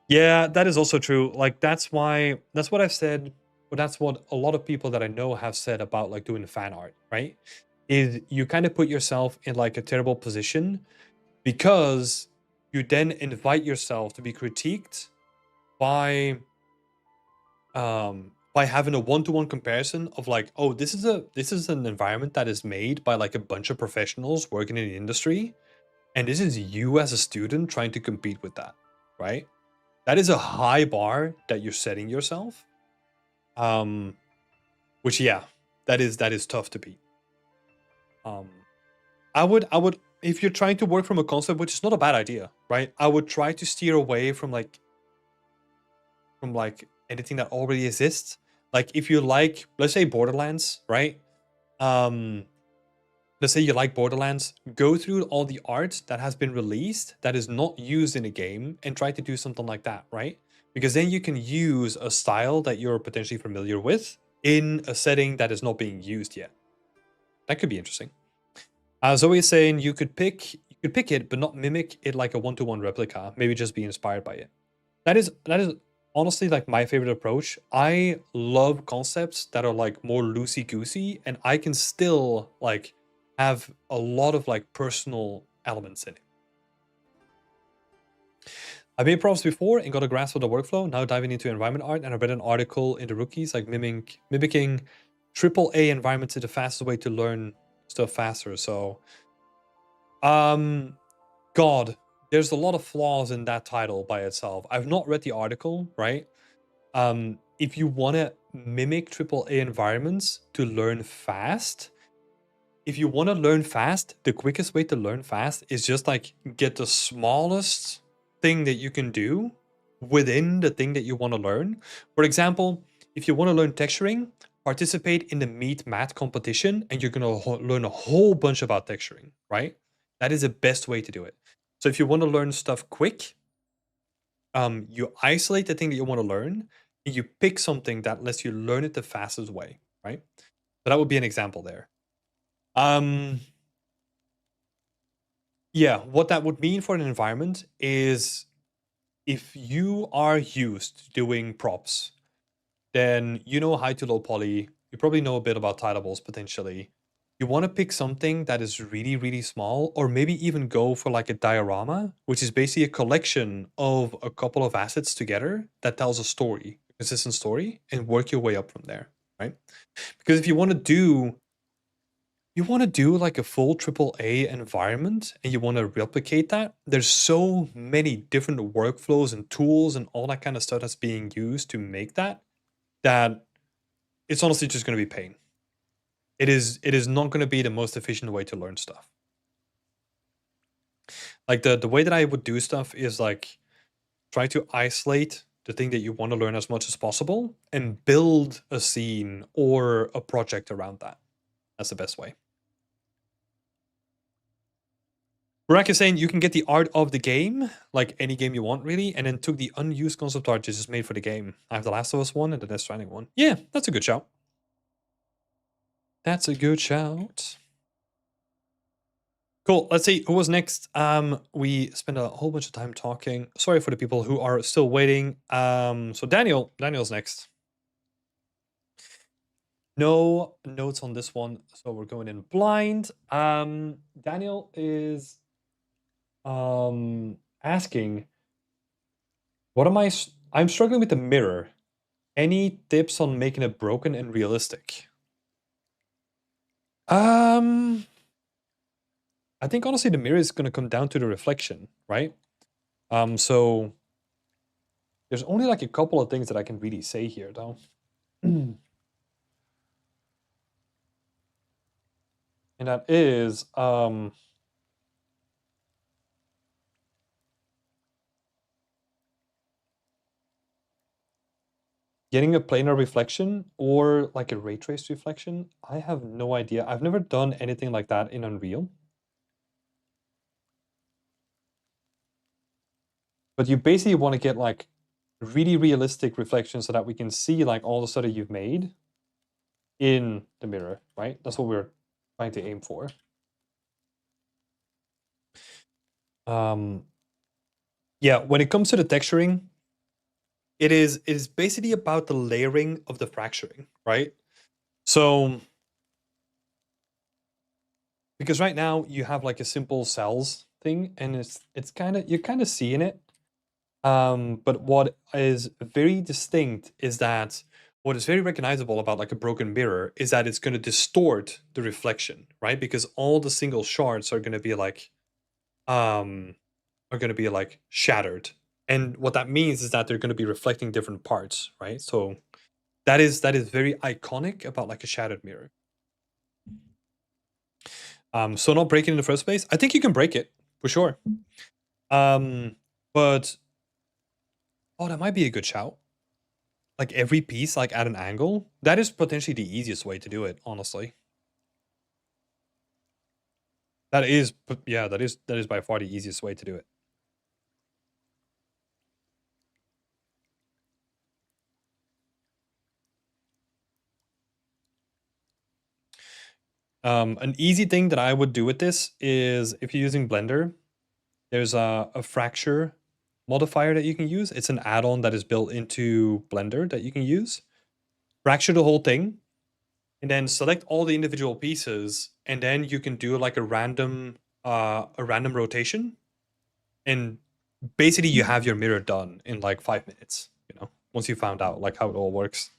Yeah, that is also true. Like that's what I've said, but that's what a lot of people that I know have said about like doing fan art, right? Is you kind of put yourself in like a terrible position because you then invite yourself to be critiqued by having a one-to-one comparison of like, oh, this is an environment that is made by like a bunch of professionals working in the industry, and this is you as a student trying to compete with that, right? That is a high bar that you're setting yourself. Which yeah, that is tough to beat. I would if you're trying to work from a concept, which is not a bad idea, right? I would try to steer away from like anything that already exists. Like if you like, let's say Borderlands, right? Let's say you like Borderlands, go through all the art that has been released that is not used in a game and try to do something like that, right? Because then you can use a style that you're potentially familiar with in a setting that is not being used yet. That could be interesting. Zoe is saying you could pick it, but not mimic it like a one-to-one replica. Maybe just be inspired by it. That is honestly like my favorite approach. I love concepts that are like more loosey-goosey, and I can still like have a lot of like personal elements in it. I've made prompts before and got a grasp of the workflow. Now diving into environment art, and I read an article in the Rookies like mimicking AAA environments is the fastest way to learn stuff faster. So, God, there's a lot of flaws in that title by itself. I've not read the article, right? If you want to mimic AAA environments to learn fast, the quickest way to learn fast is just like get the smallest thing that you can do within the thing that you want to learn. For example, if you want to learn texturing, participate in the Meet Math competition and you're going to learn a whole bunch about texturing, right? That is the best way to do it. So if you want to learn stuff quick, you isolate the thing that you want to learn and you pick something that lets you learn it the fastest way, right? So that would be an example there. Yeah, what that would mean for an environment is if you are used to doing props, then you know high to low poly. You probably know a bit about tidables potentially. You want to pick something that is really, really small, or maybe even go for like a diorama, which is basically a collection of a couple of assets together that tells a story, a consistent story, and work your way up from there, right? Because if you want to do like a full triple A environment and you want to replicate that, there's so many different workflows and tools and all that kind of stuff that's being used to make that it's honestly just going to be pain. It is not going to be the most efficient way to learn stuff. Like the way that I would do stuff is like try to isolate the thing that you want to learn as much as possible and build a scene or a project around that. That's the best way. Burak is saying you can get the art of the game, like any game you want, really, and then took the unused concept art just made for the game. I have the Last of Us one and the Death Stranding one. Yeah, that's a good shout. That's a good shout. Cool. Let's see who was next. We spent a whole bunch of time talking. Sorry for the people who are still waiting. So Daniel's next. No notes on this one, so we're going in blind. Daniel is asking, what am I'm struggling with the mirror. Any tips on making it broken and realistic? I think honestly the mirror is going to come down to the reflection, right? So there's only like a couple of things that I can really say here, though. And that is getting a planar reflection or like a ray traced reflection. I have no idea. I've never done anything like that in Unreal. But you basically want to get like really realistic reflections so that we can see like all the stuff that you've made in the mirror, right? That's what we're trying to aim for. Yeah, when it comes to the texturing, it is basically about the layering of the fracturing, right? So because right now you have like a simple cells thing, and it's kind of you're kind of seeing it. But what is very distinct is that what is very recognizable about like a broken mirror is that it's going to distort the reflection, right? Because all the single shards um are going to be like shattered. And what that means is that they're going to be reflecting different parts, right? So that is very iconic about like a shattered mirror. So not break it in the first place. I think you can break it for sure. But oh, that might be a good shout. Like every piece, like at an angle. That is potentially the easiest way to do it. Honestly, yeah, that is by far the easiest way to do it. An easy thing that I would do with this is if you're using Blender, there's a fracture modifier that you can use. It's an add-on that is built into Blender that you can use. Fracture the whole thing, and then select all the individual pieces, and then you can do like a random rotation, and basically you have your mirror done in like 5 minutes. Once you found out like how it all works.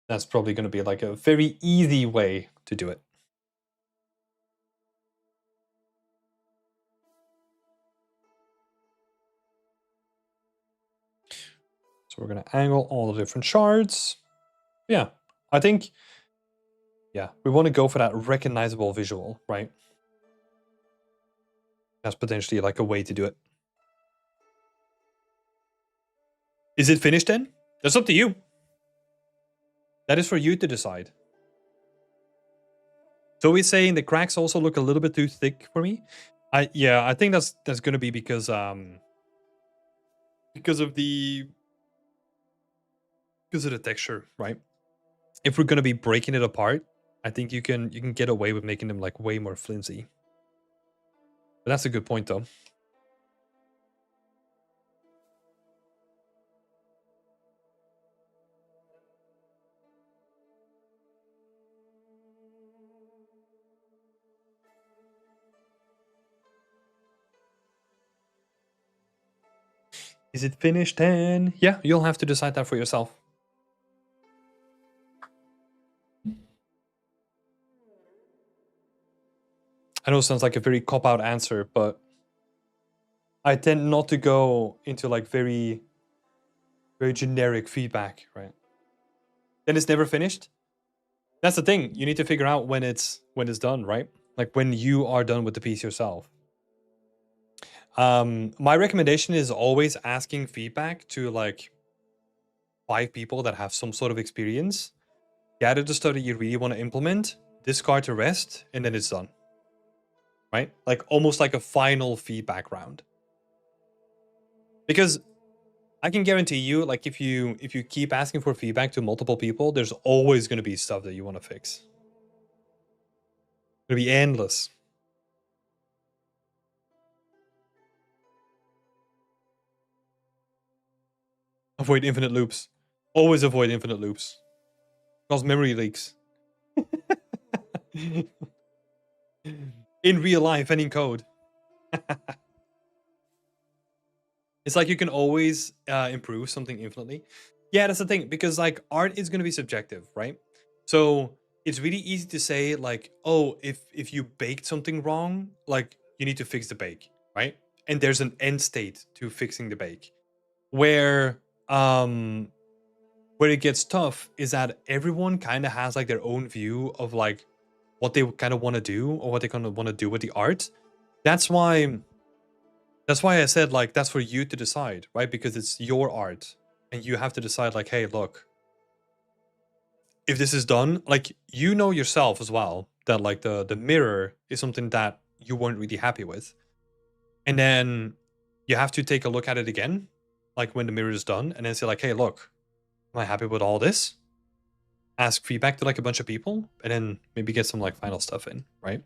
That's probably going to be like a very easy way to do it. So we're going to angle all the different shards. Yeah, I think, yeah, we want to go for that recognizable visual, right? That's potentially like a way to do it. Is it finished then? That's up to you. That is for you to decide. So we're saying the cracks also look a little bit too thick for me. I think that's gonna be because because of the texture, right? If we're gonna be breaking it apart, I think you can get away with making them like way more flimsy. But that's a good point though. Is it finished then? Yeah, you'll have to decide that for yourself. I know it sounds like a very cop-out answer, but I tend not to go into like very generic feedback, right? Then it's never finished. That's the thing. You need to figure out when it's done, right? Like when you are done with the piece yourself. My recommendation is always asking feedback to like 5 people that have some sort of experience. Gather the stuff that you really want to implement, discard the rest, and then it's done. Right? Like almost like a final feedback round. Because I can guarantee you, like if you keep asking for feedback to multiple people, there's always going to be stuff that you want to fix. It's going to be endless. Avoid infinite loops. Always avoid infinite loops. Cause memory leaks. In real life and in code. It's like you can always improve something infinitely. Yeah, that's the thing, because like art is going to be subjective, right? So it's really easy to say like, oh, if you baked something wrong, like you need to fix the bake, right? And there's an end state to fixing the bake. Where it gets tough is that everyone kind of has like their own view of like what they kind of want to do or what they kind of want to do with the art. That's why I said like that's for you to decide, right? Because it's your art and you have to decide like, hey, look, if this is done, like you know yourself as well that like the mirror is something that you weren't really happy with. And then you have to take a look at it again, like when the mirror is done, and then say like, hey, look, am I happy with all this? Ask feedback to like a bunch of people and then maybe get some like final stuff in, right?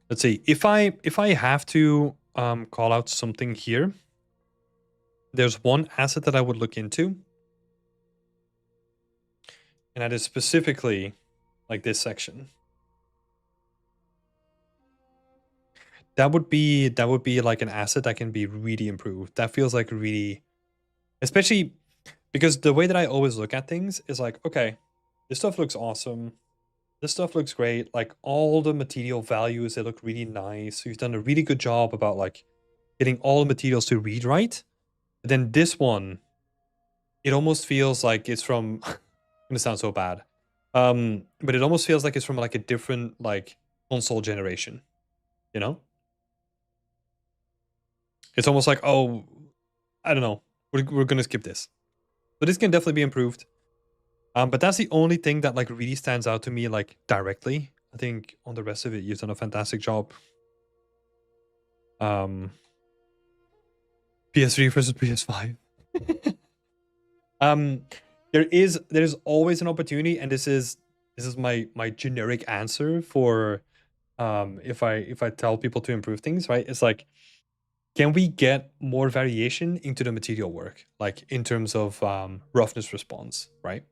Let's see. If I have to call out something here, there's one asset that I would look into, and that is specifically like this section. That would be like an asset that can be really improved. That feels like really, especially because the way that I always look at things is like, okay, this stuff looks awesome. This stuff looks great. Like all the material values, they look really nice. So you've done a really good job about like getting all the materials to read right. But then this one, it almost feels like it's from gonna sound so bad. But it almost feels like it's from like a different like console generation, you know? It's almost like, oh, I don't know. We're gonna skip this. But this can definitely be improved. But that's the only thing that like really stands out to me like directly. I think on the rest of it, you've done a fantastic job. PS3 versus PS5. There's always an opportunity, and this is my generic answer for if I tell people to improve things, right? It's like, can we get more variation into the material work, like in terms of roughness response, right?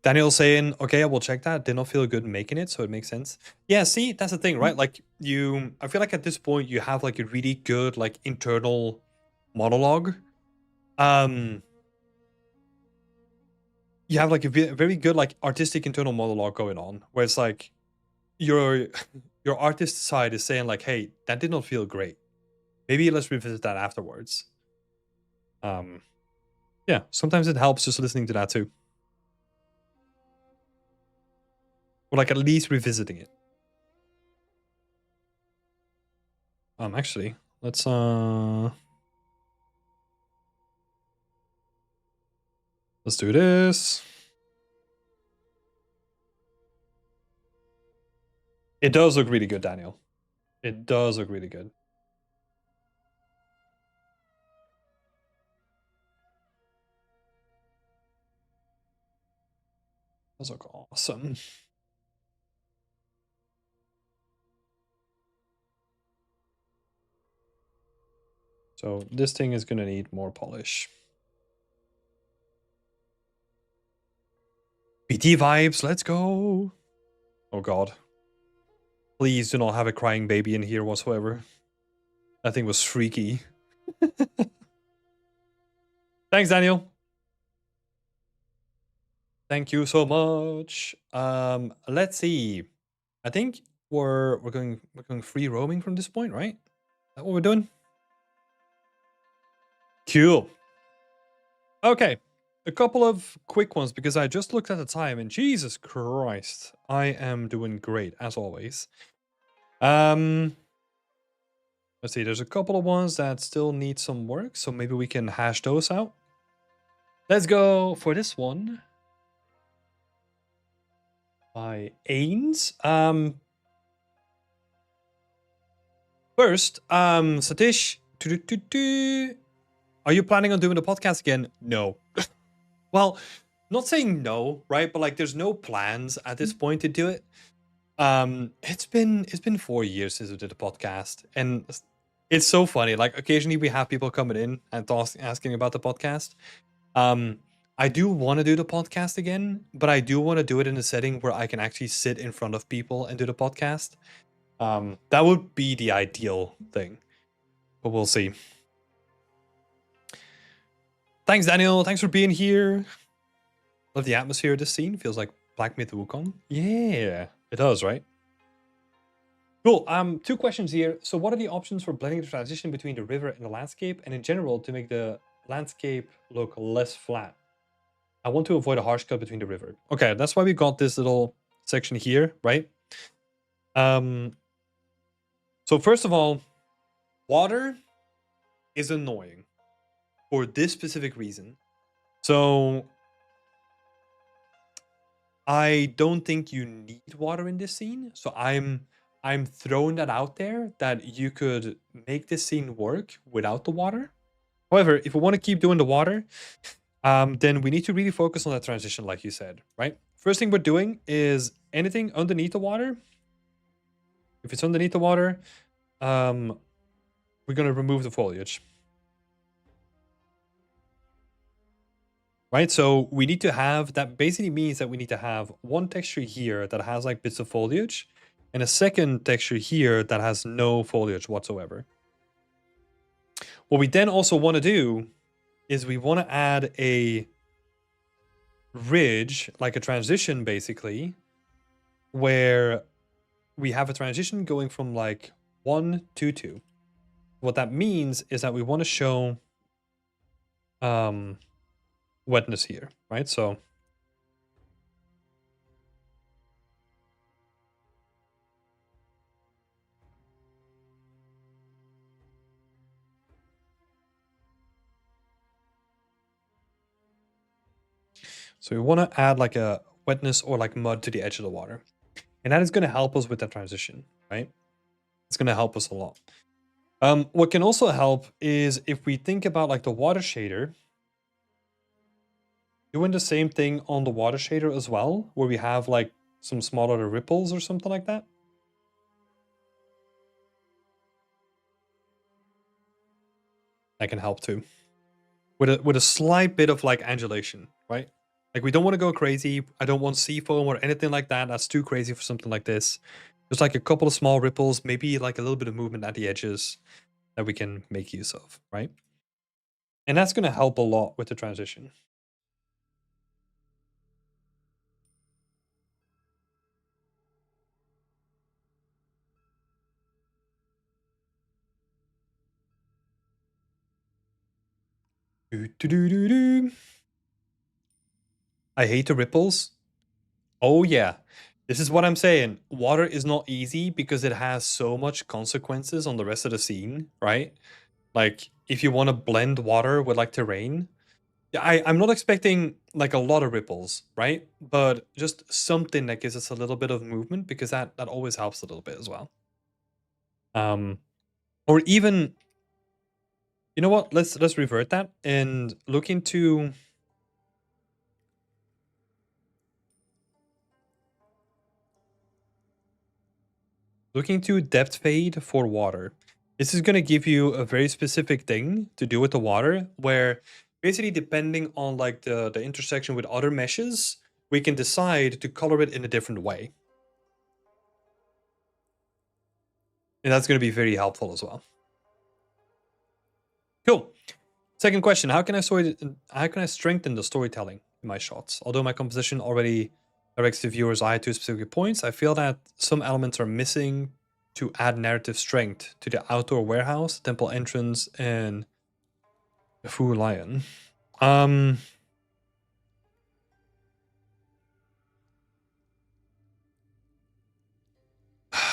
Daniel saying, okay, I will check that. Did not feel good making it, so it makes sense. Yeah, see, that's the thing, right? Like I feel like at this point you have like a really good like internal monologue. You have like a very good like artistic internal monologue going on, where it's like your your artist side is saying like, hey, that did not feel great. Maybe let's revisit that afterwards. Yeah, sometimes it helps just listening to that too. Or like at least revisiting it. Actually, let's do this. It does look really good, Daniel. It does look really good. Those look awesome. So this thing is gonna need more polish. BT vibes, let's go. Oh god. Please do not have a crying baby in here whatsoever. That thing was freaky. Thanks, Daniel. Thank you so much. Let's see. I think we're going free roaming from this point, right? Is that what we're doing? Cool. Okay. A couple of quick ones because I just looked at the time and Jesus Christ, I am doing great as always. Let's see, there's a couple of ones that still need some work, so maybe we can hash those out. Let's go for this one. By Ains. First, Satish, are you planning on doing the podcast again? No. Well, not saying no, right? But like, there's no plans at this point to do it. It's been 4 years since we did a podcast, and it's so funny. Like, occasionally we have people coming in and asking about the podcast. I do want to do the podcast again, but I do want to do it in a setting where I can actually sit in front of people and do the podcast. That would be the ideal thing, but we'll see. Thanks, Daniel. Thanks for being here. Love the atmosphere of this scene. Feels like Black Myth Wukong. Yeah, it does, right? Cool. 2 questions here. So what are the options for blending the transition between the river and the landscape, and in general to make the landscape look less flat? I want to avoid a harsh cut between the river. Okay, that's why we got this little section here, right? So first of all, water is annoying for this specific reason. So I don't think you need water in this scene. So I'm throwing that out there that you could make this scene work without the water. However, if we want to keep doing the water, then we need to really focus on that transition, like you said, right? First thing we're doing is anything underneath the water. If it's underneath the water, we're going to remove the foliage. Right, so we need to have, that basically means that we need to have one texture here that has like bits of foliage, and a second texture here that has no foliage whatsoever. What we then also want to do is we want to add a ridge, like a transition basically, where we have a transition going from like 1 to 2. What that means is that we want to show wetness here, right? So we want to add like a wetness or like mud to the edge of the water. And that is going to help us with that transition, right? It's going to help us a lot. What can also help is if we think about like the water shader, doing the same thing on the water shader as well, where we have like some smaller ripples or something like that. That can help too. With a slight bit of like angulation, right? Like we don't want to go crazy. I don't want sea foam or anything like that. That's too crazy for something like this. Just like a couple of small ripples, maybe like a little bit of movement at the edges that we can make use of, right? And that's going to help a lot with the transition. I hate the ripples. Oh yeah. This is what I'm saying. Water is not easy because it has so much consequences on the rest of the scene, right? Like if you want to blend water with like terrain, I'm not expecting like a lot of ripples, right? But just something that gives us a little bit of movement because that always helps a little bit as well. Or even, you know what? Let's revert that and look into Looking to depth fade for water. This is going to give you a very specific thing to do with the water, where basically depending on like the intersection with other meshes, we can decide to color it in a different way. And that's going to be very helpful as well. Cool. Second question: How can I strengthen the storytelling in my shots? Although my composition already directs the viewer's eye to specific points, I feel that some elements are missing to add narrative strength to the outdoor warehouse, temple entrance, and the Fu Lion.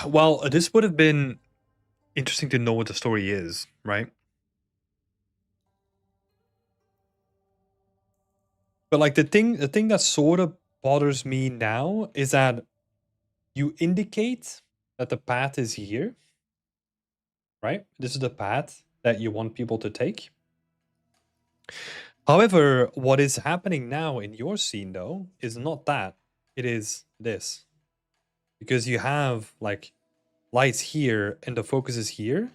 Well, this would have been interesting to know what the story is, right? But like the thing that sort of bothers me now is that you indicate that the path is here, right? This is the path that you want people to take. However, what is happening now in your scene though is not that. It is this. Because you have like lights here and the focus is here.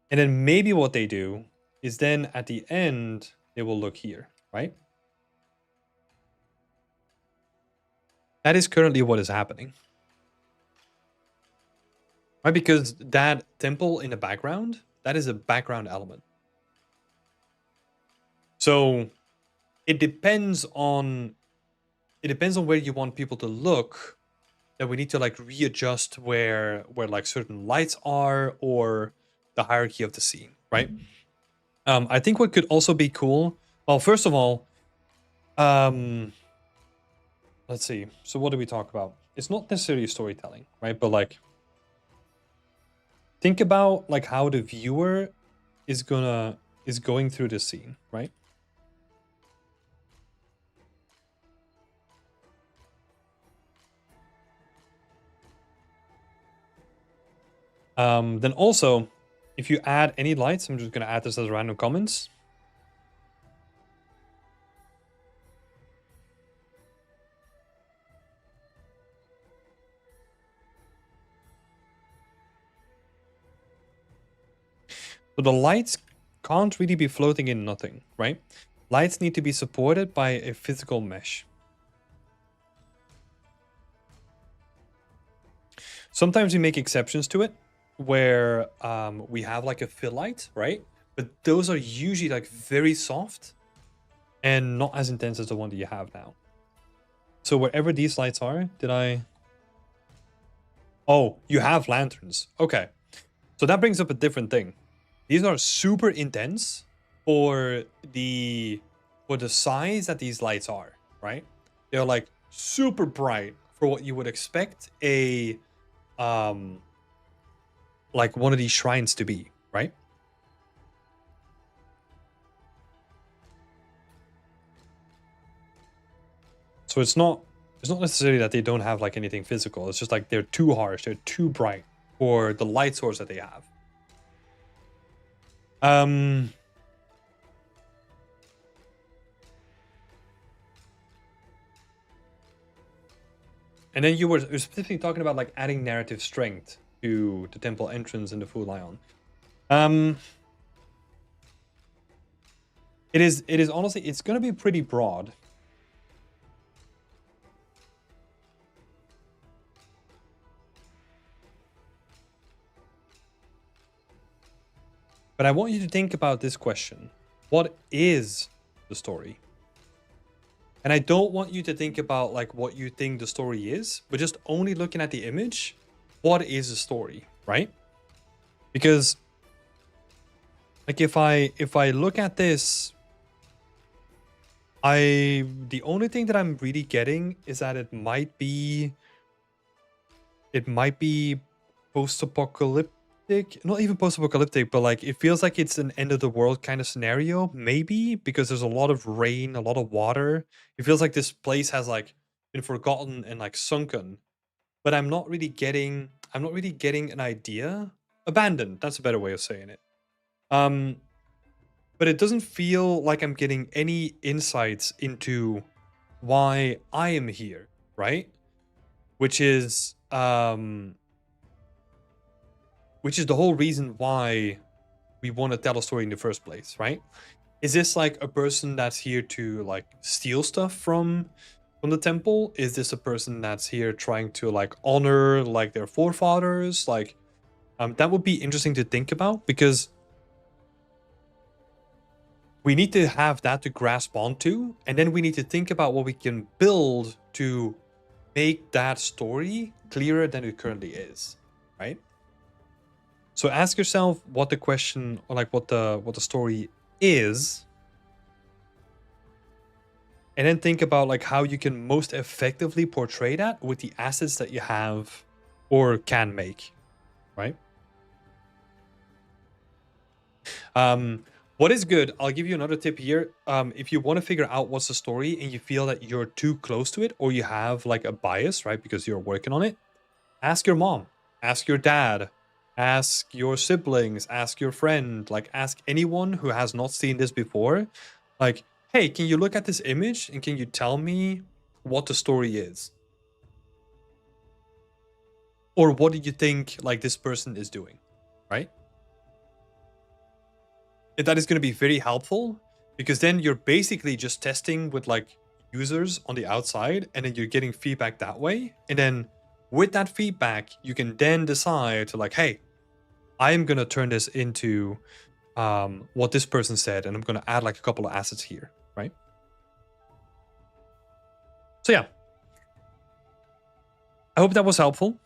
And then maybe what they do is then at the end, they will look here, right? That is currently what is happening. Right? Because that temple in the background, that is a background element. So it depends on where you want people to look, that we need to like readjust where like certain lights are or the hierarchy of the scene, right? I think what could also be cool. Well, first of all, let's see. So what do we talk about? It's not necessarily storytelling, right? But like, think about like how the viewer is going through the scene, right? Then also, if you add any lights, I'm just gonna add this as random comments. So the lights can't really be floating in nothing, right? Lights need to be supported by a physical mesh. Sometimes we make exceptions to it, where we have like a fill light, right? But those are usually like very soft and not as intense as the one that you have now. So wherever these lights are, Oh, you have lanterns. Okay. So that brings up a different thing. These are super intense for the size that these lights are, right? They're like super bright for what you would expect a like one of these shrines to be, right? So it's not necessarily that they don't have like anything physical. It's just like they're too harsh, they're too bright for the light source that they have. And then you were specifically talking about like adding narrative strength to the temple entrance and the Fu Lion. It is honestly, it's gonna be pretty broad. But I want you to think about this question. What is the story? And I don't want you to think about like what you think the story is, but just only looking at the image, what is the story, right? Because like if I look at this, the only thing that I'm really getting is that it might be post-apocalyptic, not even post-apocalyptic, but like it feels like it's an end of the world kind of scenario, maybe because there's a lot of rain, a lot of water. It feels like this place has like been forgotten and like sunken, but I'm not really getting an idea. Abandoned, that's a better way of saying it. But it doesn't feel like I'm getting any insights into why I am here, right? Which is which is the whole reason why we want to tell a story in the first place, right? Is this like a person that's here to like steal stuff from the temple? Is this a person that's here trying to like honor like their forefathers? Like that would be interesting to think about, because we need to have that to grasp onto, and then we need to think about what we can build to make that story clearer than it currently is, right? So ask yourself what the question, or like what the story is, and then think about like how you can most effectively portray that with the assets that you have or can make, right? What is good, I'll give you another tip here. If you want to figure out what's the story and you feel that you're too close to it, or you have like a bias, right, because you're working on it, ask your mom, ask your dad, ask your siblings, ask your friend, like ask anyone who has not seen this before. Like, hey, can you look at this image and can you tell me what the story is? Or what do you think like this person is doing, right? And that is going to be very helpful, because then you're basically just testing with like users on the outside, and then you're getting feedback that way. And then with that feedback, you can then decide to like, hey, I am going to turn this into what this person said, and I'm going to add like a couple of assets here, right? So yeah, I hope that was helpful.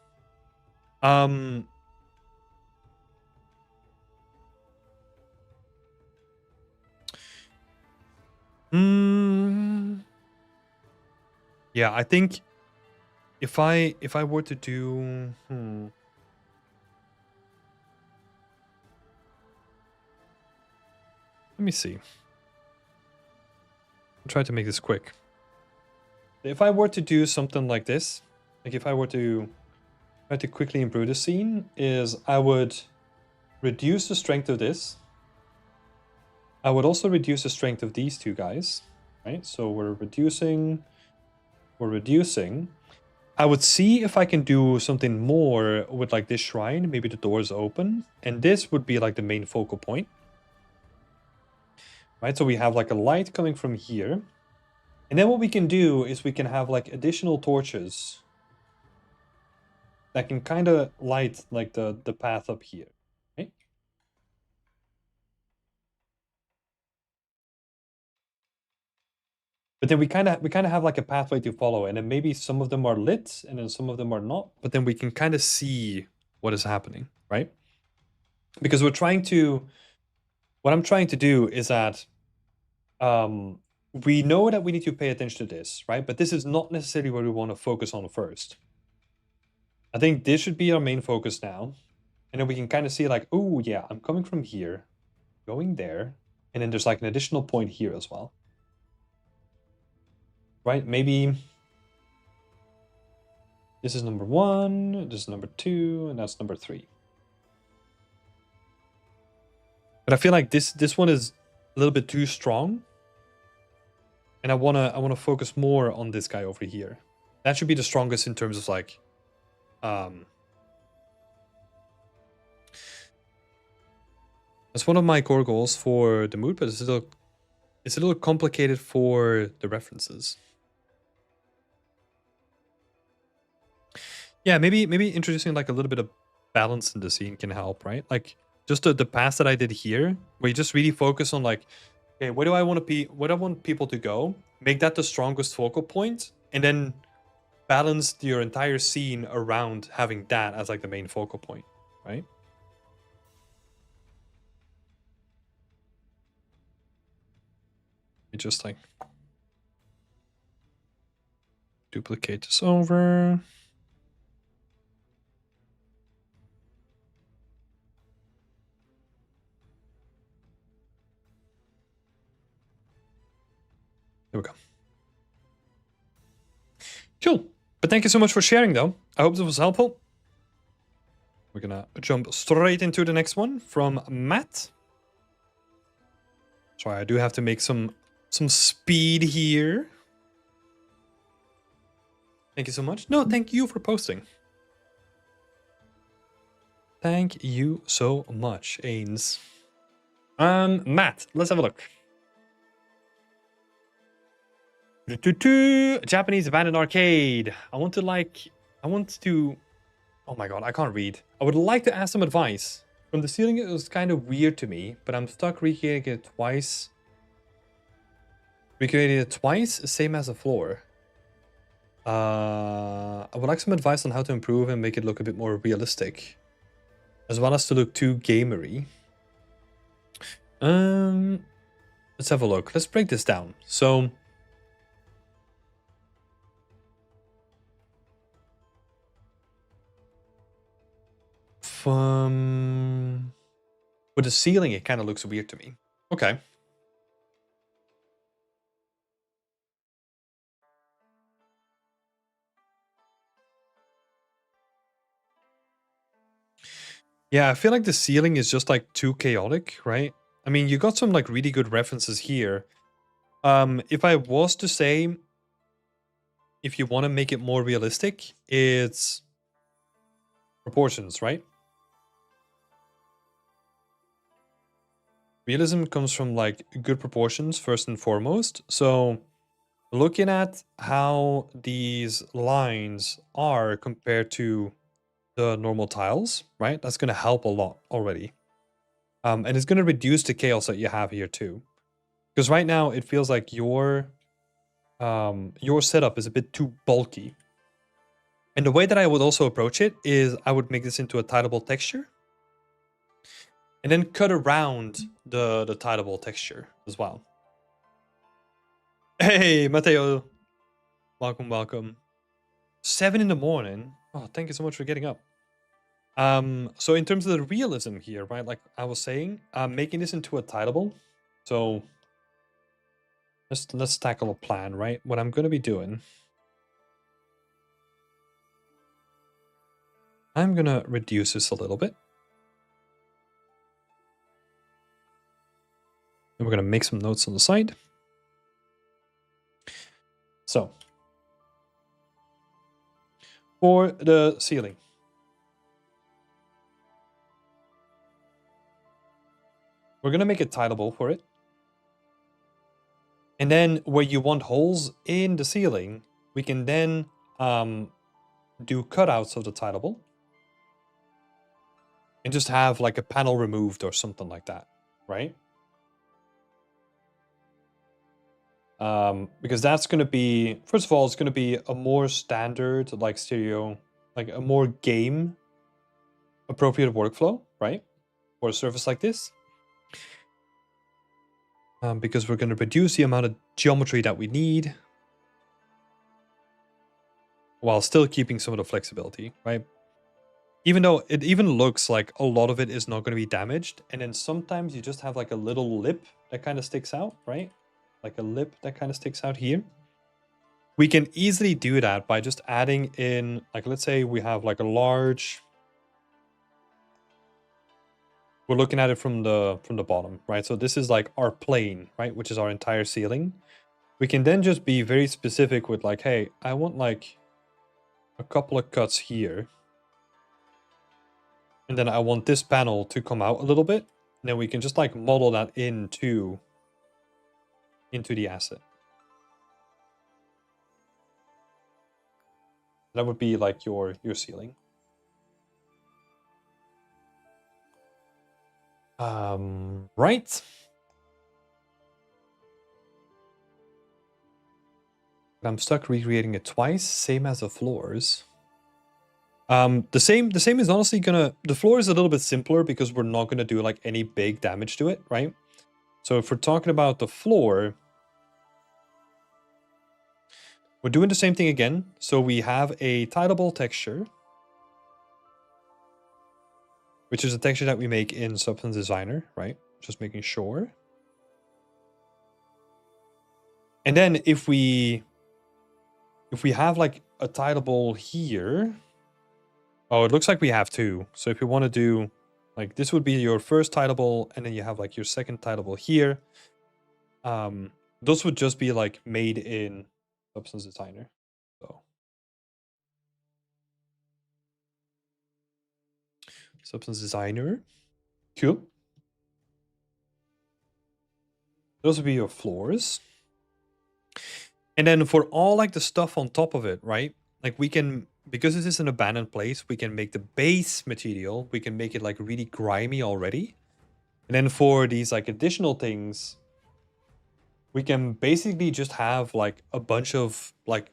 Yeah, I think if I were to do let me see. I'll try to make this quick. If I were to do something like this, like if I were to try to quickly improve the scene, is I would reduce the strength of this. I would also reduce the strength of these two guys, right? So we're reducing. I would see if I can do something more with like this shrine. Maybe the doors open, and this would be like the main focal point, right? So we have like a light coming from here. And then what we can do is we can have like additional torches that can kind of light like the path up here, right? But then we kind of have like a pathway to follow, and then maybe some of them are lit and then some of them are not, but then we can kind of see what is happening, right? Because what I'm trying to do is that we know that we need to pay attention to this, right? But this is not necessarily what we want to focus on first. I think this should be our main focus now. And then we can kind of see like, oh yeah, I'm coming from here, going there. And then there's like an additional point here as well. Right? Maybe this is number 1, this is number 2, and that's number 3. But I feel like this one is a little bit too strong. And I wanna focus more on this guy over here. That should be the strongest in terms of like that's one of my core goals for the mood, but it's a little complicated for the references. Yeah, maybe introducing like a little bit of balance in the scene can help, right? Like just the pass that I did here, where you just really focus on like, okay, where do I want people to go? Make that the strongest focal point, and then balance your entire scene around having that as like the main focal point, right? You just like duplicate this over. There we go. Cool. But thank you so much for sharing, though. I hope this was helpful. We're gonna jump straight into the next one from Matt. Sorry, I do have to make some speed here. Thank you so much. No, thank you for posting. Thank you so much, Ains. Matt, let's have a look. Japanese abandoned arcade. I want to, oh my god, I can't read. I would like to ask some advice. From the ceiling, it was kind of weird to me, but I'm stuck recreating it twice. Recreating it twice, same as the floor. I would like some advice on how to improve and make it look a bit more realistic, as well as to look too gamery. Let's have a look. Let's break this down. So, with the ceiling, it kind of looks weird to me. Okay. Yeah, I feel like the ceiling is just like too chaotic, right? I mean, you got some like really good references here. If I was to say, if you want to make it more realistic, it's proportions, right? Realism comes from like good proportions first and foremost. So looking at how these lines are compared to the normal tiles, right? That's going to help a lot already. And it's going to reduce the chaos that you have here too. Because right now it feels like your setup is a bit too bulky. And the way that I would also approach it is I would make this into a tileable texture. And then cut around the tileable texture as well. Hey, Mateo. Welcome, welcome. 7 in the morning. Oh, thank you so much for getting up. So in terms of the realism here, right, like I was saying, I'm making this into a tileable. So let's tackle a plan, right? What I'm going to be doing, I'm going to reduce this a little bit. And we're going to make some notes on the side. So for the ceiling, we're going to make it tileable for it. And then where you want holes in the ceiling, we can then do cutouts of the tileable. And just have like a panel removed or something like that, right? Because that's going to be, first of all, it's going to be a more standard, like stereo, like a more game appropriate workflow, right? For a surface like this. Because we're going to reduce the amount of geometry that we need while still keeping some of the flexibility, right? Even though it even looks like a lot of it is not going to be damaged. And then sometimes you just have like a little lip that kind of sticks out, right? Like a lip that kind of sticks out here. We can easily do that by just adding in, like, let's say we have like a large, we're looking at it from the bottom, right? So this is like our plane, right? Which is our entire ceiling. We can then just be very specific with like, hey, I want like a couple of cuts here. And then I want this panel to come out a little bit. And then we can just like model that into the asset. That would be like your ceiling. Right. I'm stuck recreating it twice, same as the floors. The same is honestly the floor is a little bit simpler because we're not gonna do like any big damage to it, right? So if we're talking about the floor, we're doing the same thing again. So we have a tileable texture, which is a texture that we make in Substance Designer, right? Just making sure. And then if we have like a tileable here, oh, it looks like we have two. So if you want to do, like, this would be your first tileable, and then you have like your second tileable here. Those would just be like made in Substance Designer. So Substance designer. Cool. Those would be your floors. And then for all like the stuff on top of it, right? Like we can, because this is an abandoned place, we can make the base material, we can make it like really grimy already. And then for these like additional things, we can basically just have like a bunch of like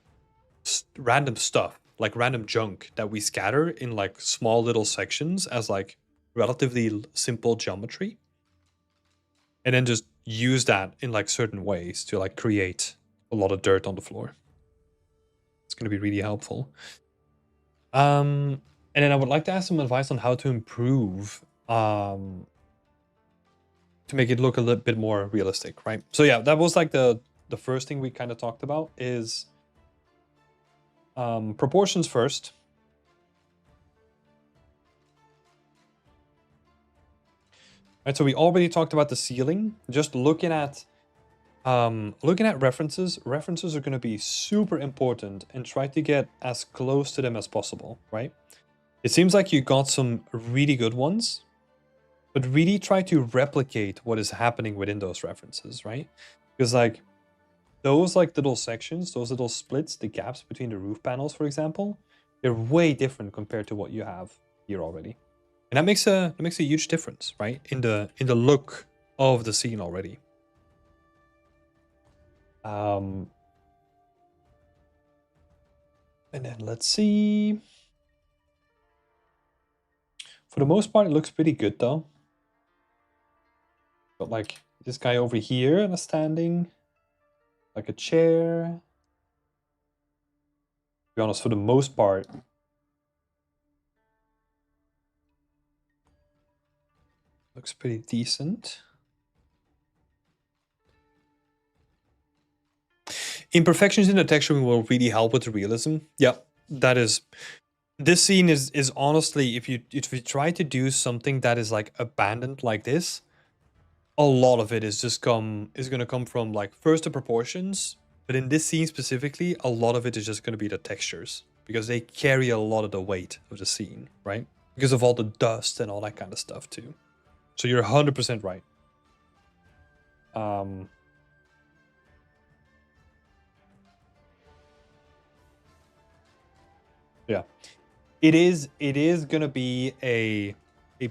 random stuff, like random junk that we scatter in like small little sections as like relatively simple geometry. And then just use that in like certain ways to like create a lot of dirt on the floor. It's going to be really helpful. And then I would like to ask some advice on how to improve to make it look a little bit more realistic, right? So yeah, that was like the first thing we kind of talked about is proportions first. Right, so we already talked about the ceiling. Just looking at references. References are going to be super important, and try to get as close to them as possible, right? It seems like you got some really good ones, but really try to replicate what is happening within those references, right? Because like those like little sections, those little splits, the gaps between the roof panels, for example, they're way different compared to what you have here already. And that makes a huge difference, right? In the look of the scene already. And then let's see. For the most part, it looks pretty good though. But like this guy over here that's standing, like a chair. To be honest, for the most part, looks pretty decent. Imperfections in the texturing will really help with the realism. Yeah, that is. This scene is honestly, if you try to do something that is like abandoned like this, a lot of it is gonna come from like first the proportions, but in this scene specifically, a lot of it is just gonna be the textures because they carry a lot of the weight of the scene, right? Because of all the dust and all that kind of stuff too. So you're 100% right. Yeah, it is gonna be a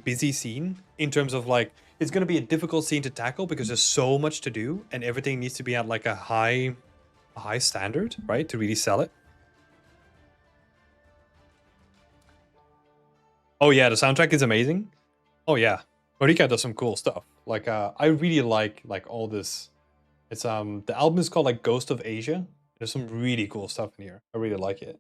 busy scene in terms of like it's gonna be a difficult scene to tackle because there's so much to do and everything needs to be at like a high standard, right, to really sell it. Oh yeah, the soundtrack is amazing. Oh yeah, Marika does some cool stuff. Like I really like all this. It's the album is called like Ghost of Asia. There's some really cool stuff in here. I really like it.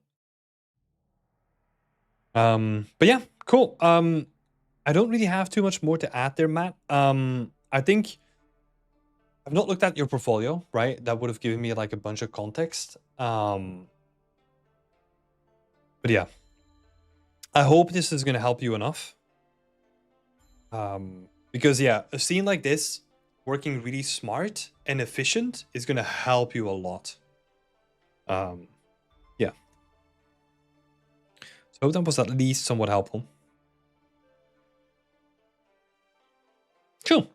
But yeah, cool. I don't really have too much more to add there, Matt. I think I've not looked at your portfolio, right? That would have given me like a bunch of context. But yeah, I hope this is gonna help you enough. Because yeah, a scene like this, working really smart and efficient, is gonna help you a lot. Yeah. So I hope that was at least somewhat helpful. Cool.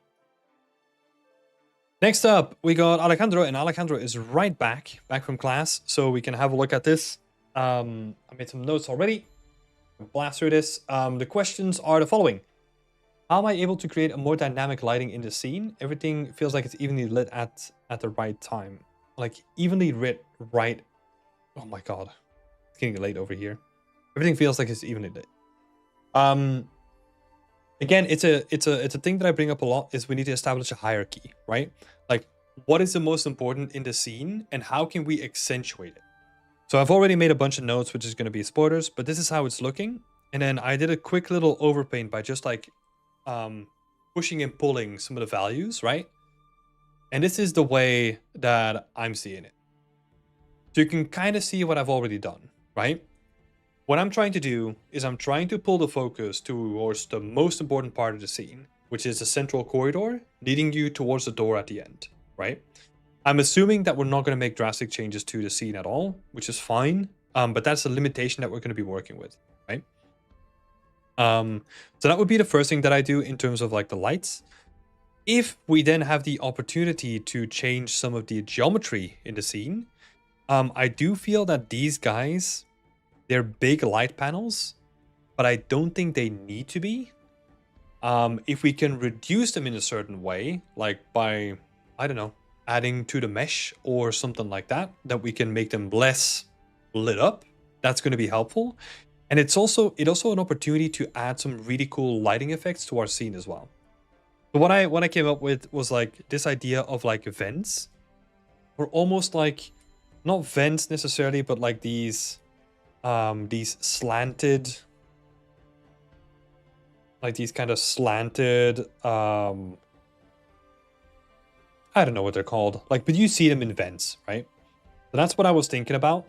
Next up, we got Alejandro, and Alejandro is right back from class, so we can have a look at this. I made some notes already. Blast through this. The questions are the following. How am I able to create a more dynamic lighting in the scene? Everything feels like it's evenly lit at the right time. Like evenly lit right. Oh my god. It's getting late over here. Everything feels like it's evenly lit. Again, it's a thing that I bring up a lot is we need to establish a hierarchy, right? Like what is the most important in the scene and how can we accentuate it? So I've already made a bunch of notes, which is going to be spoilers, but this is how it's looking. And then I did a quick little overpaint by just like pushing and pulling some of the values, right? And this is the way that I'm seeing it. So you can kind of see what I've already done, right? What I'm trying to do is I'm trying to pull the focus towards the most important part of the scene, which is the central corridor leading you towards the door at the end, right? I'm assuming that we're not going to make drastic changes to the scene at all, which is fine. But that's a limitation that we're going to be working with, right? So that would be the first thing that I do in terms of like the lights. If we then have the opportunity to change some of the geometry in the scene, I do feel that these guys, they're big light panels, but I don't think they need to be. If we can reduce them in a certain way, like by, I don't know, adding to the mesh or something like that, that we can make them less lit up, that's going to be helpful. And it's also an opportunity to add some really cool lighting effects to our scene as well. So what I came up with was like this idea of like vents, or almost like not vents necessarily, but like these slanted, like these kind of slanted I don't know what they're called, like, but you see them in vents, right? So that's what I was thinking about.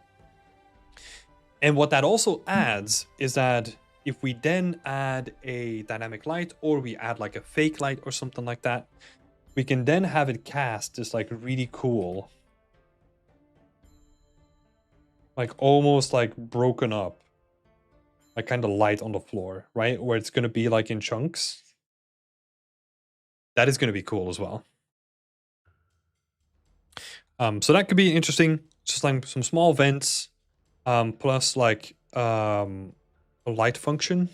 And what that also adds is that if we then add a dynamic light, or we add like a fake light or something like that, we can then have it cast this like really cool, like almost like broken up, like kind of light on the floor, right? Where it's going to be like in chunks. That is going to be cool as well. So that could be interesting. Just like some small vents, plus like a light function.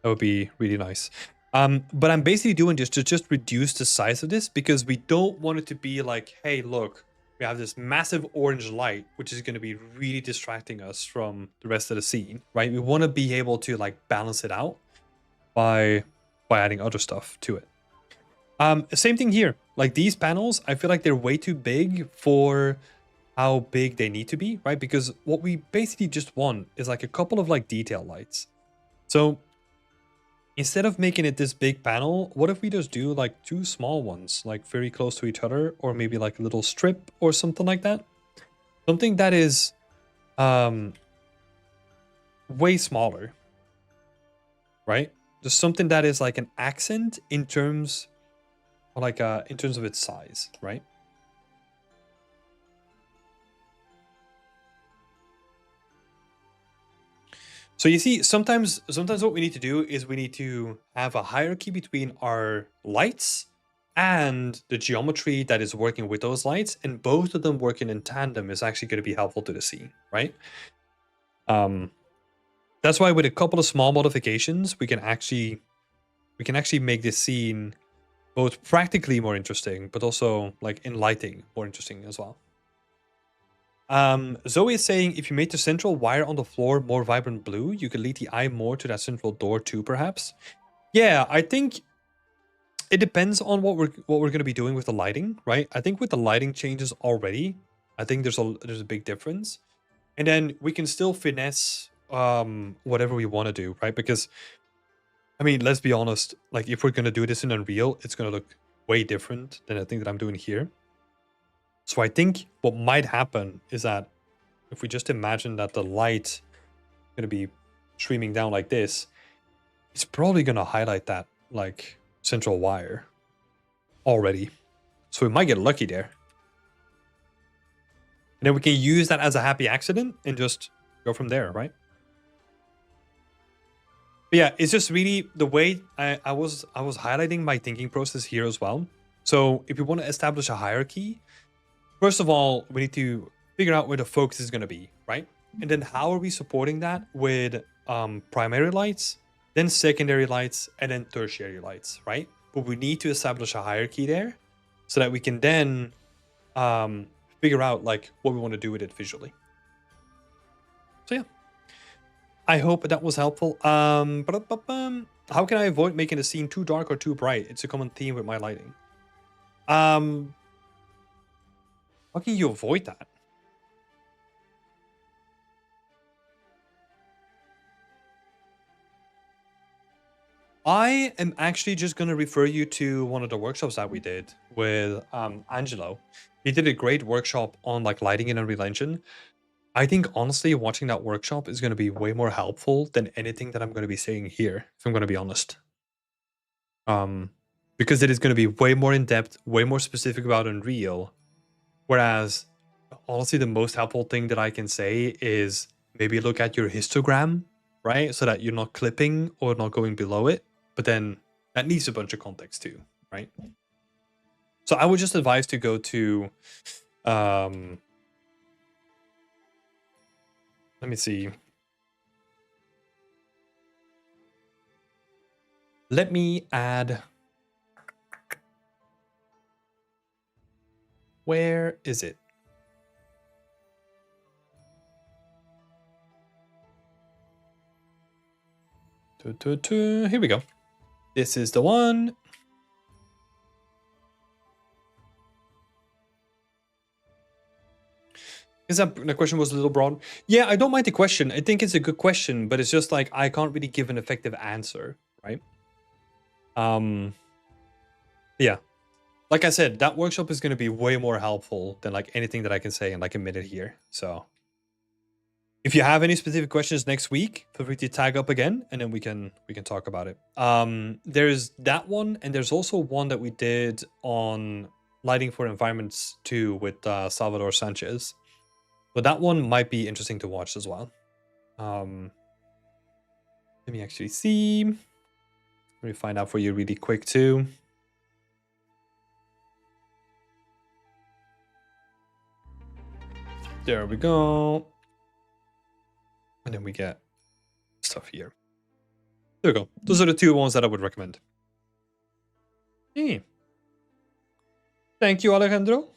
That would be really nice. But I'm basically doing this to just reduce the size of this, because we don't want it to be like, hey, look, we have this massive orange light, which is going to be really distracting us from the rest of the scene, right? We want to be able to like balance it out by adding other stuff to it. Same thing here. Like these panels, I feel like they're way too big for how big they need to be, right? Because what we basically just want is like a couple of like detail lights. So instead of making it this big panel, what if we just do like two small ones, like very close to each other, or maybe like a little strip or something like that? Something that is way smaller, right? Just something that is like an accent in terms in terms of its size, right? So you see, sometimes what we need to do is we need to have a hierarchy between our lights and the geometry that is working with those lights, and both of them working in tandem is actually going to be helpful to the scene, right? That's why with a couple of small modifications, we can actually make this scene both practically more interesting, but also like in lighting more interesting as well. Zoe is saying, if you made the central wire on the floor more vibrant blue, you could lead the eye more to that central door too, perhaps. Yeah, I think it depends on what we're going to be doing with the lighting, right? I think with the lighting changes already, I think there's a big difference, and then we can still finesse whatever we want to do, right? Because I mean, let's be honest, like if we're going to do this in Unreal, it's going to look way different than the thing that I'm doing here. So I think what might happen is that if we just imagine that the light is going to be streaming down like this, it's probably going to highlight that like central wire already. So we might get lucky there. And then we can use that as a happy accident and just go from there, right? But yeah, it's just really the way I was highlighting my thinking process here as well. So if you want to establish a hierarchy, first of all, we need to figure out where the focus is going to be, right? And then how are we supporting that with primary lights, then secondary lights, and then tertiary lights, right? But we need to establish a hierarchy there so that we can then figure out like what we want to do with it visually. So yeah, I hope that was helpful. How can I avoid making the scene too dark or too bright? It's a common theme with my lighting. How can you avoid that? I am actually just going to refer you to one of the workshops that we did with Angelo. He did a great workshop on like lighting in Unreal Engine. I think honestly, watching that workshop is going to be way more helpful than anything that I'm going to be saying here, if I'm going to be honest. Because it is going to be way more in depth, way more specific about Unreal. Whereas, honestly, the most helpful thing that I can say is maybe look at your histogram, right? So that you're not clipping or not going below it. But then that needs a bunch of context too, right? So I would just advise to go to, let me see. Let me add, where is it? Here we go. This is the one. Is that the question was a little broad? Yeah, I don't mind the question. I think it's a good question, but it's just like I can't really give an effective answer, right? Yeah. Like I said, that workshop is going to be way more helpful than like anything that I can say in like a minute here. So if you have any specific questions next week, feel free to tag up again and then we can talk about it. There's that one, and there's also one that we did on lighting for environments too with Salvador Sanchez. But that one might be interesting to watch as well. Let me actually see. Let me find out for you really quick too. There we go. And then we get stuff here. There we go. Those are the two ones that I would recommend. Hey. Thank you, Alejandro.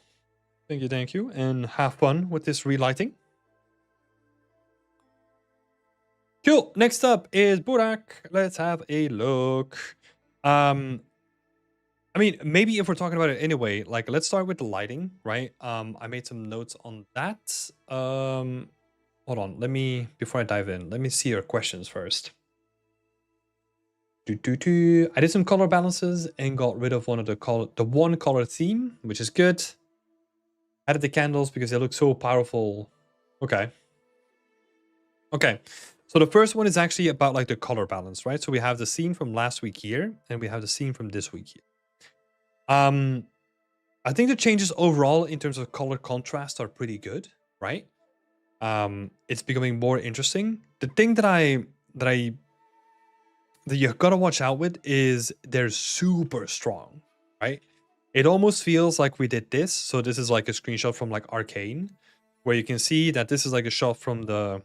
Thank you. And have fun with this relighting. Cool. Next up is Burak. Let's have a look. I mean, maybe if we're talking about it anyway, like let's start with the lighting, right? I made some notes on that. Hold on. Before I dive in, let me see your questions first. I did some color balances and got rid of the one color theme, which is good. Added the candles because they look so powerful. Okay. So the first one is actually about like the color balance, right? So we have the scene from last week here, and we have the scene from this week here. I think the changes overall in terms of color contrast are pretty good, right? It's becoming more interesting. The thing that you gotta watch out with is they're super strong, right? It almost feels like we did this. So this is like a screenshot from like Arcane, where you can see that this is like a shot from the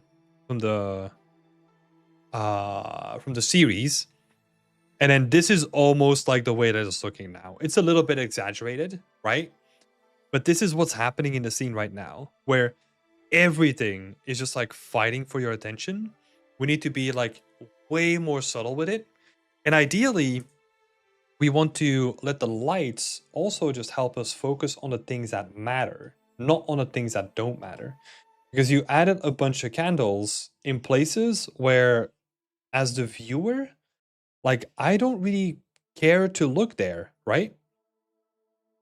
series, and then this is almost like the way that it's looking now. It's a little bit exaggerated, right? But this is what's happening in the scene right now, where everything is just like fighting for your attention. We need to be like way more subtle with it. And ideally, we want to let the lights also just help us focus on the things that matter, not on the things that don't matter. Because you added a bunch of candles in places where, as the viewer, like I don't really care to look there, right?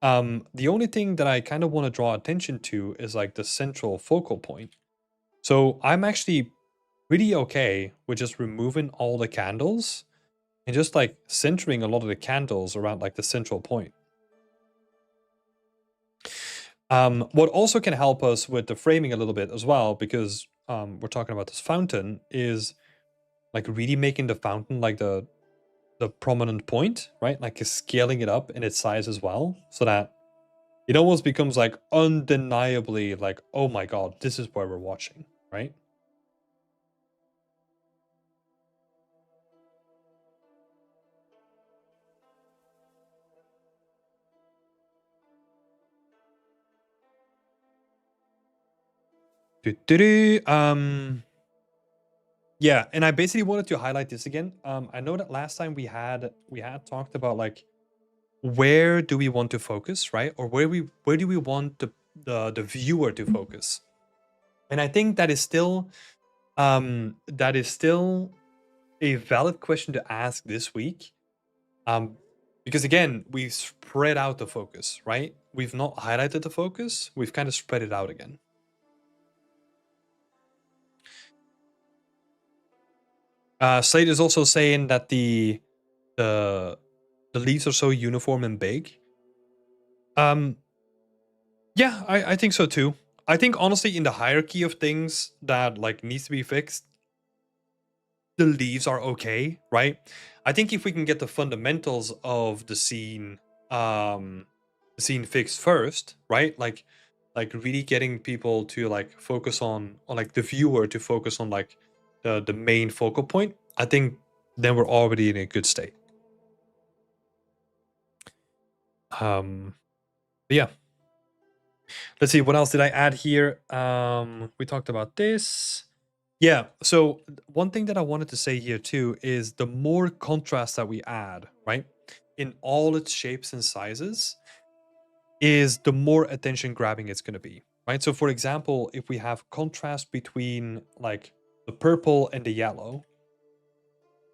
The only thing that I kind of want to draw attention to is like the central focal point. So I'm actually pretty okay with just removing all the candles and just like centering a lot of the candles around like the central point. What also can help us with the framing a little bit as well, because we're talking about this fountain, is like really making the fountain like the prominent point, right? Like scaling it up in its size as well, so that it almost becomes like undeniably like, oh my god, this is where we're watching, right? Yeah, and I basically wanted to highlight this again. I know that last time we had talked about like where do we want to focus, right? Or where do we want the viewer to focus? And I think that is still a valid question to ask this week. Because again, we've spread out the focus, right? We've not highlighted the focus, we've kind of spread it out again. Slade is also saying that the leaves are so uniform and big. Yeah, I think so too. I think honestly, in the hierarchy of things that like needs to be fixed, the leaves are okay, right? I think if we can get the fundamentals of the scene fixed first, right? Like really getting people to like focus on, or like the viewer to focus on like the main focal point. I think then we're already in a good state. But yeah, let's see what else did I add here. We talked about this. Yeah, so one thing that I wanted to say here too is the more contrast that we add, right, in all its shapes and sizes, is the more attention grabbing it's going to be, right? So for example, if we have contrast between like the purple and the yellow,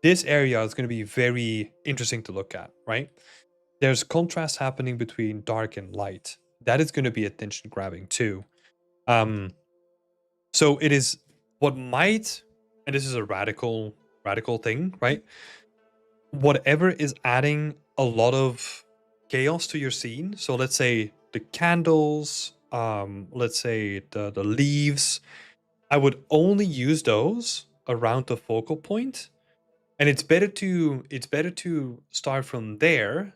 this area is going to be very interesting to look at, right? There's contrast happening between dark and light. That is going to be attention grabbing too. Um, so it is what might, and this is a radical thing, right? Whatever is adding a lot of chaos to your scene. So let's say the candles, let's say the leaves. I would only use those around the focal point, and it's better to start from there,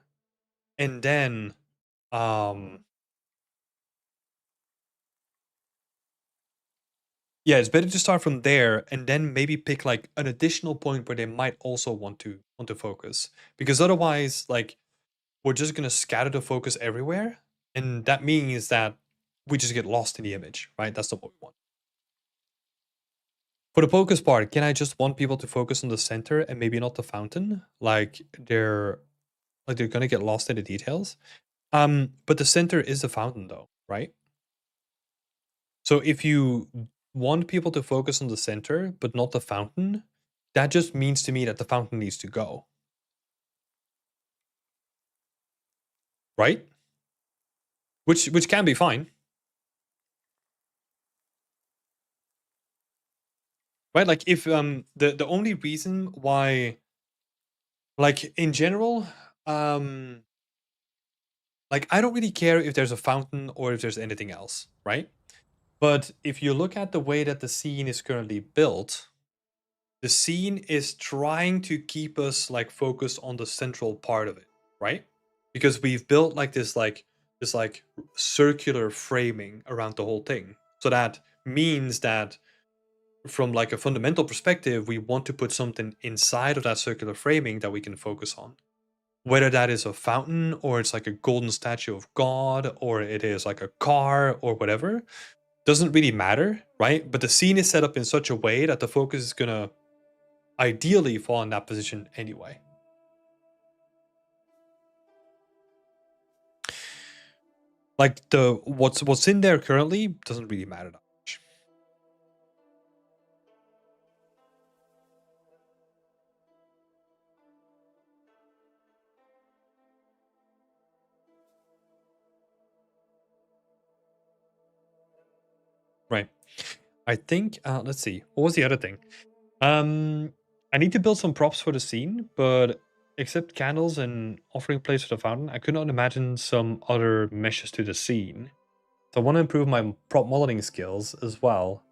and then um yeah, it's better to start from there and then maybe pick like an additional point where they might also want to focus, because otherwise like we're just going to scatter the focus everywhere, and that means that we just get lost in the image, right? That's not what we want. For the focus part, can I just want people to focus on the center and maybe not the fountain? Like they're going to get lost in the details. But the center is the fountain though, right? So if you want people to focus on the center but not the fountain, that just means to me that the fountain needs to go, right? Which can be fine, right? Like if the only reason why, like in general, um like I don't really care if there's a fountain or if there's anything else, right? But if you look at the way that the scene is currently built, the scene is trying to keep us like focused on the central part of it, right? Because we've built like this circular framing around the whole thing. So that means that from like a fundamental perspective, we want to put something inside of that circular framing that we can focus on. Whether that is a fountain or it's like a golden statue of God or it is like a car or whatever, doesn't really matter, right? But the scene is set up in such a way that the focus is gonna ideally fall in that position anyway. Like the what's in there currently doesn't really matter that much. Right. I think let's see. What was the other thing? Um I need to build some props for the scene, but except candles and offering place for the fountain, I could not imagine some other meshes to the scene. So I want to improve my prop modeling skills as well.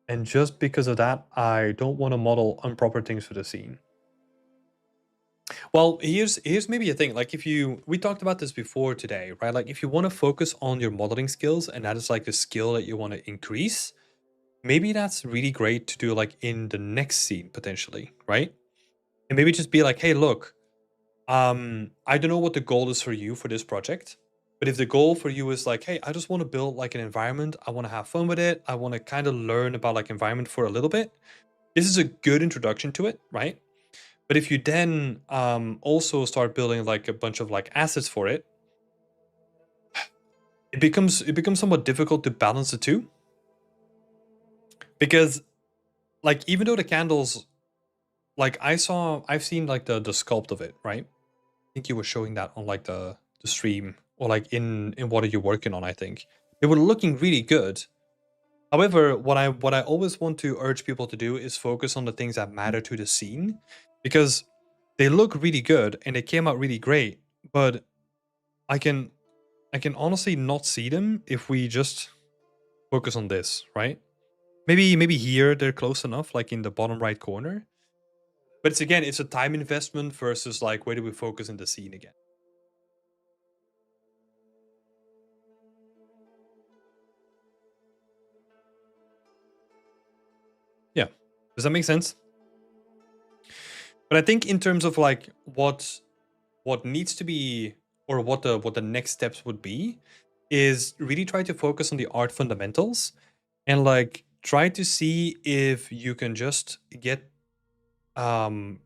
And just because of that, I don't want to model improper things for the scene. Well, here's maybe a thing. Like if you we talked about this before today, right? Like if you want to focus on your modeling skills and that is like the skill that you want to increase, maybe that's really great to do like in the next scene potentially, right? And maybe just be like, "Hey, look, I don't know what the goal is for you for this project, but if the goal for you is like, hey, I just want to build like an environment, I want to have fun with it, I want to kind of learn about like environment for a little bit. This is a good introduction to it, right? But if you then also start building like a bunch of like assets for it, it becomes somewhat difficult to balance the two, because like even though the candles, like I've seen like the sculpt of it, right? I think you were showing that on like the stream, or like in what are you working on, I think. They were looking really good. However, what I always want to urge people to do is focus on the things that matter to the scene, because they look really good and they came out really great, but I can I can honestly not see them if we just focus on this, right? Maybe here they're close enough, like in the bottom right corner. But it's again, it's a time investment versus like where do we focus in the scene again? Yeah. Does that make sense? But I think in terms of like what needs to be, or what the next steps would be, is really try to focus on the art fundamentals and like try to see if you can just um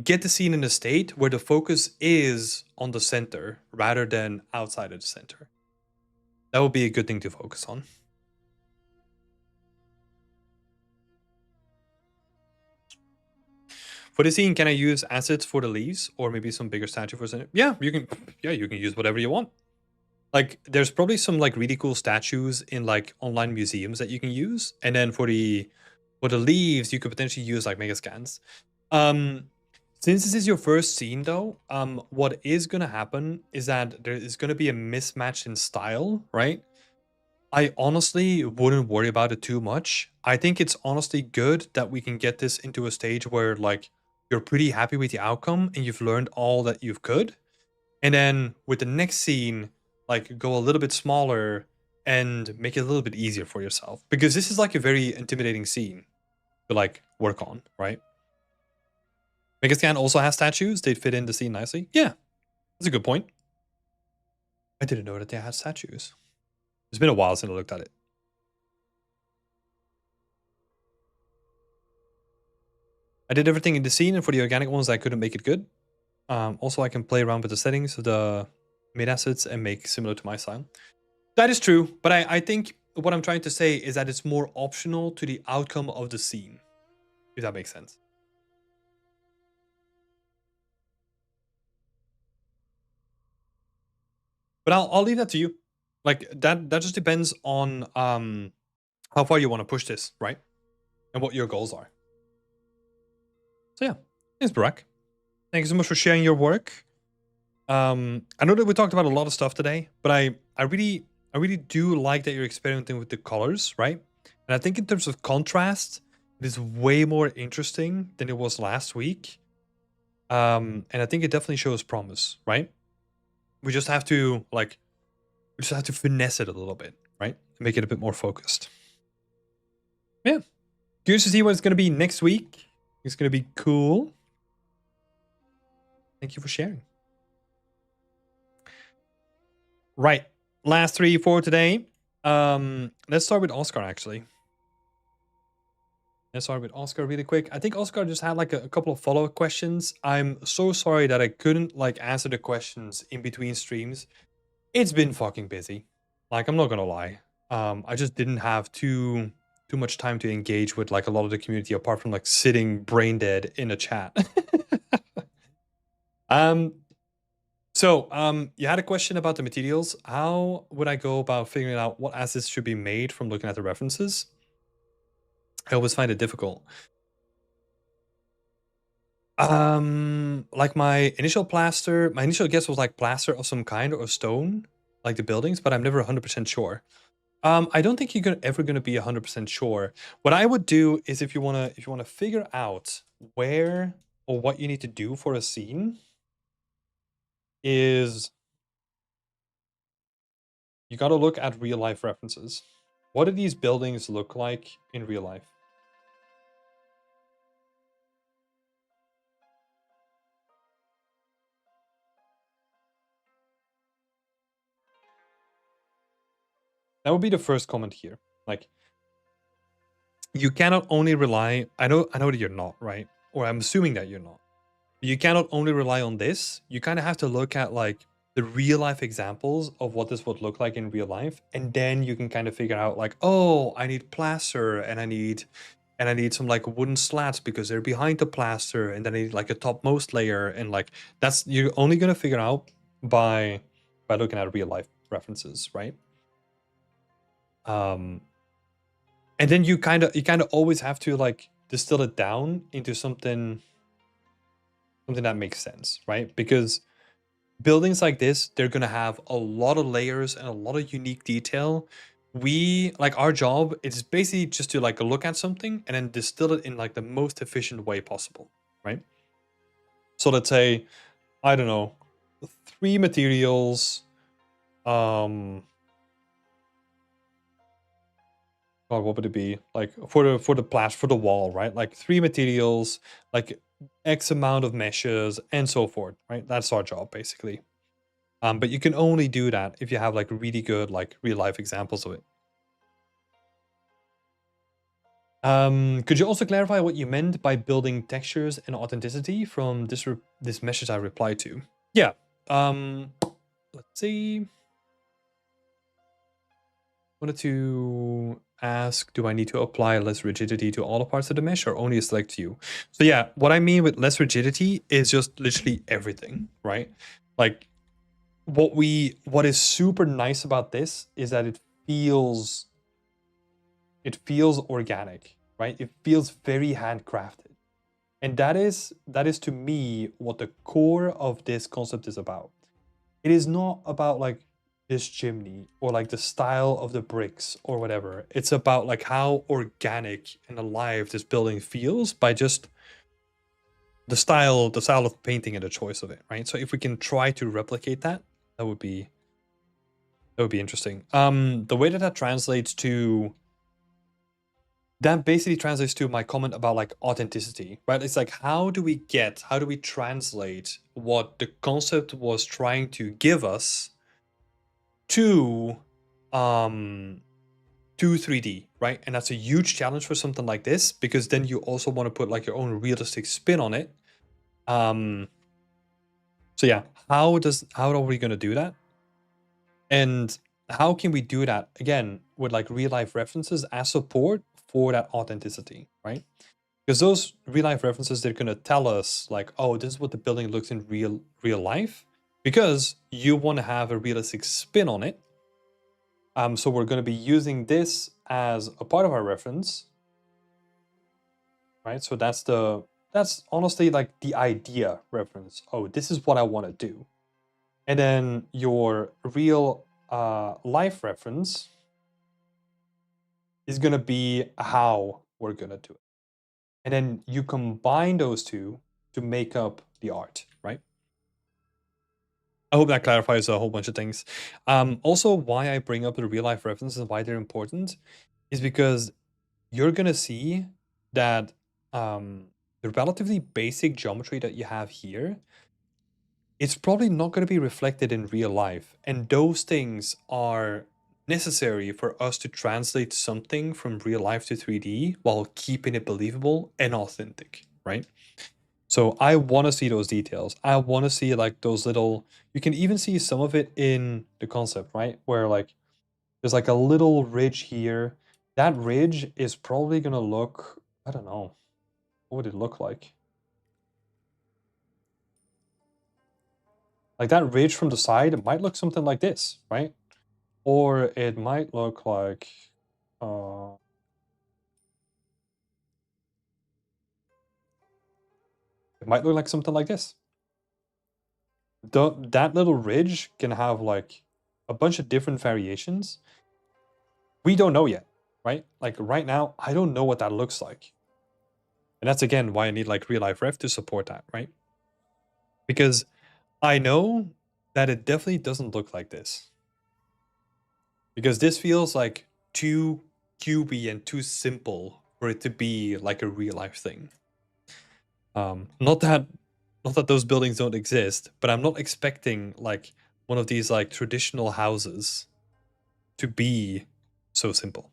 get the scene in a state where the focus is on the center rather than outside of the center. That would be a good thing to focus on. For the scene, can I use assets for the leaves or maybe some bigger statue for center? Yeah, you can. Yeah, you can use whatever you want. Like, there's probably some like really cool statues in like online museums that you can use, and then for the leaves, you could potentially use like mega scans. Um, since this is your first scene, though, what is gonna happen is that there is gonna be a mismatch in style, right? I honestly wouldn't worry about it too much. I think it's honestly good that we can get this into a stage where like you're pretty happy with the outcome and you've learned all that you could. And then with the next scene, like go a little bit smaller and make it a little bit easier for yourself. Because this is like a very intimidating scene to like work on, right? Megascan also has statues. They'd fit in the scene nicely. Yeah, that's a good point. I didn't know that they had statues. It's been a while since I looked at it. I did everything in the scene, and for the organic ones, I couldn't make it good. Also, I can play around with the settings of the mid assets and make similar to my style. That is true, but I think what I'm trying to say is that it's more optional to the outcome of the scene, if that makes sense. But I'll leave that to you. Like that just depends on how far you want to push this, right? And what your goals are. So yeah, thanks, Barack. Thank you so much for sharing your work. I know that we talked about a lot of stuff today, but I really do like that you're experimenting with the colors, right? And I think in terms of contrast, it is way more interesting than it was last week. And I think it definitely shows promise, right? We just have to finesse it a little bit, right? Make it a bit more focused. Yeah. Curious to see what it's gonna be next week. It's gonna be cool. Thank you for sharing. Right. Last three for today. Let's start with Oscar actually. Let's start with Oscar really quick. I think Oscar just had like a couple of follow-up questions. I'm so sorry that I couldn't like answer the questions in between streams. It's been fucking busy. Like, I'm not gonna lie. I just didn't have too much time to engage with like a lot of the community apart from like sitting brain dead in a chat. um you had a question about the materials. How would I go about figuring out what assets should be made from looking at the references? I always find it difficult. Like my initial guess was like plaster of some kind or stone, like the buildings, but I'm never 100% sure. I don't think you're ever gonna be 100% sure. What I would do is if you wanna figure out where or what you need to do for a scene, is you gotta look at real life references. What do these buildings look like in real life? That would be the first comment here. Like, you cannot only rely. I know that you're not, right? Or I'm assuming that you're not. You cannot only rely on this. You kind of have to look at like the real life examples of what this would look like in real life, and then you can kind of figure out like, oh, I need plaster, and I need some like wooden slats because they're behind the plaster, and then I need like a topmost layer, and like that's you're only gonna figure out by looking at real life references, right? Um, and then you kind of always have to like distill it down into something that makes sense, right? Because buildings like this, they're gonna have a lot of layers and a lot of unique detail. We like our job is basically just to like look at something and then distill it in like the most efficient way possible, right? So let's say, I don't know, 3 materials. God, what would it be like for the plaster for the wall, right? Like 3 materials, like X amount of meshes, and so forth, right? That's our job basically. But you can only do that if you have like really good like real life examples of it. Could you also clarify what you meant by building textures and authenticity from this message I replied to? Yeah. Let's see. Wanted to ask, do I need to apply less rigidity to all the parts of the mesh or only a select few? So yeah, what I mean with less rigidity is just literally everything, right? Like what is super nice about this is that it feels organic, right? It feels very handcrafted. And that is to me what the core of this concept is about. It is not about like this chimney or like the style of the bricks or whatever. It's about like how organic and alive this building feels by just the style of painting and the choice of it, right? So if we can try to replicate that, that would be interesting. The way that translates to that basically translates to my comment about like authenticity, right? It's like how do we translate what the concept was trying to give us to 3D, right? And that's a huge challenge for something like this because then you also want to put like your own realistic spin on it. So yeah, how are we going to do that? And how can we do that again with like real life references as support for that authenticity, right? Because those real life references, they're going to tell us like, oh, this is what the building looks in real life, because you want to have a realistic spin on it. So we're going to be using this as a part of our reference, right? So that's honestly like the idea reference. Oh, this is what I want to do. And then your real life reference is going to be how we're going to do it. And then you combine those two to make up the art, right? I hope that clarifies a whole bunch of things. Also, why I bring up the real life references and why they're important is because you're going to see that the relatively basic geometry that you have here, it's probably not going to be reflected in real life. And those things are necessary for us to translate something from real life to 3D while keeping it believable and authentic, right? So I want to see those details. I want to see like those little, you can even see some of it in the concept, right? Where like there's like a little ridge here. That ridge is probably going to look, I don't know, what would it look like? Like that ridge from the side, it might look something like this, right? Or it might look like, uh, it might look like something like this. That little ridge can have like a bunch of different variations. We don't know yet, right? Like right now, I don't know what that looks like. And that's again why I need like real life ref to support that, right? Because I know that it definitely doesn't look like this. Because this feels like too cubey and too simple for it to be like a real life thing. Not that those buildings don't exist, but I'm not expecting like one of these like traditional houses to be so simple.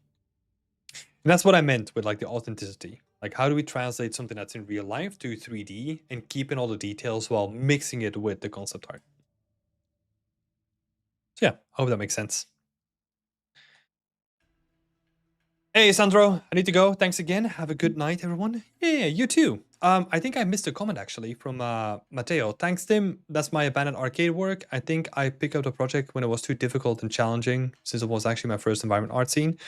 And that's what I meant with like the authenticity. Like how do we translate something that's in real life to 3D and keep in all the details while mixing it with the concept art? So yeah, I hope that makes sense. Hey Sandro, I need to go. Thanks again. Have a good night, everyone. Yeah, you too. I think I missed a comment actually from Matteo. Thanks, Tim. That's my abandoned arcade work. I think I picked up the project when it was too difficult and challenging, since it was actually my first environment art scene.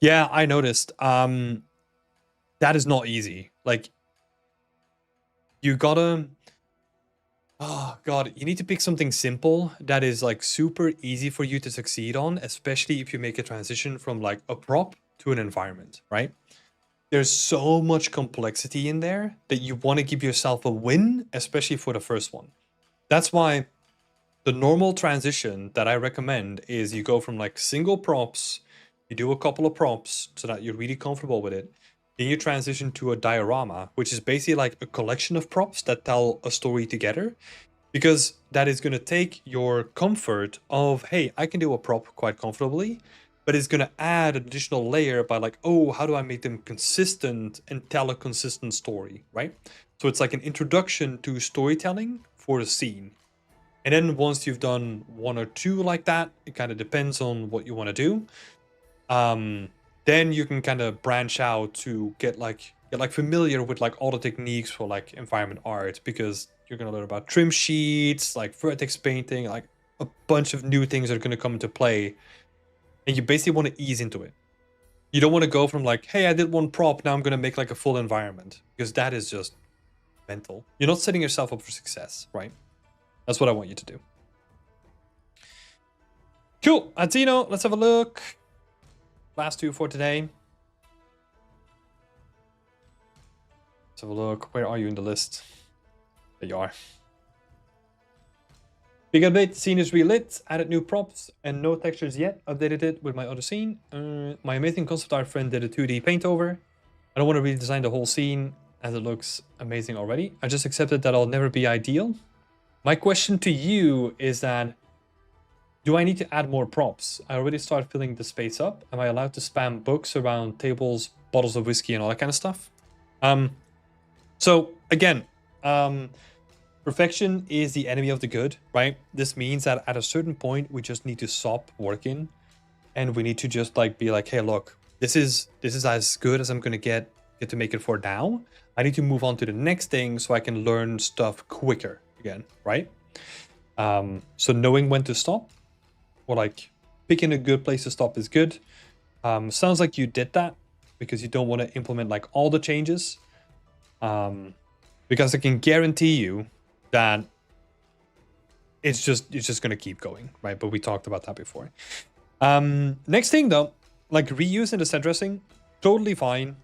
Yeah, I noticed. That is not easy. Like, you gotta Oh god, you need to pick something simple that is like super easy for you to succeed on, especially if you make a transition from like a prop to an environment, right? There's so much complexity in there that you want to give yourself a win, especially for the first one. That's why the normal transition that I recommend is you go from like single props, you do a couple of props so that you're really comfortable with it. Then you transition to a diorama, which is basically like a collection of props that tell a story together. Because that is going to take your comfort of, hey, I can do a prop quite comfortably, but it's going to add an additional layer by like, oh, how do I make them consistent and tell a consistent story, right? So it's like an introduction to storytelling for the scene. And then once you've done one or two like that, it kind of depends on what you want to do. Then you can kind of branch out to get familiar with like all the techniques for like environment art, because you're gonna learn about trim sheets, like vertex painting, like a bunch of new things are gonna come into play, and you basically want to ease into it. You don't want to go from like, hey, I did one prop, now I'm gonna make like a full environment, because that is just mental. You're not setting yourself up for success, right? That's what I want you to do. Cool, Antino, let's have a look. Last two for today. Let's have a look. Where are you in the list? There you are. Big update, scene is relit, added new props and no textures yet. Updated it with my other scene. My amazing concept art friend did a 2D paint over. I don't want to redesign the whole scene as it looks amazing already. I just accepted that I'll never be ideal. My question to you is that, do I need to add more props? I already started filling the space up. Am I allowed to spam books around tables, bottles of whiskey, and all that kind of stuff? So again, perfection is the enemy of the good, right? This means that at a certain point, we just need to stop working, and we need to just like be like, hey, look, this is as good as I'm gonna get to make it for now. I need to move on to the next thing so I can learn stuff quicker again, right? So knowing when to stop, or like picking a good place to stop is good. Sounds like you did that because you don't want to implement like all the changes. Because I can guarantee you that it's just gonna keep going, right? But we talked about that before. Next thing though, like reuse in the set dressing, totally fine.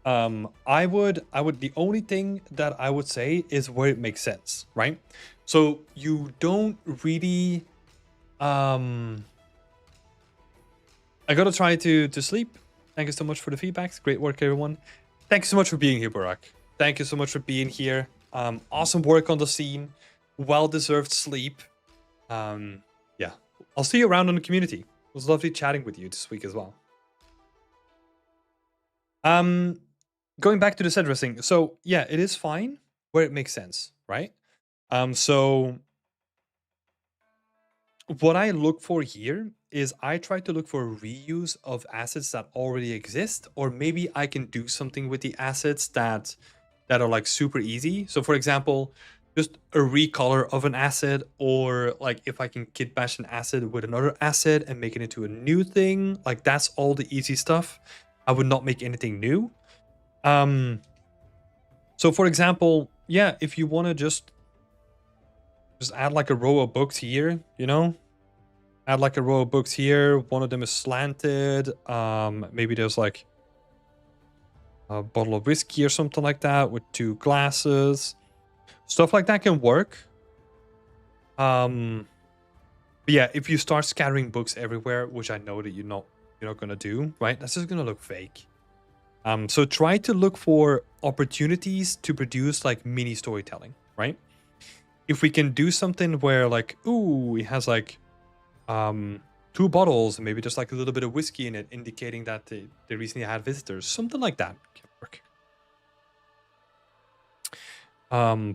I would the only thing that I would say is where it makes sense, right? So you don't really I gotta try to sleep. Thank you so much for the feedbacks. Great work, everyone. Thank you so much for being here, Burak. Thank you so much for being here. Awesome work on the scene. Well-deserved sleep. Yeah. I'll see you around in the community. It was lovely chatting with you this week as well. Going back to the set dressing. So yeah, it is fine where it makes sense, right? So what I look for here is I try to look for reuse of assets that already exist, or maybe I can do something with the assets that are like super easy. So for example, just a recolor of an asset, or like if I can kit bash an asset with another asset and make it into a new thing, like that's all the easy stuff. I would not make anything new. So for example, yeah, if you want to just add like a row of books here, you know, add like a row of books here. One of them is slanted. Maybe there's like a bottle of whiskey or something like that with two glasses. Stuff like that can work. But yeah, if you start scattering books everywhere, which I know that you're not gonna do, right? That's just gonna look fake. So try to look for opportunities to produce like mini storytelling, right? If we can do something where like, ooh, it has like two bottles, maybe there's like a little bit of whiskey in it, indicating that they recently had visitors, something like that can work.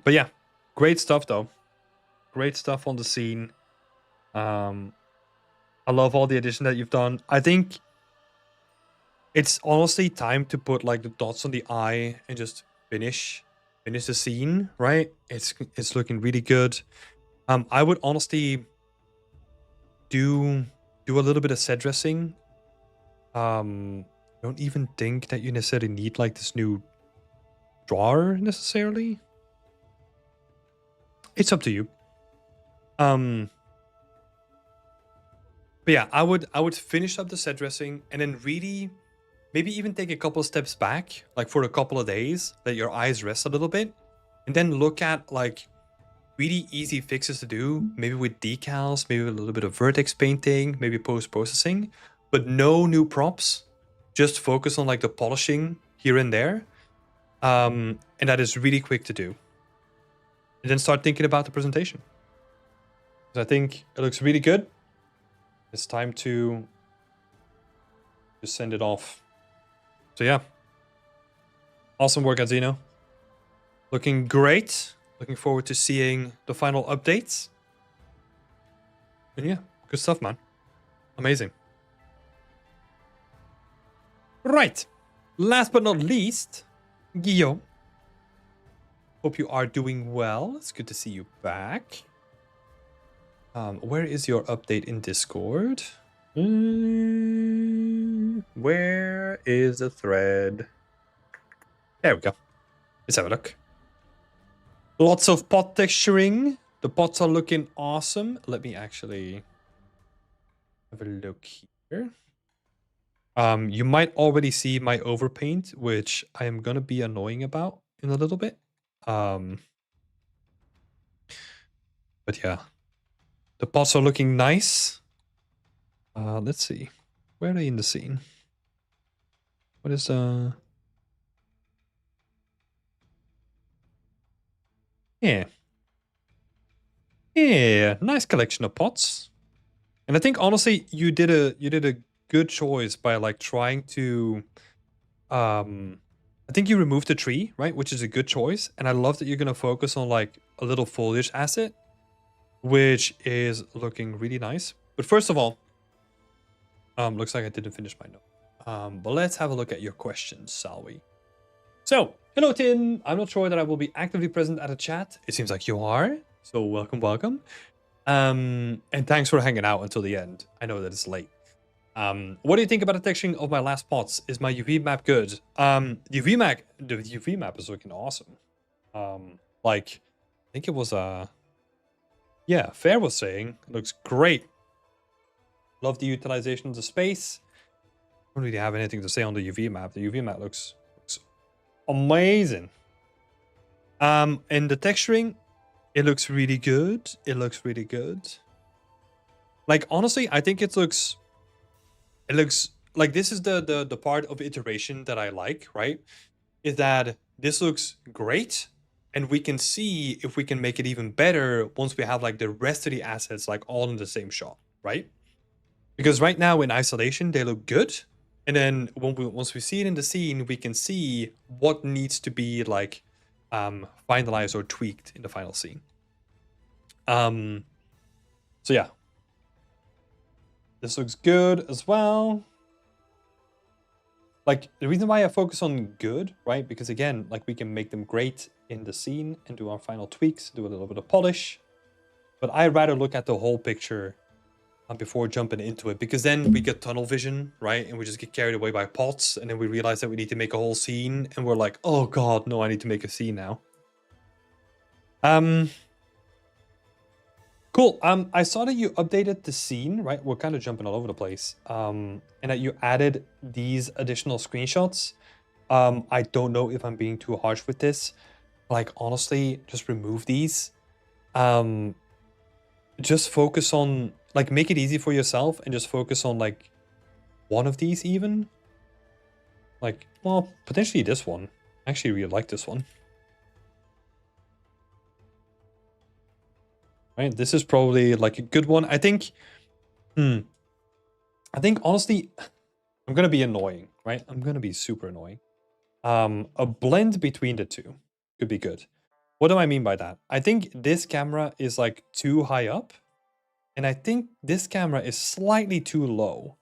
But yeah, great stuff though. Great stuff on the scene. I love all the addition that you've done. I think it's honestly time to put like the dots on the eye and just finish the scene, right? It's looking really good. I would honestly do a little bit of set dressing. Don't even think that you necessarily need like this new drawer necessarily. It's up to you. But yeah, I would finish up the set dressing and then really maybe even take a couple of steps back, like for a couple of days, let your eyes rest a little bit, and then look at like really easy fixes to do, maybe with decals, maybe a little bit of vertex painting, maybe post-processing, but no new props. Just focus on like the polishing here and there. And that is really quick to do. And then start thinking about the presentation. I think it looks really good. It's time to just send it off. So yeah. Awesome work, Azino. Looking great. Looking forward to seeing the final updates. And yeah, good stuff, man. Amazing. Right. Last but not least, Guillaume. Hope you are doing well. It's good to see you back. Where is your update in Discord? Where is the thread? There we go. Let's have a look. Lots of pot texturing. The pots are looking awesome. Let me actually have a look here. You might already see my overpaint, which I am gonna be annoying about in a little bit. But yeah. The pots are looking nice. Let's see. Where are they in the scene? What is Yeah. Yeah, nice collection of pots. And I think honestly you did a good choice by like trying to I think you removed the tree, right? Which is a good choice. And I love that you're gonna focus on like a little foliage asset, which is looking really nice. But first of all, looks like I didn't finish my note. But let's have a look at your questions, shall we? So, hello Tim. I'm not sure that I will be actively present at a chat. It seems like you are. So welcome, welcome. And thanks for hanging out until the end. I know that it's late. What do you think about the texturing of my last pots? Is my UV map good? The UV map is looking awesome. Like, I think it was yeah, Fair was saying it looks great. Love the utilization of the space. Don't really have anything to say on the UV map. The UV map looks amazing. And the texturing, it looks really good. It looks really good. Like honestly, I think it looks like this is the part of iteration that I like, right? Is that this looks great and we can see if we can make it even better once we have like the rest of the assets like all in the same shot, right? Because right now in isolation they look good, and then once we see it in the scene, we can see what needs to be like finalized or tweaked in the final scene. So yeah, this looks good as well. Like the reason why I focus on good, right? Because again, like we can make them great in the scene and do our final tweaks, do a little bit of polish. But I'd rather look at the whole picture before jumping into it, because then we get tunnel vision, right? And we just get carried away by pots, and then we realize that we need to make a whole scene, and we're like, oh god, no, I need to make a scene now. Cool. I saw that you updated the scene, right? We're kind of jumping all over the place. And that you added these additional screenshots. I don't know if I'm being too harsh with this. Like, honestly, just remove these. Just focus on, like, make it easy for yourself and just focus on, like, one of these even. Like, well, potentially this one. I actually really like this one. Right, this is probably like a good one. I think, I think honestly, I'm gonna be annoying, right? I'm gonna be super annoying. A blend between the two could be good. What do I mean by that? I think this camera is like too high up, and I think this camera is slightly too low.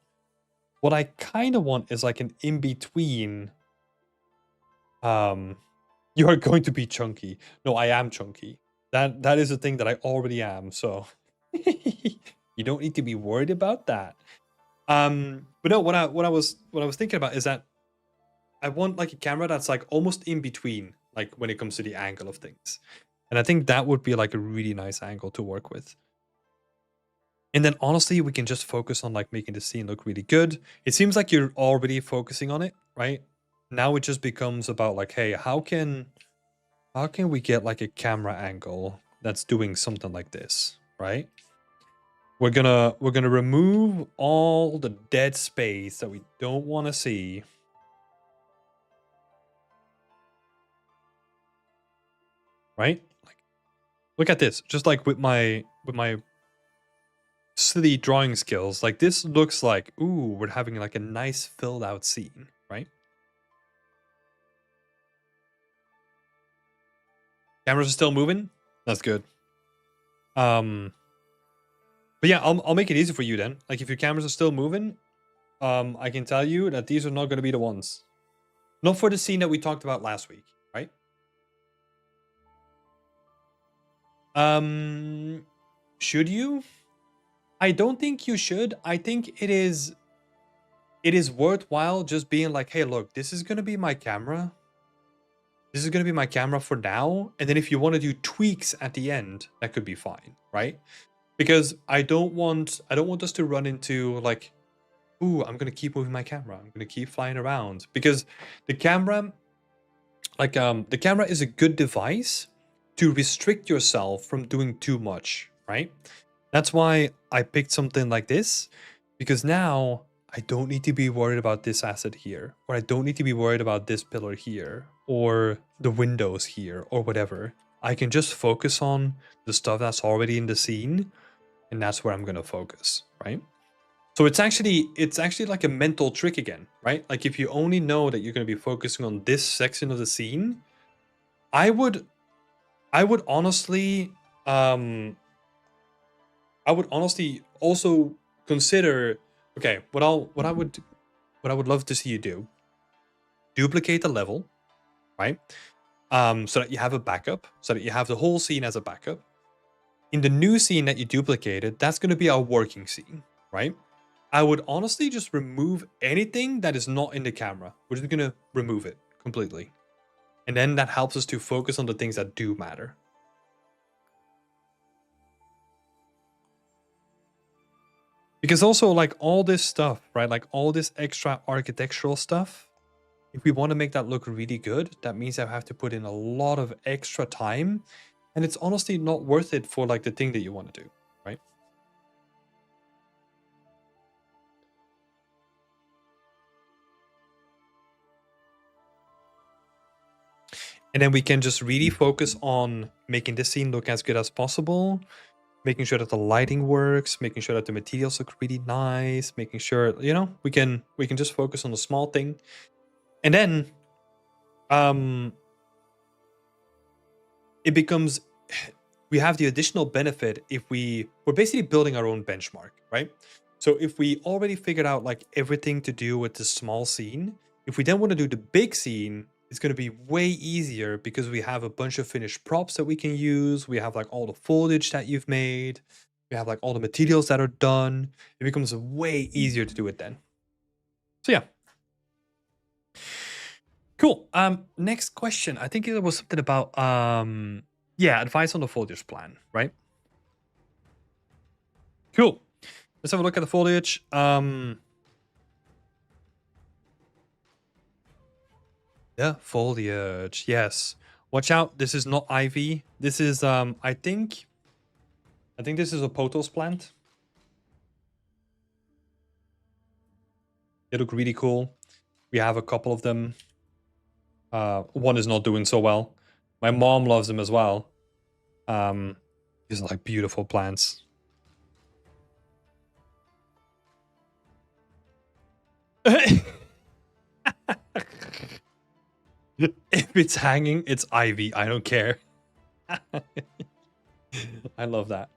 What I kind of want is like an in-between. You are going to be chunky. No, I am chunky. That is a thing that I already am, so you don't need to be worried about that. But no, what I was thinking about is that I want like a camera that's like almost in between, like when it comes to the angle of things. And I think that would be like a really nice angle to work with. And then honestly, we can just focus on like making the scene look really good. It seems like you're already focusing on it, right? Now it just becomes about like, hey, how can we get like a camera angle that's doing something like this, right? We're gonna remove all the dead space that we don't want to see. Right? Like, look at this. Just like with my silly drawing skills, like this looks like, ooh, we're having like a nice filled out scene, right? Cameras are still moving. That's good. But yeah, I'll make it easy for you then. Like if your cameras are still moving, I can tell you that these are not going to be the ones. Not for the scene that we talked about last week, right? Should you? I don't think you should. I think it is worthwhile just being like, hey, look, this is going to be my camera. This is going to be my camera for now. And then if you want to do tweaks at the end, that could be fine, right? Because I don't want us to run into like, ooh, I'm going to keep moving my camera. I'm going to keep flying around because the camera, the camera is a good device to restrict yourself from doing too much, right? That's why I picked something like this, because now I don't need to be worried about this asset here, or I don't need to be worried about this pillar here, or the windows here, or whatever. I can just focus on the stuff that's already in the scene, and that's where I'm gonna focus, right? So it's actually like a mental trick again, right? Like if you only know that you're gonna be focusing on this section of the scene, I would honestly also consider, okay, what I would love to see you do, duplicate the level, right? So that you have a backup, so that you have the whole scene as a backup. In the new scene that you duplicated, that's going to be our working scene, right? I would honestly just remove anything that is not in the camera. We're just going to remove it completely. And then that helps us to focus on the things that do matter. Because also, like, all this stuff, right? Like, all this extra architectural stuff, if we want to make that look really good, that means I have to put in a lot of extra time. And it's honestly not worth it for, like, the thing that you want to do, right? And then we can just really focus on making the scene look as good as possible, making sure that the lighting works, making sure that the materials look really nice, making sure, you know, we can just focus on the small thing. And then it becomes, we have the additional benefit if we're basically building our own benchmark, right? So if we already figured out like everything to do with the small scene, if we then want to do the big scene, it's going to be way easier because we have a bunch of finished props that we can use. We have like all the foliage that you've made. We have like all the materials that are done. It becomes way easier to do it then. So yeah. Cool. Next question. I think it was something about yeah, advice on the foliage plan, right? Cool. Let's have a look at the foliage. Yeah, foliage. Yes. Watch out. This is not ivy. This is I think this is a pothos plant. They look really cool. We have a couple of them. One is not doing so well. My mom loves them as well. These are like beautiful plants. If it's hanging, it's ivy. I don't care. I love that.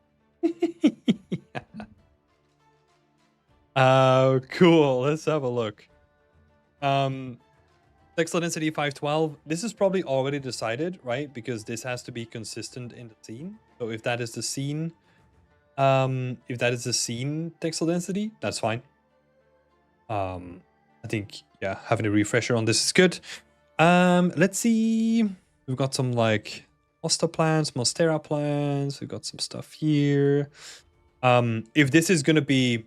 Cool. Let's have a look. Pixel density 512. This is probably already decided, right? Because this has to be consistent in the scene. So if that is the scene, pixel density, that's fine. I think, yeah, having a refresher on this is good. Let's see. We've got some like Hosta plants, Monstera plants. We've got some stuff here. If this is gonna be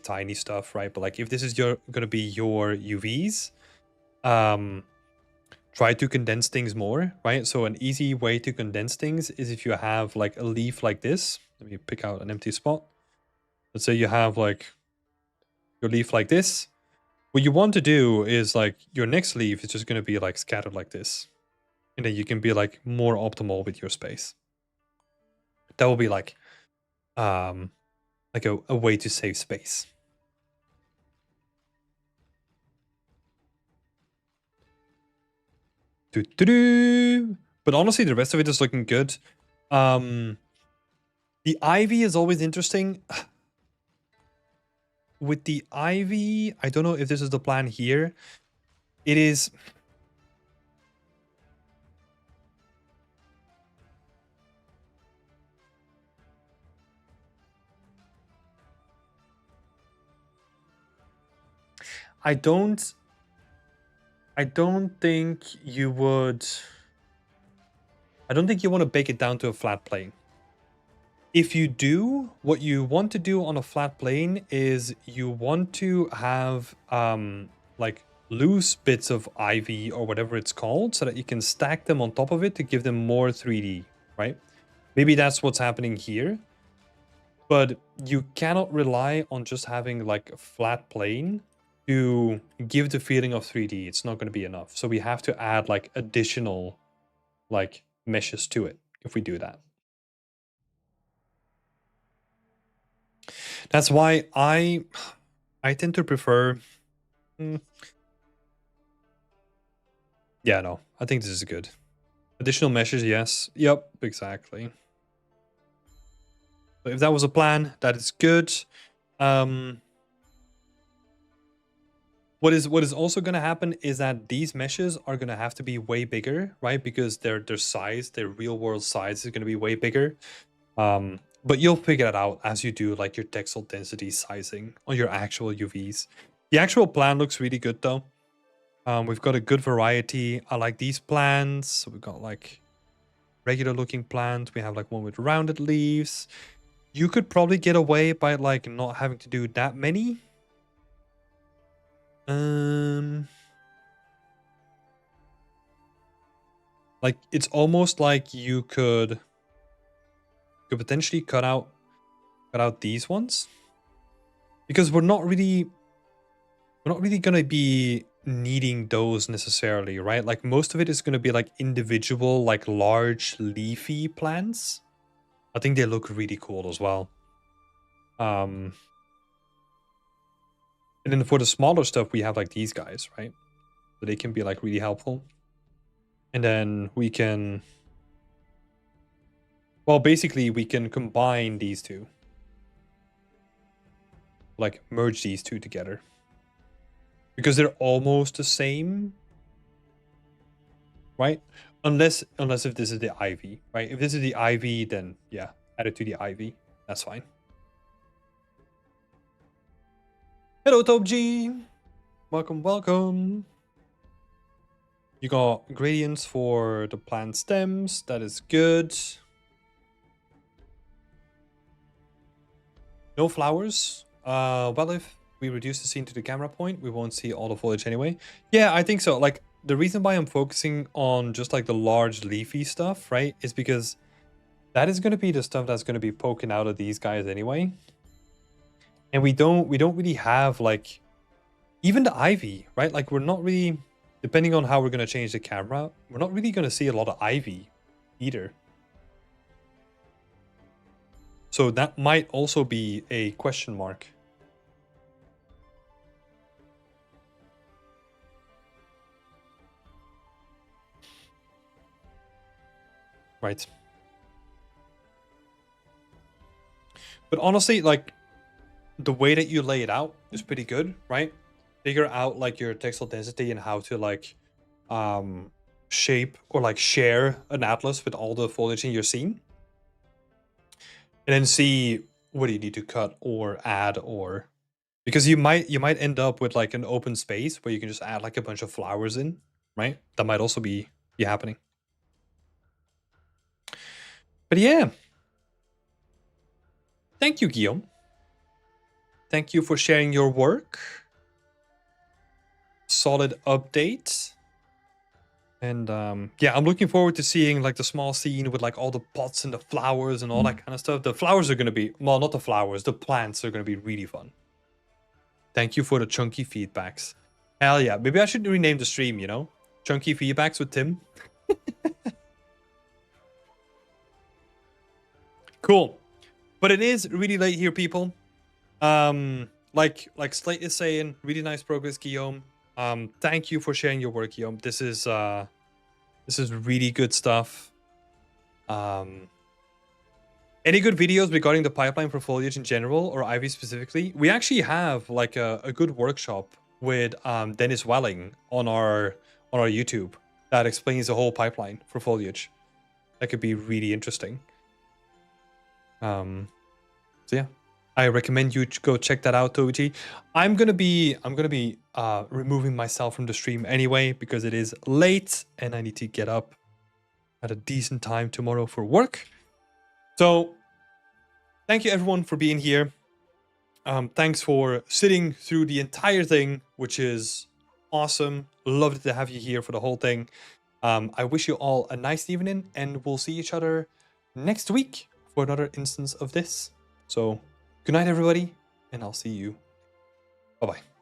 tiny stuff, right? But like if this is gonna be your UVs, try to condense things more, right? So an easy way to condense things is if you have like a leaf like this. Let me pick out an empty spot. Let's say you have like your leaf like this. What you want to do is like your next leaf is just going to be like scattered like this. And then you can be like more optimal with your space. That will be like a way to save space. But honestly, the rest of it is looking good. The ivy is always interesting. With the ivy, I don't know if this is the plan here. It is... I don't think you would... I don't think you want to bake it down to a flat plane. If you do, what you want to do on a flat plane is you want to have like loose bits of ivy or whatever it's called so that you can stack them on top of it to give them more 3D, right? Maybe that's what's happening here. But you cannot rely on just having like a flat plane to give the feeling of 3D. It's not going to be enough. So we have to add like additional like meshes to it if we do that. That's why I tend to prefer... Yeah, no, I think this is good. Additional meshes, yes. Yep, exactly. So if that was a plan, that is good. What is also going to happen is that these meshes are going to have to be way bigger, right? Because their size, their real world size is going to be way bigger. But you'll figure it out as you do like your textile density sizing on your actual UVs. The actual plan looks really good though. We've got a good variety. I like these plants. We've got like regular looking plants. We have like one with rounded leaves. You could probably get away by like not having to do that many. Like it's almost like you could potentially cut out these ones, because we're not really gonna be needing those necessarily, right? Like most of it is gonna be like individual, like large leafy plants. I think they look really cool as well. And then for the smaller stuff, we have like these guys, right? So they can be like really helpful. And then we can, well, basically we can combine these two. Like merge these two together. Because they're almost the same. Right? Unless if this is the ivy, right? If this is the ivy, then yeah, add it to the ivy. That's fine. Hello, Top G. Welcome, welcome. You got gradients for the plant stems. That is good. No flowers. Well, if we reduce the scene to the camera point, we won't see all the foliage anyway. Yeah, I think so. Like, the reason why I'm focusing on just like the large leafy stuff, right, is because that is going to be the stuff that's going to be poking out of these guys anyway. And we don't really have like even the ivy, right? Like we're not really, depending on how we're going to change the camera, we're not really going to see a lot of ivy either. So that might also be a question mark. Right. But honestly, like the way that you lay it out is pretty good, right? Figure out like your textile density and how to like shape or like share an atlas with all the foliage in your scene. And then see what you need to cut or add, or because you might end up with like an open space where you can just add like a bunch of flowers in, right? That might also be happening. But yeah, thank you, Guillaume. Thank you for sharing your work. Solid update. And yeah, I'm looking forward to seeing like the small scene with like all the pots and the flowers and all that kind of stuff. The flowers are going to be, well, not the flowers, the plants are going to be really fun. Thank you for the chunky feedbacks. Hell yeah. Maybe I should rename the stream, you know? Chunky feedbacks with Tim. Cool. But it is really late here, people. Like Slate is saying, really nice progress, Guillaume. Thank you for sharing your work, Guillaume. This is really good stuff. Any good videos regarding the pipeline for Foliage in general, or Ivy specifically? We actually have like a good workshop with Dennis Welling on our YouTube that explains the whole pipeline for Foliage. That could be really interesting. So yeah, I recommend you go check that out, Toji. I'm gonna be removing myself from the stream anyway because it is late and I need to get up at a decent time tomorrow for work. So thank you everyone for being here. Thanks for sitting through the entire thing, which is awesome. Loved to have you here for the whole thing. I wish you all a nice evening, and we'll see each other next week for another instance of this. So good night, everybody, and I'll see you. Bye-bye.